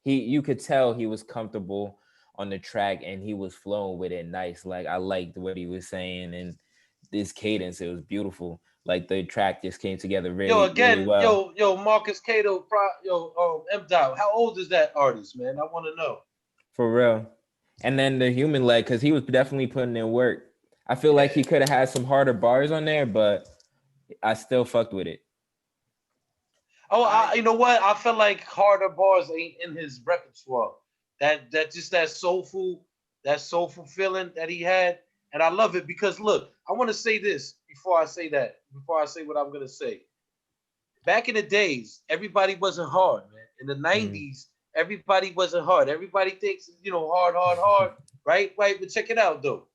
you could tell he was comfortable on the track and he was flowing with it nice. Like I liked what he was saying and this cadence. It was beautiful. Like the track just came together really well. Yo, Marcus Cato, M. Dot, how old is that artist, man? I want to know. For real. And then the human leg, because he was definitely putting in work. I feel like he could have had some harder bars on there, but I still fucked with it. Oh, you know what? I feel like harder bars ain't in his repertoire. That soulful feeling that he had. And I love it because look, I want to say this before I say what I'm gonna say. Back in the days, everybody wasn't hard, man. In the 90s, everybody wasn't hard. Everybody thinks, hard, right? Right, but check it out though.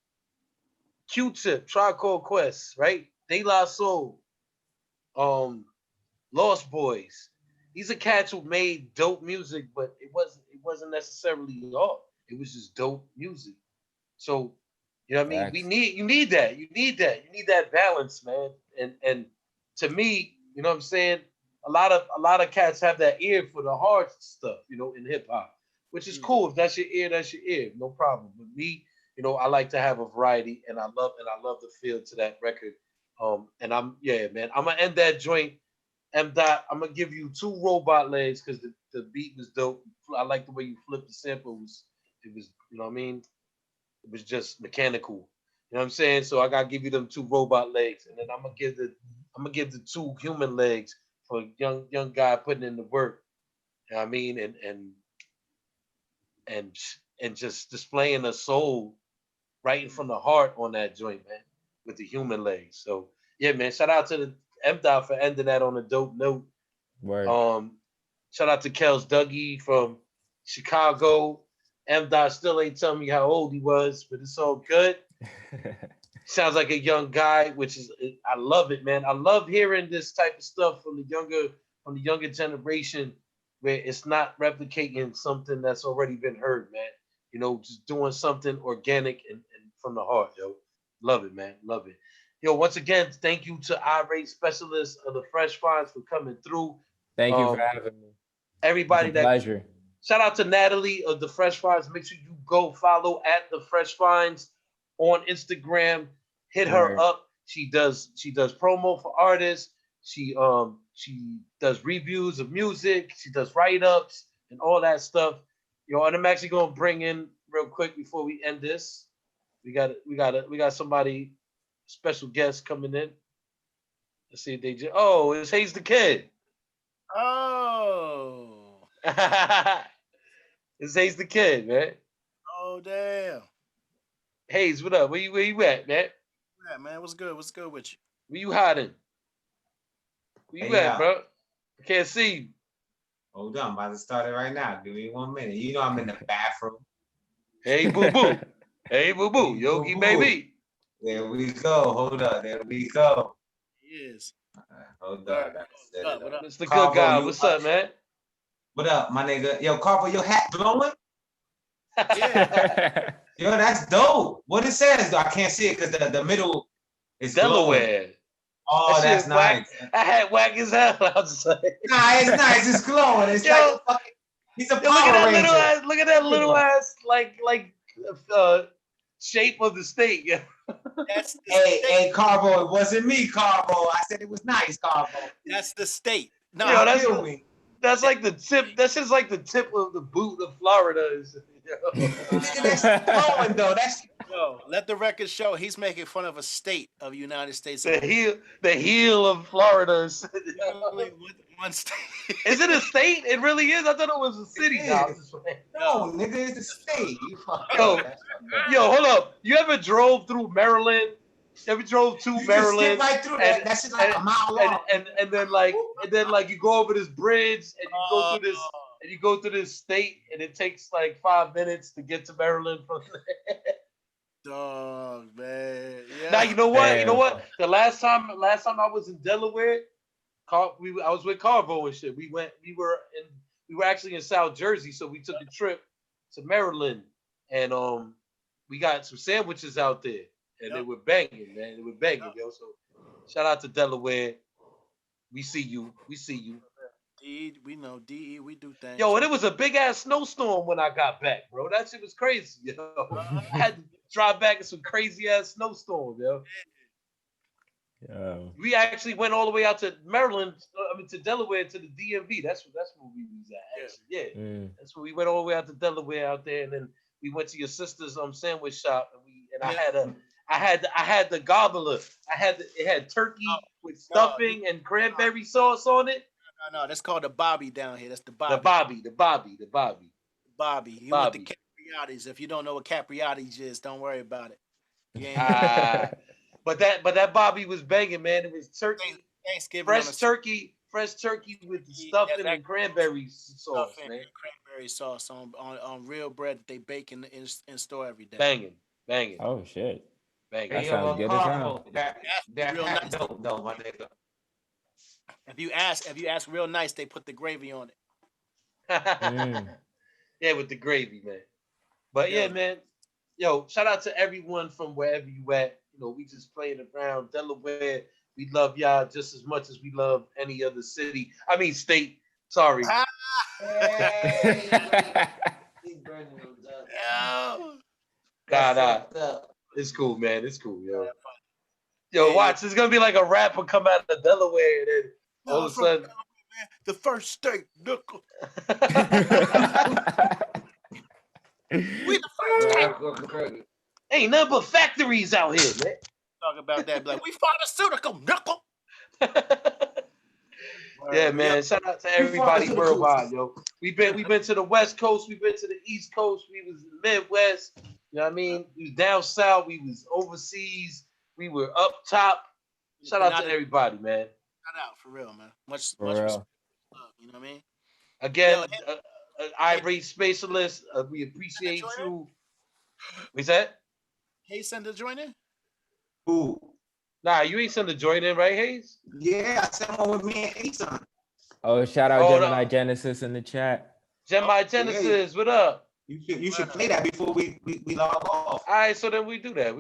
Q-Tip, Tribe Called Quest, right? De La Soul, Lost Boys. These are cats who made dope music, but it wasn't necessarily art. It was just dope music. So, you know what I mean? You need that balance, man. And to me, you know what I'm saying? A lot of cats have that ear for the hard stuff, you know, in hip hop, which is cool. If that's your ear, that's your ear, no problem. But me, you know, I like to have a variety, and I love the feel to that record. And I'm gonna end that joint. M. Dot, I'm gonna give you 2 robot legs because the beat was dope. I like the way you flipped the sample. It was, you know what I mean? It was just mechanical. You know what I'm saying? So I gotta give you them 2 robot legs, and then I'm gonna give the 2 human legs for a young guy putting in the work. You know what I mean? And just displaying the soul right from the heart on that joint, man, with the human legs. So yeah, man, shout out to the M. Dot for ending that on a dope note. Word. Shout out to Kels Dougie from Chicago. M. Dot still ain't telling me how old he was, but it's all good. Sounds like a young guy, which is, I love it, man. I love hearing this type of stuff from the younger generation, where it's not replicating something that's already been heard, man. You know, just doing something organic and from the heart, yo. Love it, man. Love it. Yo, once again, thank you to Irate Specialist of the Fresh Finds for coming through. Thank you for having me. Everybody pleasure. Shout out to Natalie of the Fresh Finds. Make sure you go follow at the Fresh Finds on Instagram. Hit her up. She does promo for artists. She does reviews of music. She does write-ups and all that stuff. Yo, and I'm actually gonna bring in real quick before we end this. We got somebody, special guest coming in. Let's see if they just. Oh, it's Hayes the Kid. Oh. It's Hayes the Kid, man. Oh damn. Hayes, what up? Where you at, man? Yeah, man. What's good? What's good with you? Where you hiding? Where you at, bro? I can't see you. Hold on, I'm about to start it right now. Give me 1 minute. You know I'm in the bathroom. Hey, boo boo. Hey, boo boo. Yogi baby. There we go. Hold up. There we go. He is. Hold up. What up? It's the good guy. What's up, man? What up, my nigga? Yo, Carvo, your hat glowing? Yeah. Yo, that's dope. What it says, though, I can't see it because the middle is Delaware. Glowing. Oh, that's nice. I had whack as hell. I was like, nah, it's nice. It's glowing. It's like a fucking. He's a Power Ranger. Look at that little ass, like shape of the state. Yeah. Hey, Carvo, it wasn't me, Carvo. I said it was nice, Carvo. That's the state. No, that's like the tip. That's just like the tip of the boot of Florida. That's glowing though. Yo, let the record show he's making fun of a state of the United States. The heel of Florida. One state. Is it a state? It really is. I thought it was a city. No, nigga, it's a state. Yo, hold up. You ever drove through Maryland? Ever drove to Maryland? Skip right through that. That shit's like a mile long. And then you go over this bridge and you go through this. And you go through this state, and it takes like 5 minutes to get to Maryland from there. Dog, man. Yeah. Now you know what? Damn. You know what? The last time I was in Delaware, I was with Carvo and shit. We were actually in South Jersey, so we took a trip to Maryland, and we got some sandwiches out there, and they were banging, man. They were banging, yo. So shout out to Delaware. We see you. We know DE, we do things. Yo, and it was a big ass snowstorm when I got back, bro. That shit was crazy, yo. I had to drive back in some crazy ass snowstorm, yo. We actually went all the way out to Maryland, to Delaware, to the DMV. That's where we was at. Actually. Yeah. That's where we went all the way out to Delaware out there, and then we went to your sister's sandwich shop, and I had the gobbler. It had turkey with stuffing and cranberry sauce on it. No, that's called the Bobby down here. That's the Bobby. The Bobby. You want the Capriati's. If you don't know what Capriati's is, don't worry about it. But that Bobby was banging, man. It was turkey, Thanksgiving, fresh turkey with the stuffing and cranberry sauce, man. Cranberry sauce on real bread that they bake in store every day. Banging. Oh shit. Banging. That sounds good as hell. That real nice dope, though, my nigga. If you ask real nice, they put the gravy on it. Yeah, with the gravy, man. But yeah, man. Yo, shout out to everyone from wherever you at. You know, we just playing around Delaware. We love y'all just as much as we love any other city. I mean state. Sorry. Nah. It's cool, man. It's cool, yo. Yo, watch. It's gonna be like a rapper come out of Delaware and then all of a sudden. The first state, nickel. We the first state. Ain't nothing but factories out here, man. Talk about that, like we pharmaceutical, nickel. Yeah, man. Shout out to everybody worldwide, yo. We've been to the West Coast, we've been to the East Coast, we was in the Midwest. You know what I mean? We was down south, we was overseas, we were up top. Shout out to everybody, man. Shout out for real, man. Much real. Respect. You know what I mean? Again, Irate Specialist, we appreciate you. What's that? Hayes send the joint in? Who? Nah, you ain't send the joint in, right, Hayes? Yeah, I sent one with me and Ason. Oh, shout out Gemini Genesis in the chat. Gemini Genesis, what up? You should play that before we log off. All right, so then we do that.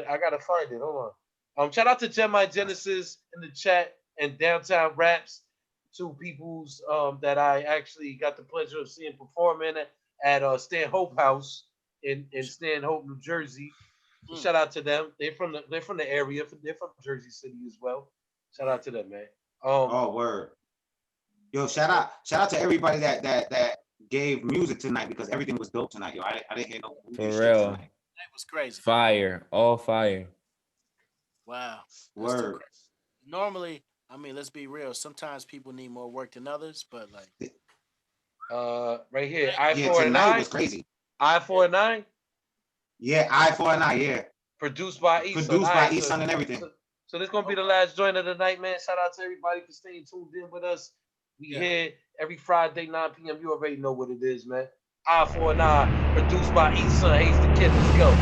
I gotta find it. Hold on. Shout out to Gemini Genesis in the chat and Downtown Raps, two peoples that I actually got the pleasure of seeing performing at Stanhope House in Stanhope, New Jersey. So shout out to them. They're from the area. They're from Jersey City as well. Shout out to them, man. Word. Yo, shout out to everybody that gave music tonight because everything was dope tonight. Yo, I didn't hear no for real. That was crazy. Fire, all fire. Wow. Word. Normally, I mean, let's be real. Sometimes people need more work than others, but like, right here, I-4 and 9 was crazy. I-4 and 9. Yeah, I-4 and 9. Yeah. Produced by Eson. And everything. So this gonna be the last joint of the night, man. Shout out to everybody for staying tuned in with us. We here every Friday, 9 p.m. You already know what it is, man. I-4 and 9, produced by Eson, Hayes the Kid. Let's go.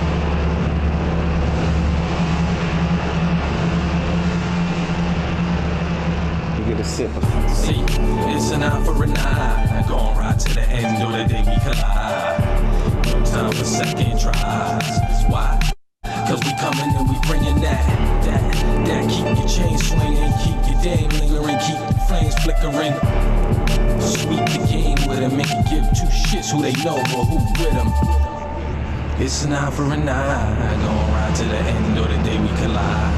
Get a sip of it. See, it's an eye for an eye. Gonna ride to the end of the day we collide. No time for second tries. Why? Cause we coming and we bringing that keep your chain swinging, keep your dame lingering, keep the flames flickering. Sweep the game with them, make it give two shits who they know or who with them. It's an eye for an eye. Gonna ride to the end of the day we collide.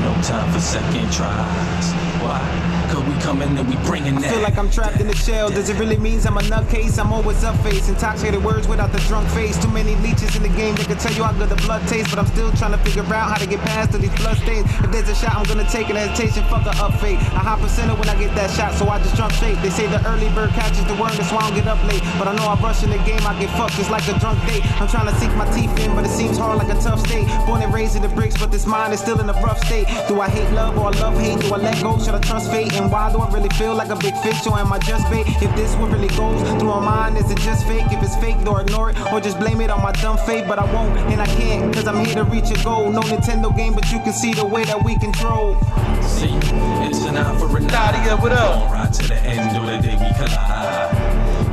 No time for second tries. Why? Cause we coming and we bringing that. I feel like I'm trapped in a shell. Does it really mean I'm a nutcase? I'm always up face. Intoxicated words without the drunk face. Too many leeches in the game that can tell you how good the blood tastes. But I'm still trying to figure out how to get past all these blood stains. If there's a shot, I'm gonna take an hesitation. Fuck a up fate. I hop a center when I get that shot, so I just jump straight. They say the early bird catches the worm, that's why I don't get up late. But I know I rush in the game, I get fucked just like a drunk date. I'm trying to sink my teeth in, but it seems hard like a tough state. Born and raised in the bricks, but this mind is still in a rough state. Do I hate love or I love hate? Do I let go? Should I trust fate? And why do I really feel like a big fish, or am I just bait? If this what really goes through my mind, is it just fake? If it's fake, do I ignore it or just blame it on my dumb fate? But I won't and I can't, cause I'm here to reach a goal. No Nintendo game, but you can see the way that we control. See, it's an eye for an eye. What up? Gonna ride to the end of the day we collide.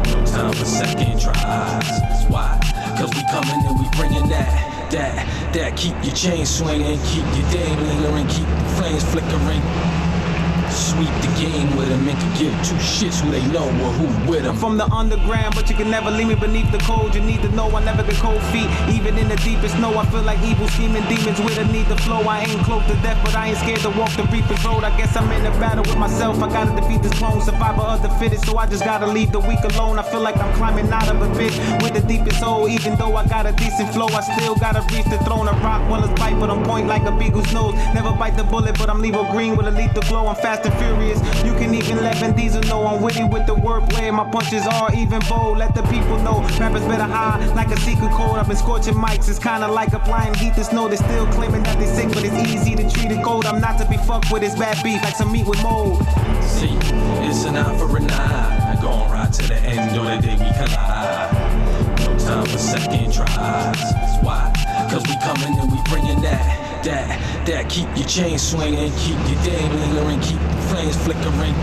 No time for second tries. Why? Cause we coming and we bringing that keep your chain swinging, keep your dame lingering, keep the flames flickering. Sweep the game with them and can give two shits who they know or who with them. I'm from the underground, but you can never leave me beneath the cold. You need to know I never get cold feet. Even in the deepest snow, I feel like evil scheming demons with a need to flow. I ain't close to death, but I ain't scared to walk the reaper's road. I guess I'm in a battle with myself. I gotta defeat this clone, survivor of the fittest. So I just gotta leave the weak alone. I feel like I'm climbing out of a pit with the deepest hole. Even though I got a decent flow, I still gotta reach the throne. A rock well as bite, but I'm point like a beagle's nose. Never bite the bullet, but I'm Levo Green with a lethal glow. I'm fast and furious. You can even let Vin Diesel know I'm witty with the wordplay. My punches are even bold. Let the people know rappers better hide like a secret code. I've been scorching mics. It's kinda like applying heat to snow. They still claiming that they sick, but it's easy to treat it cold. I'm not to be fucked with. It's bad beef like some meat with mold. See, it's an eye for an eye. Gonna ride to the end of the day we collide. No time for second tries. Why? Cause we coming and we bringing that that. Keep your chain swinging, keep your day lingering, keep the flames flickering.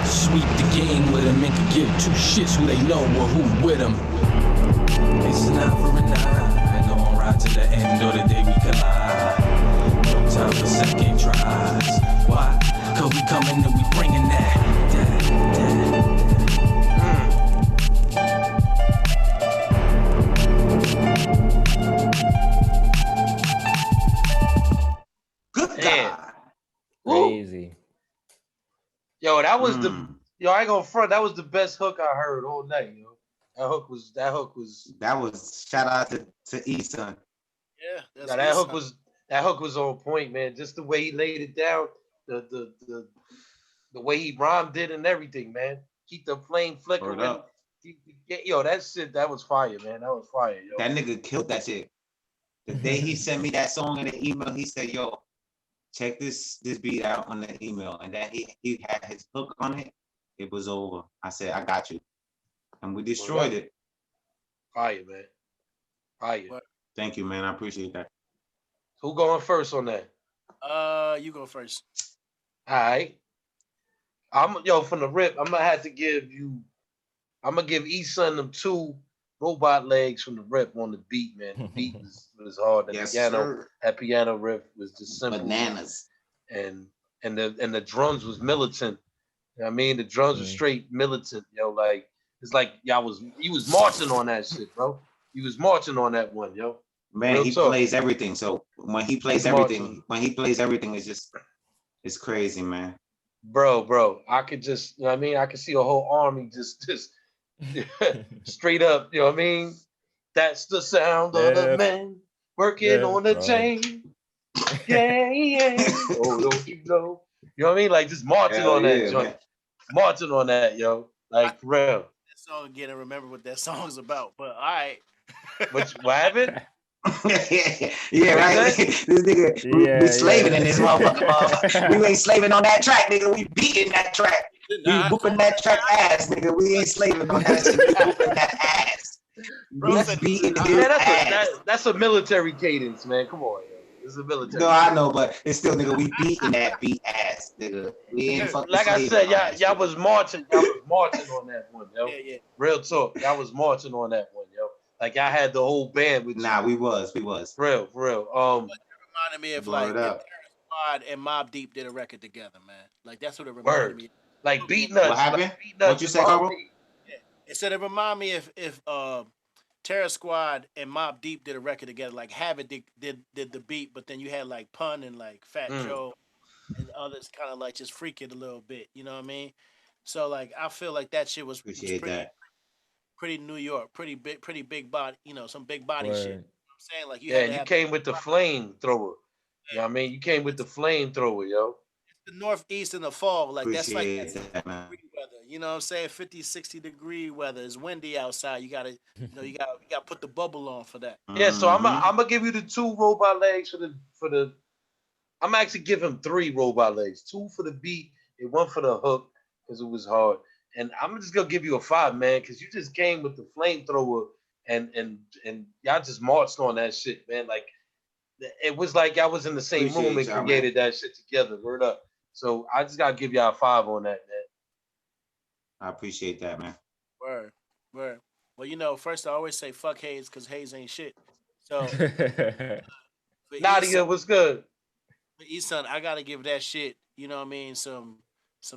Sweep the game with them and can give two shits who they know or who with them. It's an eye for an eye, and on right to the end of the day we collide. No time for second tries. Why? Cause we coming and we bringing that. Good God. Crazy. Yo, that was yo, I ain't gonna front. That was the best hook I heard all night, yo. That hook was shout out to E-Son. Yeah, that's that hook was on point, man. Just the way he laid it down, the way he rhymed it and everything, man. Keep the flame flickering. Yo, that shit, that was fire, man. That was fire, yo. That nigga killed that shit. The day he sent me that song in the email, he said, yo, check this beat out on the email. And then he had his hook on it. It was over. I said, I got you. And we destroyed it. Fire, man. Fire. Thank you, man. I appreciate that. Who going first on that? You go first. All right. From the rip, I'm gonna give E-Son them 2 robot legs from the rip on the beat, man. The beat was hard. That piano riff was just simple. Bananas. And the drums was militant. You know what I mean? The drums were straight militant, yo. Like it's like he was marching on that shit, bro. He was marching on that one, yo. Man, Real he talk. plays everything. So when he plays everything, it's crazy, man. Bro, I could just, you know what I mean? I could see a whole army just straight up, you know what I mean? That's the sound of the man working on the chain. Yeah. Oh, don't you know? You know what I mean? Like just marching on that joint. Man. Marching on that, yo. Like for real. That song again, I remember what that song's about, but all right. What happened? Yeah, right. This nigga, we slaving in this motherfucker. We ain't slaving on that track, nigga. We beating that track. We whooping that track ass, nigga. We ain't slaving on that shit. We whooping that ass. Bro, that's a military cadence, man. Come on, yo. It's a military. No, I know, but it's still, nigga. We beating that beat ass, nigga. We ain't fucking. Like I said, y'all was marching. Y'all was marching on that one, yo. Yeah. Real talk. Y'all was marching on that one, yo. Like I had the whole band with you. Nah, we was. For real. It reminded me of like Terror Squad and Mobb Deep did a record together, man. Like that's what it reminded me of. Like Beat Nuts. What happened? What you say, Carl? Yeah. It said it reminded me if Terror Squad and Mobb Deep did a record together, like Havoc did the beat, but then you had like Pun and like Fat Joe and others kind of like just freak it a little bit, you know what I mean? So like I feel like that shit was pretty New York, pretty big body, you know, some big body shit. You know what I'm saying? Like you came with the flamethrower. You know what I mean? You came with the flamethrower, yo. It's the Northeast in the fall, like Appreciate that's like that, man. weather. You know what I'm saying? 50, 60 degree weather. It's windy outside. You gotta put the bubble on for that. Yeah, so I'm gonna give you the 2 robot legs for the I'm actually give him 3 robot legs. 2 for the beat and 1 for the hook, because it was hard. And I'm just gonna give you a 5, man, because you just came with the flamethrower and y'all just marched on that shit, man. Like it was like y'all was in the same room and created that shit together. Word up. So I just gotta give y'all a 5 on that, man. I appreciate that, man. Word. Well, you know, first I always say fuck Hayes because Hayes ain't shit. So Nadia, what's good? For E-Son, I gotta give that shit, you know what I mean, some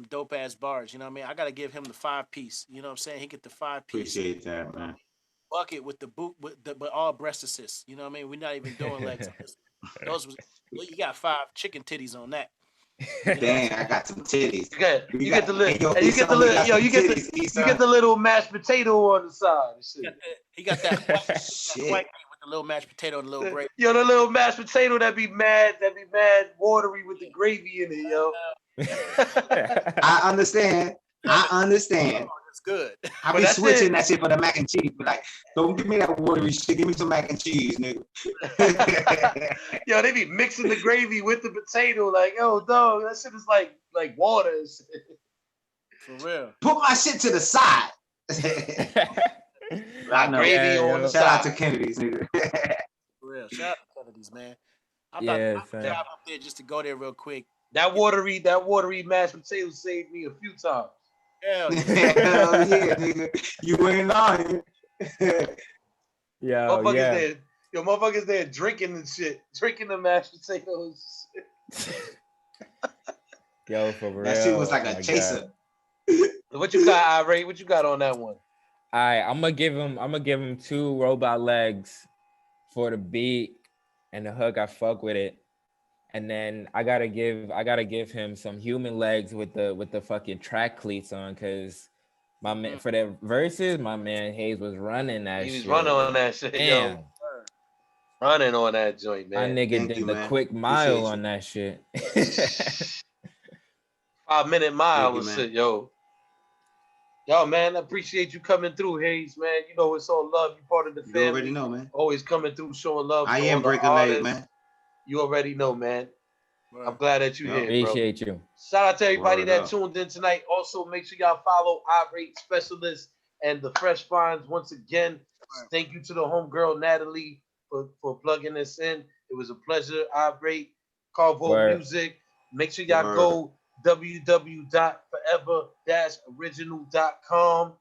dope ass bars, you know what I mean? I gotta give him the 5-piece, you know what I'm saying? He get the 5-piece. Appreciate that, man. Bucket with the boot but all breast assists, you know what I mean? We're not even doing legs. You got 5 chicken titties on that. Dang, I got some titties. You get the little mashed potato on the side. Shit. He got that white with the little mashed potato and the little gravy. Yo, the little mashed potato that be mad watery with the gravy in it, yo. I understand. It's good. I be switching that shit for the mac and cheese. But like, don't give me that watery shit. Give me some mac and cheese, nigga. Yo, they be mixing the gravy with the potato. Like, yo, dog, that shit is like water. For real. Put my shit to the side. Gravy on the side. Shout out to Kennedy's, nigga. For real. Shout out to Kennedy's, man. I thought I'd drive up there just to go there real quick. That watery mashed potato saved me a few times. Hell yeah, nigga. You ain't lying. Motherfuckers motherfuckers there drinking and shit. Drinking the mashed potatoes. Yo, for real. That shit was like a chaser. What you got, Irate? What you got on that one? All right, I'm gonna give him 2 robot legs for the beat and the hook. I fuck with it. And then I gotta give him some human legs with the fucking track cleats on, cause my man for the verses, my man Hayes was running that shit. He was running on that shit, Damn. yo. Running on that joint, man. My nigga did the quick mile on that shit. 5-minute mile and shit, yo. Yo, man, I appreciate you coming through, Hayes, man. You know it's all love. You part of the family. You already know, man. Always coming through, showing love. I am breaking leg, man. You already know, man. I'm glad that you're here, bro. Appreciate you. Shout out to everybody that tuned in tonight. Also, make sure y'all follow Irate Specialist and the Fresh Finds once again. Thank you to the homegirl Natalie for plugging this in. It was a pleasure. Irate, Carvo Music. Make sure y'all go www.forever-original.com,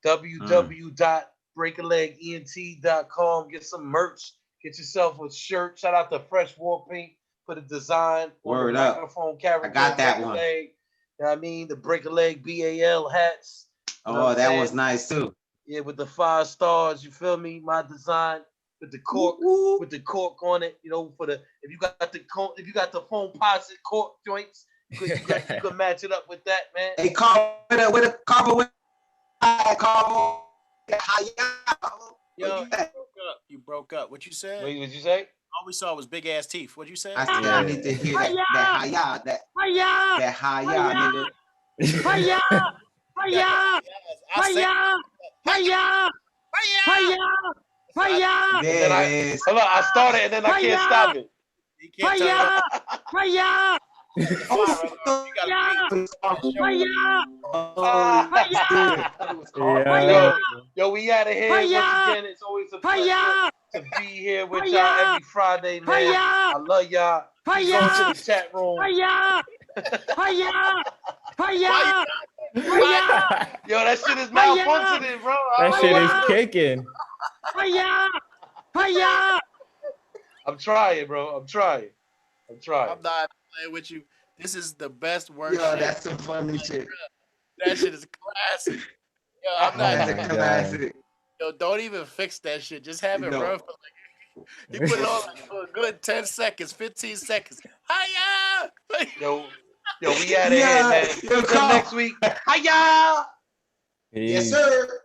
www.breakalegent.com. Get some merch. Get yourself a shirt. Shout out to Fresh War Paint for the design. Word up. Microphone character. I got that one. You know what I mean? The Break a Leg BAL hats. Oh, that was nice too. Yeah, with the 5 stars. You feel me? My design with the cork, with the cork on it. You know, if you got the foam posit cork joints, you could match it up with that, man. Hey, Carvo, Yo, you broke up. What you said? What'd you say? All we saw was big ass teeth. What'd you say? I said I need to hear that hi-ya, that hi-ya, nigga. Hi-ya! Hi-ya! Hi-ya! Hi-ya! There it is. Hold on, I started and then I can't stop it. Hiya! Hiya! Yo, we out of here once again. It's always a pleasure to be here with y'all every Friday, man. I love y'all. Go to the chat room. Yo, that shit is malfunctioning, bro. That shit is kicking. I'm trying, bro. I'm trying. I'm not playing with you. This is the best work. Yo, that's some funny shit. That shit is classic. Yo, I'm not classic. Yo, don't even fix that shit. Just have it run for like. You put it on like for a good 10 seconds, 15 seconds. Hiya! Yo, we out of here, man. Until next week. Hiya! Yes, sir.